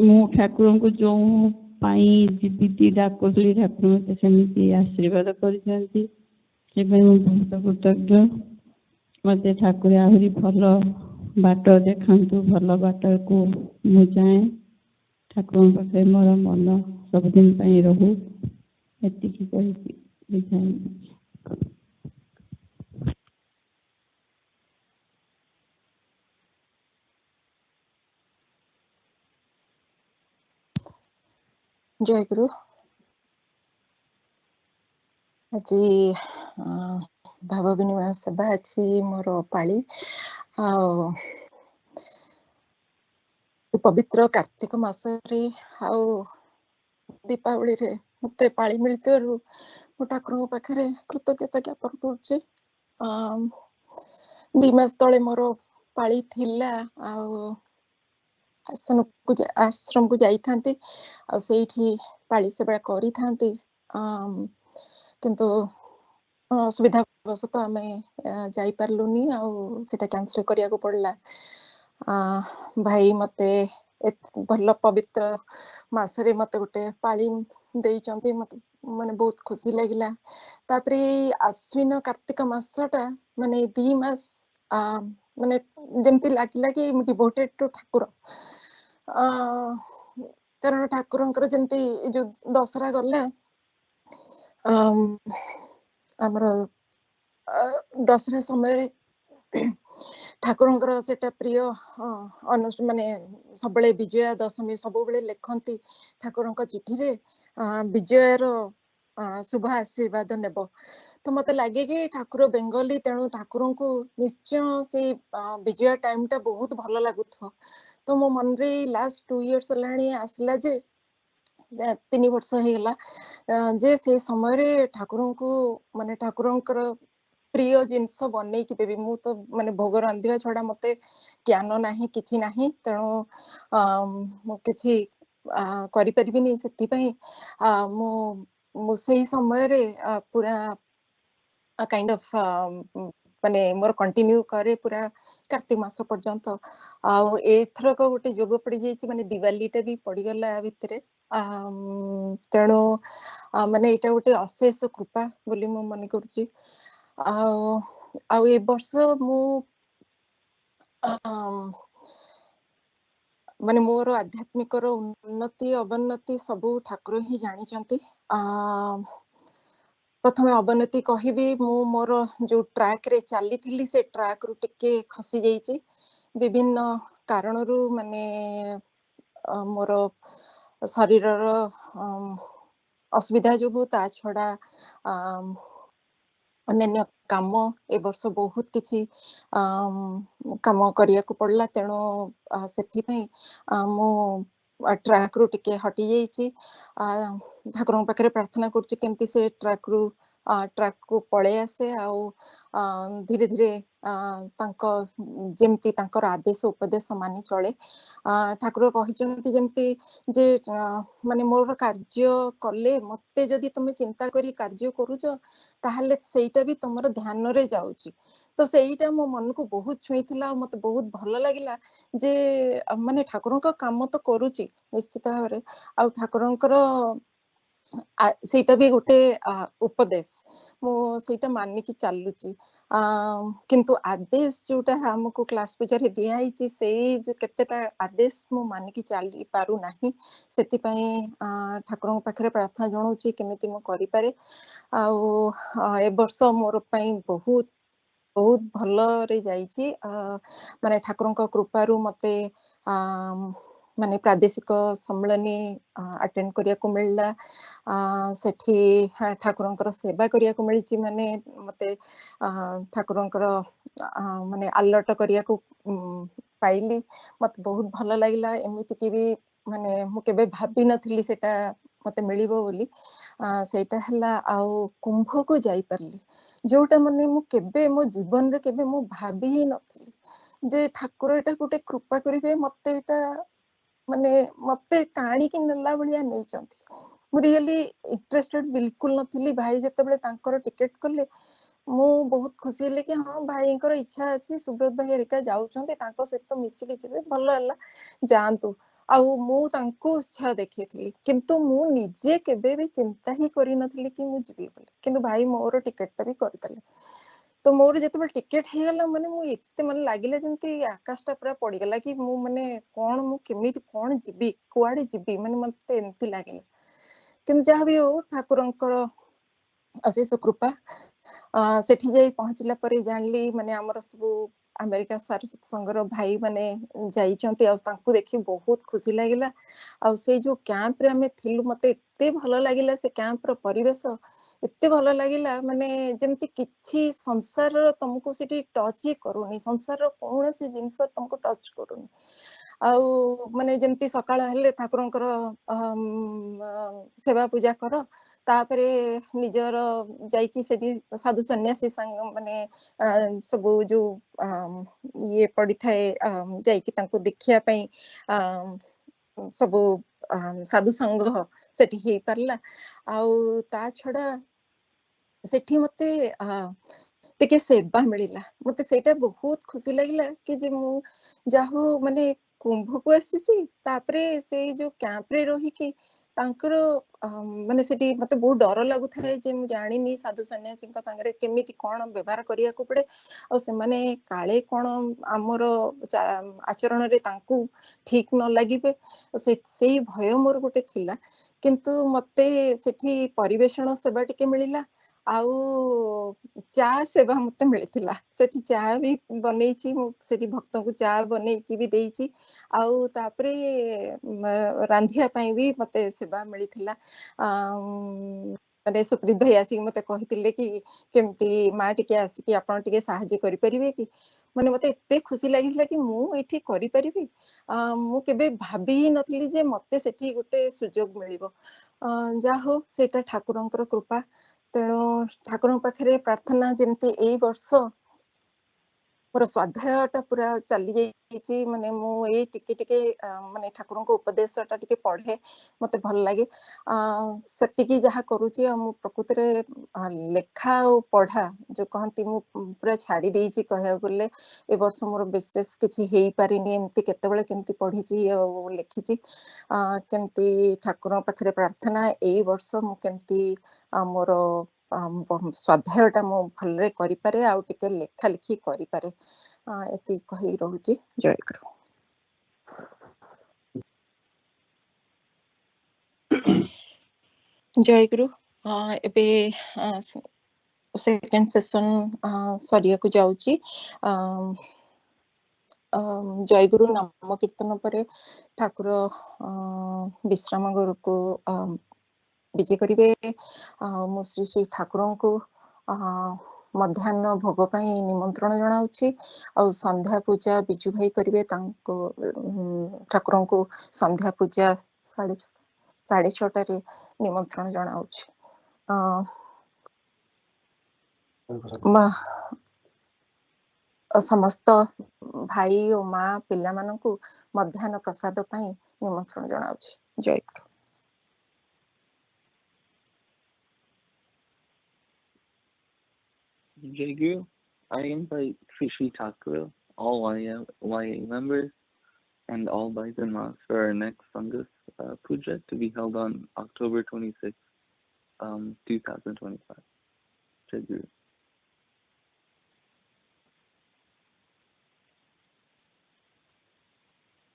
ମୁଁ ଠାକୁରଙ୍କୁ ଯେଉଁ ପାଇଁ ଯିବି ଡାକୁଥିଲି ଠାକୁର ମୋତେ ସେମିତି ଆଶୀର୍ବାଦ କରିଛନ୍ତି। ସେଥିପାଇଁ ମୁଁ ବହୁତ କୃତଜ୍ଞ। ମୋତେ ଠାକୁର ଆହୁରି ଭଲ ବାଟ ଦେଖାନ୍ତୁ, ଭଲ ବାଟକୁ ମୁଁ ଯାଏଁ। ଠାକୁରଙ୍କ ପାଖରେ ମୋର ମନ ସବୁଦିନ ପାଇଁ ରହୁ, ଏତିକି କହିକି ବିଦାୟ। ଜୟଗୁରୁ। ଆଜି ଭାବ ବିନିମୟ ସେବା ଅଛି ମୋର ପାଳି। ଆଉ ପବିତ୍ର କାର୍ତ୍ତିକ ମାସରେ ଆଉ ଦୀପାବଳିରେ ମତେ ପାଳି ମିଳିଥିବାରୁ ମୁଁ ଠାକୁରଙ୍କ ପାଖରେ କୃତଜ୍ଞତା ଜ୍ଞାପନ କରୁଛି। 2 ମାସ ତଳେ ମୋର ପାଳି ଥିଲା, ଆଉ ଆଶ୍ରମକୁ ଯାଇଥାନ୍ତି, ଆଉ ସେଇଠି ପାଳି ସେବା କରିଥାନ୍ତି, କିନ୍ତୁ ଅସୁବିଧା ବଶତଃ ଆମେ ଯାଇପାରିଲୁନି, ଆଉ ସେଟା କ୍ୟାନ୍ସେଲ କରିବାକୁ ପଡ଼ିଲା। ଭାଇ ମତେ ଭଲ ପବିତ୍ର ମାସରେ ମତେ ଗୋଟେ ପାଳି ଦେଇଛନ୍ତି, ମତେ ମାନେ ବହୁତ ଖୁସି ଲାଗିଲା। ତାପରେ ଆଶ୍ୱିନ କାର୍ତ୍ତିକ ମାସଟା ମାନେ 2 ମାସ ମାନେ ଯେମିତି ଲାଗିଲା କି ମୁଁ ଡିଭୋଟେଡ ଟୁ ଠାକୁର। କାରଣ ଠାକୁରଙ୍କର ଯେମିତି ଯୋଉ ଦଶହରା ଗଲା, ଆମର ଦଶହରା ସମୟରେ ଠାକୁରଙ୍କର ସେଟା ପ୍ରିୟ ମାନେ ସବୁବେଳେ ବିଜୟା ଦଶମୀ ସବୁବେଳେ ଲେଖନ୍ତି ଠାକୁରଙ୍କ ଚିଠିରେ ବିଜୟାର ଶୁଭ ଆଶୀର୍ବାଦ ନେବ। ତ ମତେ ଲାଗେ କି ଠାକୁର ବେଙ୍ଗଲୀ, ତେଣୁ ଠାକୁରଙ୍କୁ ନିଶ୍ଚୟ ସେଇ ବିଜୟା ଟାଇମଟା ବହୁତ ଭଲ ଲାଗୁଥିବ। ତ ମୋ ମନରେ ଲାଷ୍ଟ 2 years ହେଲାଣି ଆସିଲା ଯେ 3 ବର୍ଷ ହେଇଗଲା ଯେ ସେ ସମୟରେ ଠାକୁରଙ୍କୁ ମାନେ ଠାକୁରଙ୍କର ପ୍ରିୟ ଜିନିଷ ବନେଇକି ଦେବି। ମୁଁ ତ ମାନେ ଭୋଗ ରାନ୍ଧିବା ଛଡା ମତେ ଜ୍ଞାନ ନାହିଁ, କିଛି ନାହିଁ, ତେଣୁ ମୁଁ କିଛି କରିପାରିବିନି। ସେଥିପାଇଁ ମୁଁ ସେଇ ସମୟରେ ପୁରା କାଇଣ୍ଡ ଅଫ ମାନେ ମୋର କଣ୍ଟିନ୍ୟୁ କରେ ପୁରା କାର୍ତ୍ତିକ ମାସ ପର୍ଯ୍ୟନ୍ତ। ଆଉ ଏଥରକ ଗୋଟେ ଯୋଗ ପଡିଯାଇଛି, ମାନେ ଦିୱାଲିଟା ବି ପଡିଗଲା ଭିତରେ, ତେଣୁ ମାନେ ଏଇଟା ଗୋଟେ ଅଶେଷ କୃପା ବୋଲି ମୁଁ ମନେ କରୁଛି। ଆଉ ଏ ବର୍ଷ ମୁଁ ମାନେ ମୋର ଆଧ୍ୟାତ୍ମିକର ଉନ୍ନତି ଅବନ୍ନତି ସବୁ ଠାକୁର ହିଁ ଜାଣିଛନ୍ତି। ପ୍ରଥମେ ଅବନତି କହିବି, ମୁଁ ମୋର ଯୋଉ ଟ୍ରାକ୍ ରେ ଚାଲିଥିଲି ସେ ଟ୍ରାକ୍ ରୁ ଟିକେ ଖସି ଯାଇଛି ବିଭିନ୍ନ କାରଣରୁ, ମାନେ ମୋର ଶରୀରର ଅସୁବିଧା ଯୋଗୁ, ତା ଛଡା ଅନ୍ୟାନ୍ୟ କାମ ଏ ବର୍ଷ ବହୁତ କିଛି କାମ କରିବାକୁ ପଡିଲା, ତେଣୁ ସେଥିପାଇଁ ମୁଁ ଟ୍ରାକ୍ ରୁ ଟିକେ ହଟି ଯାଇଛି। ଠାକୁରଙ୍କ ପାଖରେ ପ୍ରାର୍ଥନା କରୁଛି କେମିତି ସେ ଟ୍ରାକ୍ କୁ ପଳେଇ ଆସେ, ଆଉ ଧୀରେ ଧୀରେ ତାଙ୍କ ଯେମିତି ତାଙ୍କର ଆଦେଶ ଉପଦେଶ ମାନି ଚଳେ। ଠାକୁର କହିଛନ୍ତି ଯେମିତି ଯେ ମାନେ ମୋର କାର୍ଯ୍ୟ କଲେ, ମତେ ଯଦି ତମେ ଚିନ୍ତା କରି କାର୍ଯ୍ୟ କରୁଛ ତାହେଲେ ସେଇଟା ବି ତମର ଧ୍ୟାନରେ ଯାଉଛି। ତ ସେଇଟା ମୋ ମନକୁ ବହୁତ ଛୁଇଁଥିଲା, ଆଉ ମତେ ବହୁତ ଭଲ ଲାଗିଲା ଯେ ମାନେ ଠାକୁରଙ୍କ କାମ ତ କରୁଛି ନିଶ୍ଚିତ ଭାବରେ, ଆଉ ଠାକୁରଙ୍କର ସେଇଟା ବି ଗୋଟେ ଉପଦେଶ, ମୁଁ ସେଇଟା ମାନିକି ଚାଲୁଛି। କିନ୍ତୁ ଆଦେଶ ଯୋଉଟା ଆମକୁ କ୍ଲାସ ପୂଜାରେ ଦିଆ ହେଇଛି, ସେଇ ଯୋଉ କେତେଟା ଆଦେଶ ମୁଁ ମାନିକି ଚାଲି ପାରୁନାହିଁ, ସେଥିପାଇଁ ଠାକୁରଙ୍କ ପାଖରେ ପ୍ରାର୍ଥନା ଜଣାଉଛି କେମିତି ମୁଁ କରିପାରେ। ଆଉ ଏ ବର୍ଷ ମୋର ପାଇଁ ବହୁତ ବହୁତ ଭଲରେ ଯାଇଛି। ମାନେ ଠାକୁରଙ୍କ କୃପାରୁ ମତେ ମାନେ ପ୍ରାଦେଶିକ ସମ୍ମିଳନୀ ଆଟେଣ୍ଡ କରିବାକୁ ମିଳିଲା, ସେଠି ଠାକୁରଙ୍କର ସେବା କରିବାକୁ ମିଳିଛି, ମାନେ ମତେ ଠାକୁରଙ୍କର ମାନେ ଆଲଟ କରିବାକୁ ପାଇଲି, ମତେ ବହୁତ ଭଲ ଲାଗିଲା। ଏମିତିକି ବି ମାନେ ମୁଁ କେବେ ଭାବିନଥିଲି ସେଟା ମତେ ମିଳିବ ବୋଲି, ସେଇଟା ହେଲା। ଆଉ କୁମ୍ଭକୁ ଯାଇପାରିଲି, ଯୋଉଟା ମାନେ ମୁଁ କେବେ ମୋ ଜୀବନରେ କେବେ ମୁଁ ଭାବି ହିଁ ନଥିଲି ଯେ ଠାକୁର ଏଇଟା ଗୋଟେ କୃପା କରିବେ, ମତେ ଏଇଟା ମାନେ ମତେ ଟାଣିକି ନେଲା ଭଳିଆ ନେଇଛନ୍ତି। ମୁଁ ରିଏଲି ଇଣ୍ଟରେଷ୍ଟେଡ ବିଲକୁଲ ନଥିଲି। ଭାଇ ଯେତେବେଳେ ତାଙ୍କର ଟିକେଟ କଲେ, ମୁଁ ବହୁତ ଖୁସି ହେଲି କି ହଁ ଭାଇଙ୍କର ଇଚ୍ଛା ଅଛି, ସୁବ୍ରତ ଭାଇ ହେରିକା ଯାଉଛନ୍ତି, ତାଙ୍କ ସହିତ ମିଶିକି ଯିବେ, ଭଲ ହେଲା ଯାଆନ୍ତୁ। ଆଉ ମୁଁ ତାଙ୍କୁ ଉତ୍ସାହ ଦେଖେଇଥିଲି, କିନ୍ତୁ ମୁଁ ନିଜେ କେବେ ବି ଚିନ୍ତା ହିଁ କରିନଥିଲି କି ମୁଁ ଯିବି ବୋଲି, କିନ୍ତୁ ଭାଇ ମୋର ଟିକେଟଟା ବି କରିଦେଲେ। ତ ମୋର ଯେତେବେଳେ ଟିକେଟ ହେଇଗଲା, ମାନେ ମୁଁ ଏତେ ମାନେ ଲାଗିଲା ଯେମିତି ଆକାଶଟା ପୁରା ପଡିଗଲା, କି ମୁଁ ମାନେ କଣ, ମୁଁ କେମିତି କଣ ଯିବି, କୁଆଡେ ଯିବି, ମାନେ ମତେ ଏମିତି ଲାଗିଲା। କିନ୍ତୁ ଯାହା ବି ହଉ ଠାକୁରଙ୍କର ଅଶେଷ କୃପା। ସେଠି ଯାଇ ପହଞ୍ଚିଲା ପରେ ଜାଣିଲି, ମାନେ ଆମର ସବୁ ଆମେରିକା ସାରସ୍ୱତ ସଂଘର ଭାଇ ମାନେ ଯାଇଛନ୍ତି, ଆଉ ତାଙ୍କୁ ଦେଖି ବହୁତ ଖୁସି ଲାଗିଲା। ଆଉ ସେଇ ଯୋଉ କ୍ୟାମ୍ପରେ ଆମେ ଥିଲୁ, ମତେ ଏତେ ଭଲ ଲାଗିଲା, ସେ କ୍ୟାମ୍ପର ପରିବେଶ ଏତେ ଭଲ ଲାଗିଲା, ମାନେ ଯେମିତି କିଛି ସଂସାରର ତମକୁ ସେଠି ଟଚ୍ ହିଁ କରୁନି, ସଂସାରର କୌଣସି ଜିନିଷ ତମକୁ ଟଚ୍ କରୁନି। ଆଉ ମାନେ ଯେମିତି ସକାଳ ହେଲେ ଠାକୁରଙ୍କର ସେବା ପୂଜା କର, ତାପରେ ନିଜର ଯାଇକି ସେଠି ସାଧୁ ସନ୍ନ୍ୟାସୀ ସାଙ୍ଗ ମାନେ ସବୁ ଯୋଉ ଇଏ ପଡିଥାଏ, ଯାଇକି ତାଙ୍କୁ ଦେଖିବା ପାଇଁ ସବୁ ସାଧୁ ସଂଘ ସେଠି ହେଇପାରିଲା। ଆଉ ତା ଛଡା ସେଠି ମତେ ଟିକେ ସେବା ମିଳିଲା, ମତେ ସେଇଟା ବହୁତ ଖୁସି ଲାଗିଲା କି ଯେ ମୁଁ ଯାହା ହଉ ମାନେ କୁମ୍ଭକୁ ଆସିଛି, ତାପରେ ସେଇ ଯୋଉ କ୍ୟାମ୍ପରେ ରହିକି ତାଙ୍କର ମାନେ ସେଠି ମତେ ବହୁତ ଡର ଲାଗୁଥାଏ ଯେ ମୁଁ ଜାଣିନି ସାଧୁ ସନ୍ନ୍ୟାସୀଙ୍କ ସାଙ୍ଗରେ କେମିତି କଣ ବ୍ୟବହାର କରିବାକୁ ପଡେ, ଆଉ ସେମାନେ କାଳେ କଣ ଆମର ଆଚରଣରେ ତାଙ୍କୁ ଠିକ ନ ଲାଗିବେ, ସେଇ ଭୟ ମୋର ଗୋଟେ ଥିଲା। କିନ୍ତୁ ମତେ ସେଠି ପରିବେଷଣ ସେବା ଟିକେ ମିଳିଲା, ଆଉ ଚା ସେବା ମତେ ମିଳିଥିଲା। ସେଠି ଚା ବି ବନେଇଛି, ମୁଁ ସେଠି ଭକ୍ତଙ୍କୁ ଚା ବନେଇକି ବି ଦେଇଛି, ଆଉ ତାପରେ ରାନ୍ଧିବା ପାଇଁ ବି ମତେ ସେବା ମିଳିଥିଲା। ମାନେ ସୁପ୍ରୀତ ଭାଇ ଆସିକି ମତେ କହିଥିଲେ କି କେମିତି ମା ଟିକେ ଆସିକି ଆପଣ ଟିକେ ସାହାଯ୍ୟ କରିପାରିବେ କି, ମାନେ ମତେ ଏତେ ଖୁସି ଲାଗିଥିଲା କି ମୁଁ ଏଠି କରିପାରିବି। ମୁଁ କେବେ ଭାବି ହିଁ ନଥିଲି ଯେ ମତେ ସେଠି ଗୋଟେ ସୁଯୋଗ ମିଳିବ। ଯାହା ହଉ ସେଇଟା ଠାକୁରଙ୍କର କୃପା। ତେଣୁ ଠାକୁରଙ୍କ ପାଖରେ ପ୍ରାର୍ଥନା ଯେମିତି ଏଇ ବର୍ଷ मोर स्वाध्यायटा पूरा चली जाइए माने मु ए टिके टिके माने ठाकुर को उपदेशटा टिके पढ़े मते भल लगे सेतिकी जहाँ करूची मु प्रकृति रे लेखा और पढ़ा जो कहती मु पूरा छाड़ी देइची कहया गले ए वर्ष मोर विशेष किछि हेई पारिनी एमती केतेबेले केमती पढ़ीची लिखीची केमती ठाकुर पाखरे प्रार्थना ए वर्ष मु केमती मोर स्वाध्यायटा मु भलरे करि पारे आ टिके लेखा लिखी करि पारे एति कहि रहूची। जय गुरु। जय गुरु। एबे सेकेंड सेशन सरिया को जाउची। जय गुरु नाम कीर्तन परे ठाकुर विश्राम गुरु को विजय करिवे। मु श्री श्री ठाकुर को मध्याह्न भोग पाई निमंत्रण जनाउछि और संध्या पूजा बिजू भाई करिवे तांको ठाकुर को संध्या पूजा 6:30 रे निमंत्रण जनाउछि। समस्त भाई और माँ पिला मानकु मध्याह्न प्रसाद पाई निमंत्रण जनाउछि। जय गुरु। Jayaguru, I invite Shree Shree Thakur, all YA members, and all Bhajan for our next Sangha Puja to be held on October 26, 2025. Jayaguru.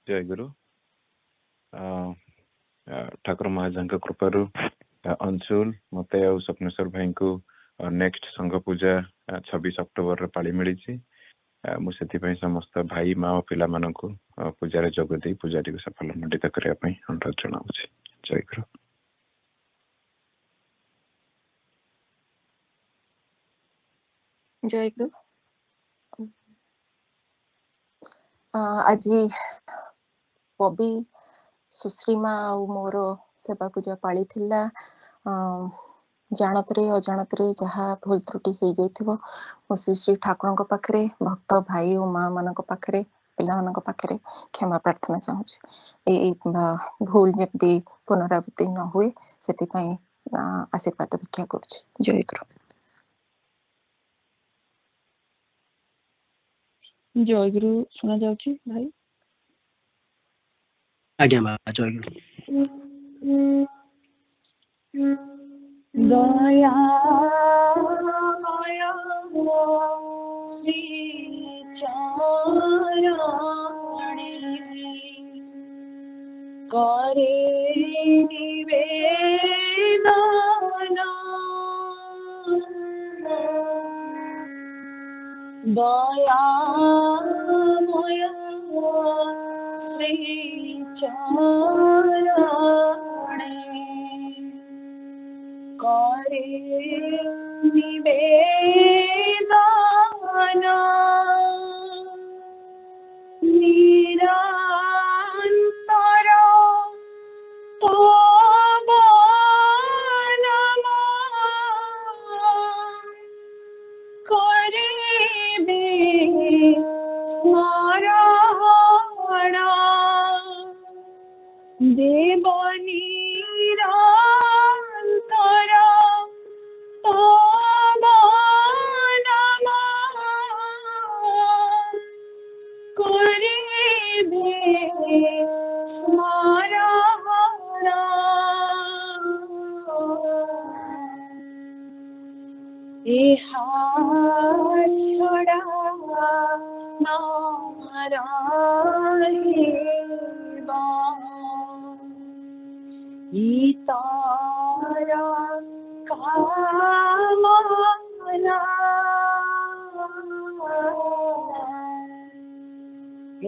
जय गुरु। ठाकुर महाराज कृपारू अंशुल मते और स्वप्नेश्वर भाई को नेक्स्ट संघ पूजा 26 अक्टोबर पाली मिली। मुझे समस्त भाई माँ और पिला मानकु पूजा जोग दे पूजाटी को सफल मंडित करने अनुरोध जनाऊँ। जय गुरु। जय गुरु। आज बबी सुश्रीमा और मोर सेवा पूजा पाली थिला। जानतरे अजाणतरे जहाँ भूल त्रुटि हो जाइथिबो मो श्री श्री ठाकुर पाखरे भक्त भाई और माँ मान पाखरे पिला मान पाखरे क्षमा प्रार्थना चाहूँ। भूल जब पुनरावृत्ति न हुए से आशीर्वाद भिक्षा करुछि। जय गुरु। जय गुरु सुना जाउछि भाई। आज्ञा माँ जय गुरु। दया करे निवेदन दयामय श्री चरणे करे निवेदन निरंतर तव नमः करिबे स्मरण देव निरंतर तव नमः करिबे स्मरण इहा छड़ा नारायणा इतारा कामना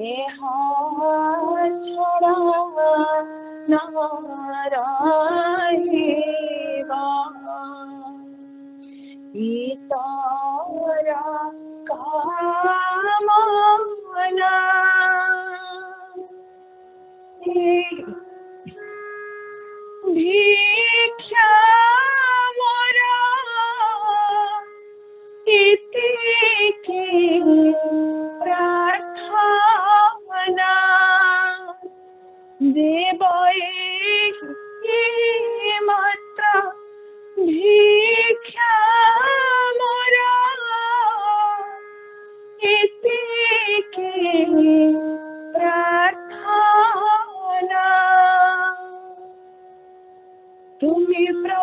इहा छड़ा नारायणा इतारा कामना भिक्षा मोरा इति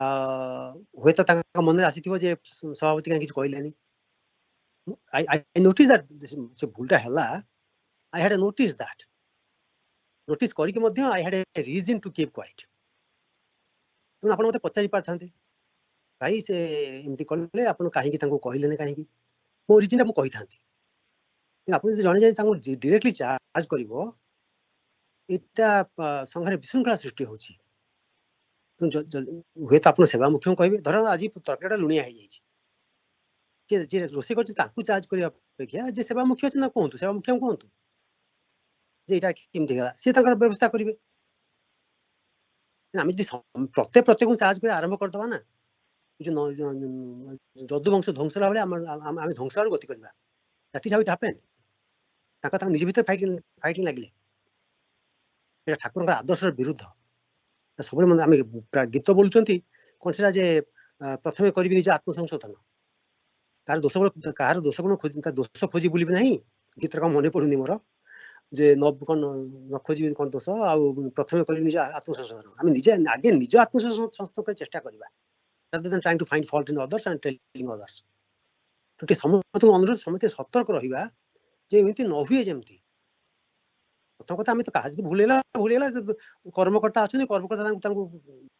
हुए तो ताका मन रे आसीथिबो जे सभापति का किछ कहलेनी I noticed that से भूलटा हला I had noticed that notice करी के मध्य I had a reason to keep quiet तुम आपण मते पचारि पारथांते भाई से एमती करले आपण काहे की तांको कहलेने काहे की मो ओरिजिन मु कहि थांती आपण जे जणे जाय तांको डायरेक्टली चार्ज करिवो एटा संघरे विशृंखला सृष्टि होची हुए तो आप सेवा मुख्य कहे धर आज तरकारीटा लुणिया हो जाए जे रोषे कर चार्ज करने अपेक्षा जे सेवा मुख्य अच्छे ना कहतु सेवा मुख्य कहतु जे यहाँ केमती गला सी व्यवस्था करेंगे आम प्रत्येक चार्ज कर आरंभ करदे ना जो जदुवंश ध्वंस भाव आम ध्वंस आड़ गति करवा that is how it happened निज भीतर फाइटिंग लगे ठाकुर आदर्श विरुद्ध सब आम गीत बोलुं कौन से जे प्रथम करी निज आत्मसंशोधन कहार दोष गुण दोष खोजी बुलि ना गीत कौन मन पड़ूनी मोर जे न खोजी कौन दोष प्रथम करी निज आत्मसंशोधन आम निजे आगे निज आत्मसंशोधन चेष्टा करवा rather than trying to find fault in others and telling others तो समस्त अनुरोध समस्त सतर्क रहिबा जे एमती न हुए जेमती प्रथम कथा आम तो कहा भूलेला कर्मकर्ता अच्छा कर्मकर्ता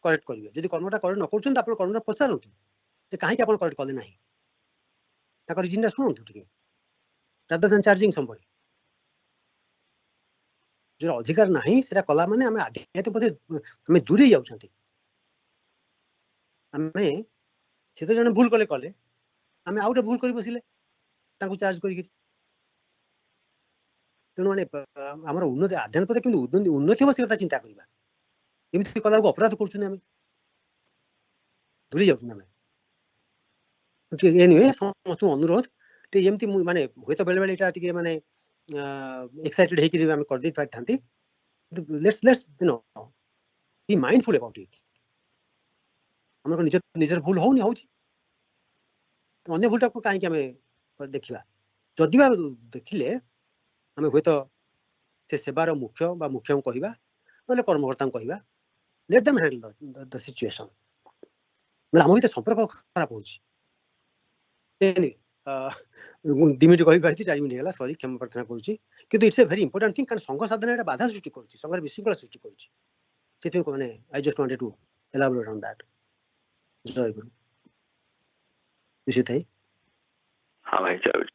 करेक्ट करेंगे जब कर्मटा करेक्ट न कर कर्मटा पचारू जे कहीं करेक्ट कले ना रिजन शुणु टे rather than charging somebody जो अधिकार नहीं से कला माने आम आध्यात्मिक पथे आम दूरे जाऊँ आम से तो जन भूल कले कले आम आउ गए भूल कर बसिले चार्ज कर तेणु मैंने आम उन्नति आध्यात्मिक कि उन्नति हम से चिंता करवा एमती कला अपराध कर दूरी जाऊँ समस्त अनुरोध टी माने हुए तो बेले बेले टे माने एक्साइटेड होकर कर पारि था let's you know be mindful about it आम निजर भूल होनी हो अन्य भूलटा को कहीं देखा जदि देखिले आम हुए तो से सेवार मुख्य बा मुख्य कहवा ना कर्मकर्ता कहवा let them handle the situation आम भीतर संपर्क खराब हो 2 मिनट कही 4 मिनट है सॉरी क्षमा प्रार्थना करुँची किंतु it's a very important thing कारण संघ साधना बाधा सृष्टि करुँची संघ विशृंखला सृष्टि करुँची मैंने I just wanted to elaborate on that जय गुरु निश्चित हाँ भाई जय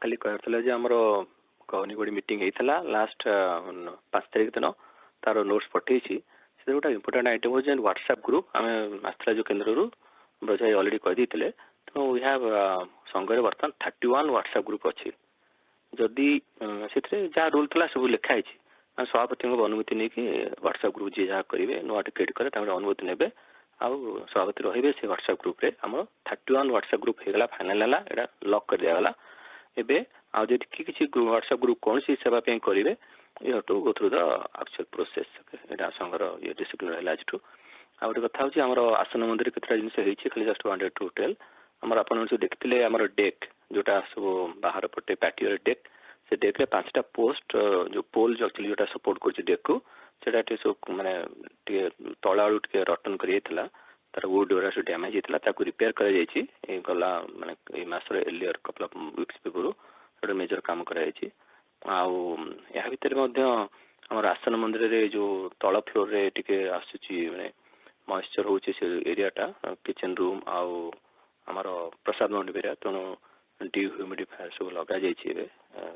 खाली कहला जे हमरो कहनी गोडी मीटिंग हेतला लास्ट 5 तारिख दिन तार नोट्स पठेई से गोटा इंपोर्टेंट आइटम हो जे व्हाट्सएप ग्रुप आम आस्था जो केन्द्र रु ब्रजाई ऑलरेडी कह देते तो वी हैव संघरे बर्तमान 31 व्हाट्सएप ग्रुप अच्छी जदि से जहाँ रूल था सब लिखाई सभापति अनुमति नहीं कि व्हाट्सएप ग्रुप जी जहाँ करेंगे नुआ क्रिएट करे अनुमति ने सभापति रही से व्हाट्सएप ग्रुप रे आम 31 व्हाट्सएप ग्रुप होगा फाइनाल है लॉक कर दिगला एवं आदि किसी व्हाट्सएप ग्रुप कौन सी सेवा करेंगे you have to go through the actual process यहाँ संघर ये डिसिप्लिन है आज आ गोटे कथा हूँ आम आसन मंदिर केतटा जिन खाली जस्ट वांटेड टू टेल आम आप देखते आम डेक जोटा सब बाहर पटे पैटियर डेक से डेक रे 5टा पोस्ट जो पोल जो एक्चुअली जोटा सपोर्ट कर डेक को से सब माने तला आड़ू टे रटन कर तार वुड गुरा सब डैमेज होता रिपेयर कर गला माने मसर एलियर कपल ऑफ वीक्स पूर्व मेजर काम कराई या भितर आम आसन मंदिर रे जो तल फ्लोर रे टिके आसुची माने मॉइस्चर होची से एरियाटा किचन रूम आमर प्रसाद मंडप एरिया तेणु डिह्यूमिडिफायर सब लगा जाइए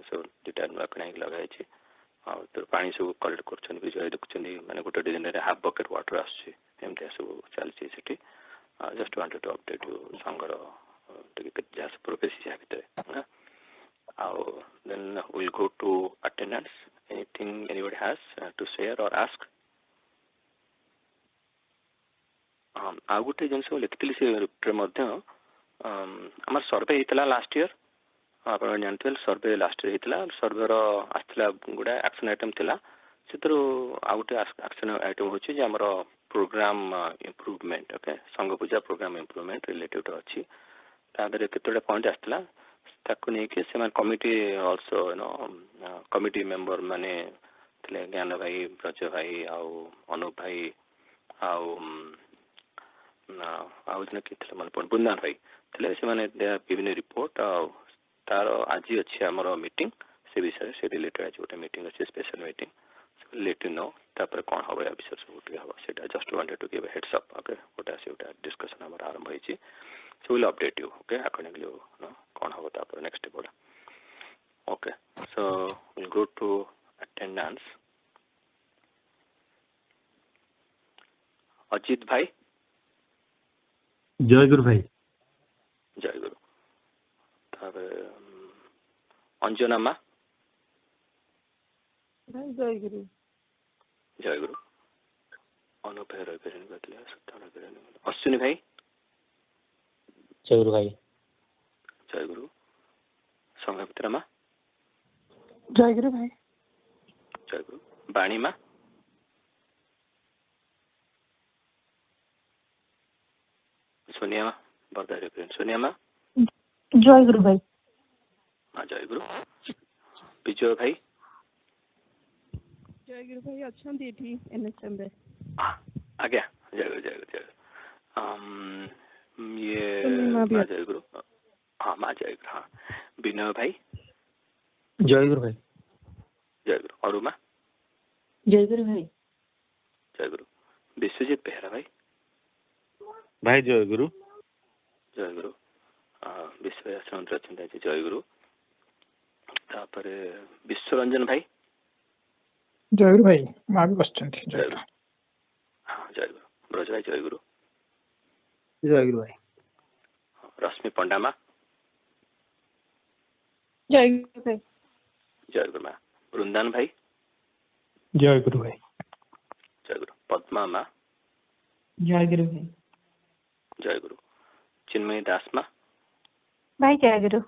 सब दुटा नुआ किଣା लगाई पानी सब कलेक्ट कर देखुं मैंने गोटे दिन हाफ बकेट वाटर आसमती सब चलती just wanted to update you संघर जहाँ सब प्रोग्रेस या भितर then will go to attendance anything anybody has to share or ask आ गोटे जिन लिखी से आम सर्वे होता लास्ट ईयर आप जानते सर्वे लास्ट ईयर होता सर्वेर आसला गुड़ा एक्शन आइटम थिला से आउ गोटे एक्शन आइटम हो प्रोग्राम इम्प्रूवमेंट ओके संघ पूजा प्रोग्राम इम्प्रूवमेंट रिलेटेड अच्छी तादे केतोटा पॉइंट आसला ताकू नहीं से committee also no committee member माने ज्ञान भाई ब्रज भाई आउ अनुप भाई आउ ଆଉ ଜଣେ କିଏ ଥିଲେ ମାନେ ବୃନ୍ଦାବନ ଭାଇ ଥିଲେ ସେମାନେ ବିଭିନ୍ନ ରିପୋର୍ଟ ଆଉ ତାର ଆଜି ଅଛି ଆମର ମିଟିଂ ସେ ବିଷୟରେ ସେ ରିଲେଟେଡ୍ ଆଜି ଗୋଟେ ମିଟିଂ ଅଛି special meeting let you know ତାପରେ କ'ଣ ହବ ଏ ବିଷୟରେ ସବୁ ଟିକେ ହବ ସେଇଟା just wanted to give heads up okay ଗୋଟେ ଆସି ଗୋଟେ ଡିସ୍କସନ୍ ଆମର ଆରମ୍ଭ ହେଇଛି so we'll update you okay accordingly କ'ଣ ହବ ତାପରେ ନେକ୍ସଟ ପଡା okay so we'll go to attendance Ajit भाई जय गुरु भाई जय गुरु तापर अंजना मा जय गुरु अनुपय रवि बदले अश्विनी भाई जय गुरु भाई जय गुरु संघमित्रा मा जय गुरु भाई जय गुरु बाणी मा सोनिया मा बरदा सोनिया मा जय गुरु भाई हाँ जय गुरु विजय भाई जय गुरु भाई अच्छा एठी एनएचएम रे आज्ञा जय गुरु ये जय गुरु हाँ माँ जय गुरु हाँ विनय भाई जय गुरु भाई जय गुरु अरुमा जय गुरु भाई जय गुरु विश्वजीत बेहरा भाई भाई जय गुरु विश्व समुद्र चिंता जय गुरु तापर विश्वरंजन भाई जय गुरु भाई मां भी बसचंद जय गुरु हाँ जय गुरु ब्रज भाई जय गुरु भाई रश्मि पंडा माँ जय गुरु भाई जय गुरु माँ वृंदावन भाई जय गुरु भाई जय गुरु पद्मा माँ जय गुरु भाई जय गुरु चिन्मयी दास माँ भाई जय गुरु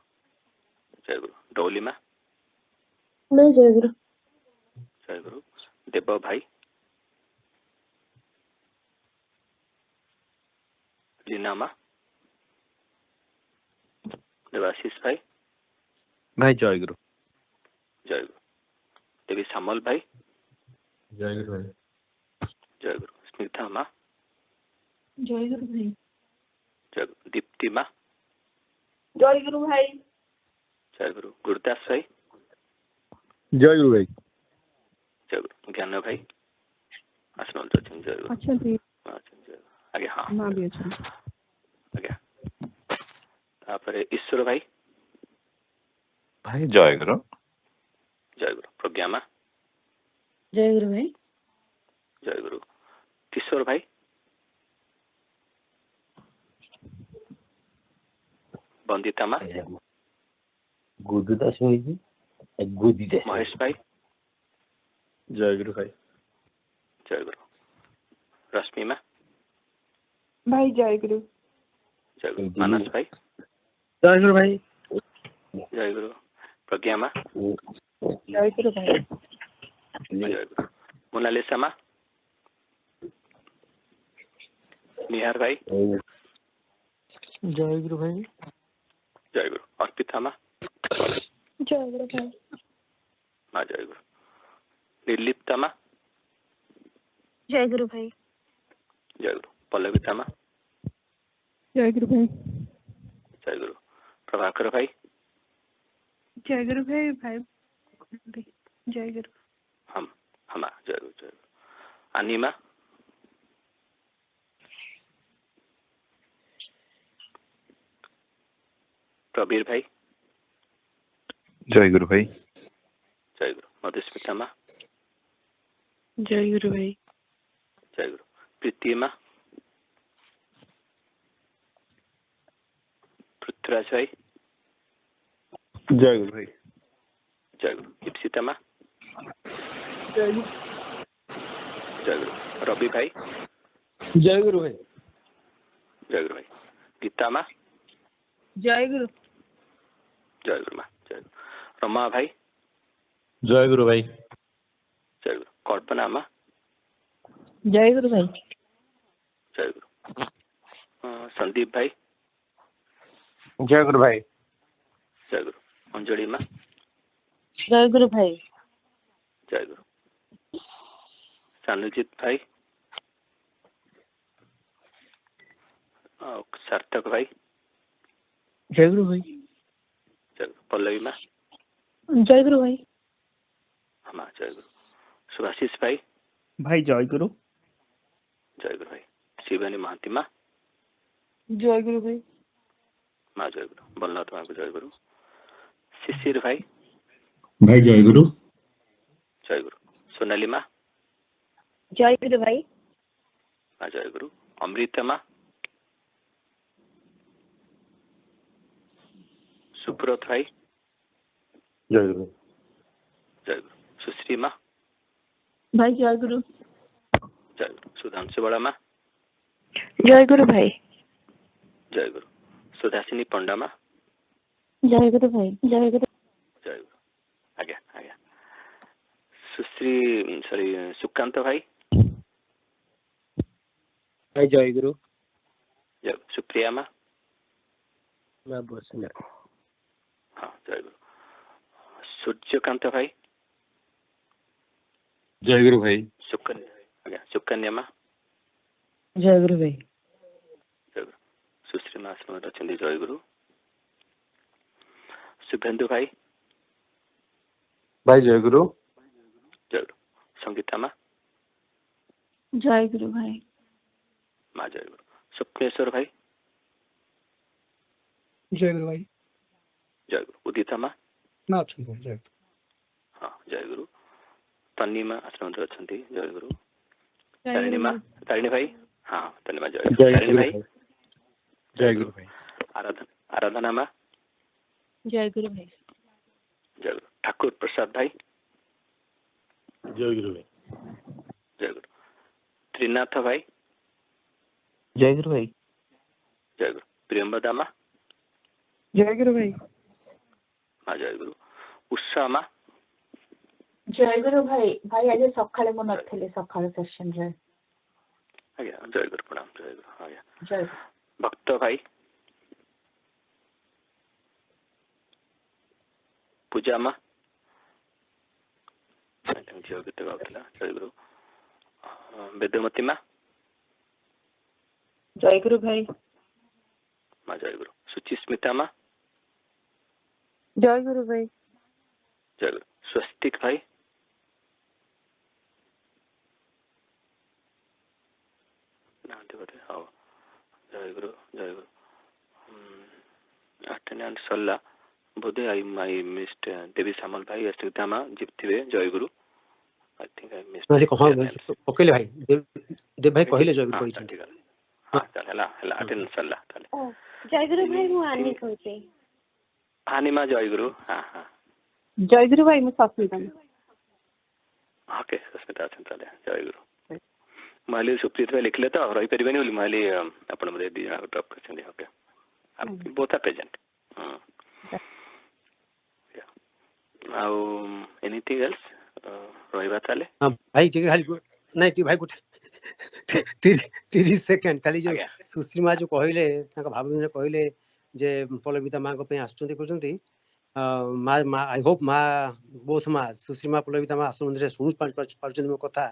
डोली माँ मैं जय गुरु देव भाई लीना माँ देवाशीष भाई जय गुरु देवी श्यामल भाई जय गुरु भाई जय गुरु स्मिता माँ जय गुरु भाई जय गुरु दीप्ति माँ जय गुरु भाई जय गुरु गुरुदास भाई जय गुरु भाई जय गुरु ज्ञान भाई आसन जय गुरु अच्छा जी आगे हाँ मां भी अच्छा आगे तापर ईश्वर भाई जय गुरु प्रज्ञा माँ जय गुरु भाई जय गुरु किशोर भाई बंदिता माँ गुरुदास महेश भाई जय गुरु भाई जय गुरु रश्मि माँ भाई जय गुरु मानस भाई जय गुरु भाई जय गुरु प्रज्ञा माँ जय गुरु भाई जय गुरु मोनालिसा माँ निहार भाई जय गुरु भाई जय गुरु अर्पिता माँ जय गुरु भाई माँ जय गुरु निर्लिप्ता माँ जय गुरु भाई जय गुरु पल्लविता माँ जय गुरु भाई जय गुरु प्रभाकर भाई जय गुरु भाई जय गुरु हम जय गुरु अनिमा प्रबीर भाई जय गुरु भाई जय गुरु मधुस्मिता माँ जय गुरु भाई जय गुरु प्रीति माँ पृथ्वीराज भाई जय गुरु भाई जय गुरु इप्सिता माँ जय गुरु रवि भाई जय गुरु भाई गीता माँ जय गुरु माँ जय गुरु रमा भाई जय गुरु भाई जय गुरु कल्पना माँ जय गुरु भाई जय गुरु संदीप भाई जय गुरु भाई जय गुरु अंजलि माँ जय गुरु भाई जय गुरु सानुजीत भाई सार्थक भाई जयगुरु भाई। पल्लवी माँ जयगुरु भाई। हाँ जयगुरु। सुभाषिष भाई भाई जयगुरु। जयगुरु भाई। शिवानी महाती माँ जयगुरु भाई। माँ जयगुरु। बल्लभ माँ को जयगुरु। शिशिर भाई भाई जयगुरु। जयगुरु। सोनाली माँ जयगुरु भाई। माँ जयगुरु। अमृता माँ सुब्रत भाई जयगुरु। जयगुरु। सुश्री माँ भाई जयगुरु। जयगुरु। सुधांशु बड़ा माँ जयगुरु भाई। जयगुरु। सुधासिनी पंडा माँ जयगुरु भाई। जयगुरु। जयगुरु। आज्ञा आज्ञा। सुश्री सॉरी सुकांत भाई भाई जयगुरु। जयगुरु। सुप्रिया माँ मैं बसना। हाँ जयगुरु। सूर्यकांत भाई जयगुरु भाई। सुकन्या आज्ञा। सुकन्या माँ जयगुरु भाई। जयगुरु। सुश्री माँ आश्रम अच्छा जयगुरु। शुभेन्दु भाई भाई जयगुरु। जयगुरु। संगीता माँ जयगुरु भाई। माँ जयगुरु। स्वप्नेश्वर भाई जयगुरु भाई। जयगुरु। उदिता माँ ना अच्छी जयगुरु। हाँ जयगुरु। तन्नी माँ आश्रम अच्छा जयगुरु। तारिणी माँ तारिणी भाई हाँ तारिणी माँ जयगुरु। तारिणी भाई जयगुरु भाई। आराधना माँ जयगुरु भाई। जयगुरु। ठाकुर प्रसाद भाई जयगुरु भाई। जयगुरु। त्रिनाथ भाई जयगुरु भाई। जयगुरु। प्रियंबदा माँ जयगुरु भाई। माँ जयगुरु। उषा माँ जयगुरु भाई। भाई आज सकाळे मु नथिले सकाळ सेशन रे। आज्ञा जयगुरु प्रणाम जयगुरु। आज्ञा जयगुरु। भक्त भाई पूजा माँ झील गीत गाउला जयगुरु। वेदमती माँ जयगुरु भाई। माँ जयगुरु। सुचिस्मिता माँ जयगुरु भाई। जयगुरु। स्वस्तिक भाई हाँ जयगुरु जयगुरु। Attendance Sarla Bodhe I missed देवी सामल भाई अस्तिकता माँ जीपथिबे जयगुरु। आई थिंक आई मिस्ड पकेले भाई देव भाई कहले जयगुरु कहि छथि। हां चल हला हला अटेंडेंस सरला ताले। जयगुरु भाई मु आनी कहते। आनी माँ जयगुरु। हां हां जयगुरु भाई मु सस्मिता। ओके सस्मिता अछन ताले जयगुरु। माली सुप्रीत भाई लिखले तो रही परिबेनी बोली माली आपण मते दी जना ड्रॉप करछन। ओके आप बोथ आर प्रेजेंट। आउ एनीथिंग एल्स रहिबा ताले। हां भाई ठीक खाली नहीं ठीक भाई गुटे 30 सेकंड खाली जो सुश्रीमा जो कहले ताका भाभी कहले जे पल्लविता माँ को पे आछुंती कहउचंती माँ आई होप माँ बोथ माँ सुश्रीमा पल्लविता माँ आश्रम मंदिर सुनु पारछन मो कथा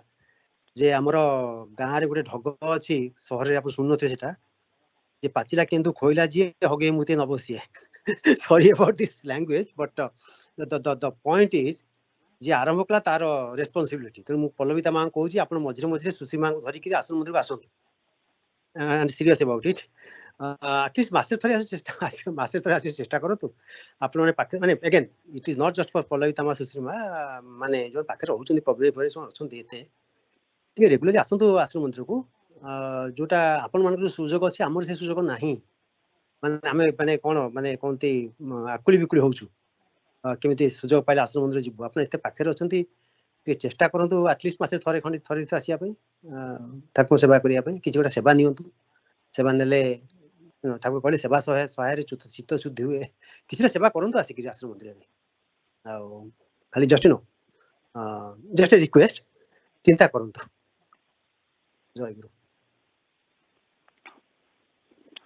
जे हमर गाँ रे गुटे ढग अछि शहर रे आप सुननथे सेटा जे पाचिला केंदु खोइला जी हगे मुते न बसिए sorry about this language but the point is जे आरंभ कला तार रेस्पोंसिबिलिटी त मु पल्लविता माँ कहूची आपण मझिरे मझिरे सुश्री माँ को धरि कि आश्रम मंदिर को आसंतु and serious about it at least मासे थरे आसे चेष्टा करतु आपण माने पाखे माने again it is not just for Pallavita Maa Sushri माँ माने जो पाखे रहउचंदी पब्लिक भरे अछंती एते ठीक रेगुलरली आसंतु आश्रम मंदिर को जोटा आपण मन सुजोग अछि हमर से सुजोग नाही माने हमें माने कोन माने कोनती आकुली बिकुली होउछु केमिति सुजोग पाइले आश्रम मंदिर जिवु आपण एते पाखे अछंती के चेष्टा करंतु एटलीस्ट मासे थरे खंडी थरे आसिया पई ठाकुर सेवा करिया पई किछि गोटा सेवा नियंतु सेवा नेले ठाकुर कहले सेवा सहाय रे चित्त शुद्धि हुए किछि सेवा करंतु आसी कि आश्रम मंदिर रे आ खाली just know just a request चिंता करंतु जय गुरु।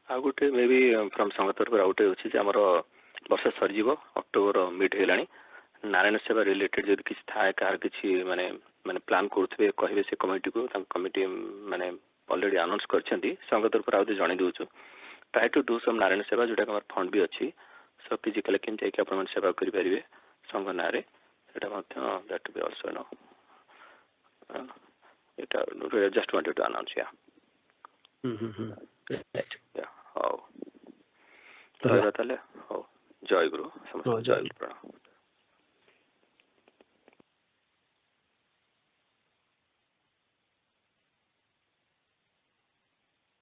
आ गुटे मे बी फ्रॉम संगतर पर आउट अछि जे हमर वर्ष सरजीव अक्टोबर मिड हेलानी नारायण सेवा रिलेटेड जदि किसी थाए कार किसी माने माने प्लान करथबे कहबे से कमिटी को कमिटी माने ऑलरेडी अनाउंस करछंती संघ तरफ आउ जणै देउछु try to do some Narayan Seva जोटा हमर फंड भी अछि सो फिजिकल केम जाय कि अपन सेवा करि परिबे संघ नारे सेटा मध्य that be also know it just wanted to announce right yeah oh तो ताले हो जय गुरु समस्त जय गुरु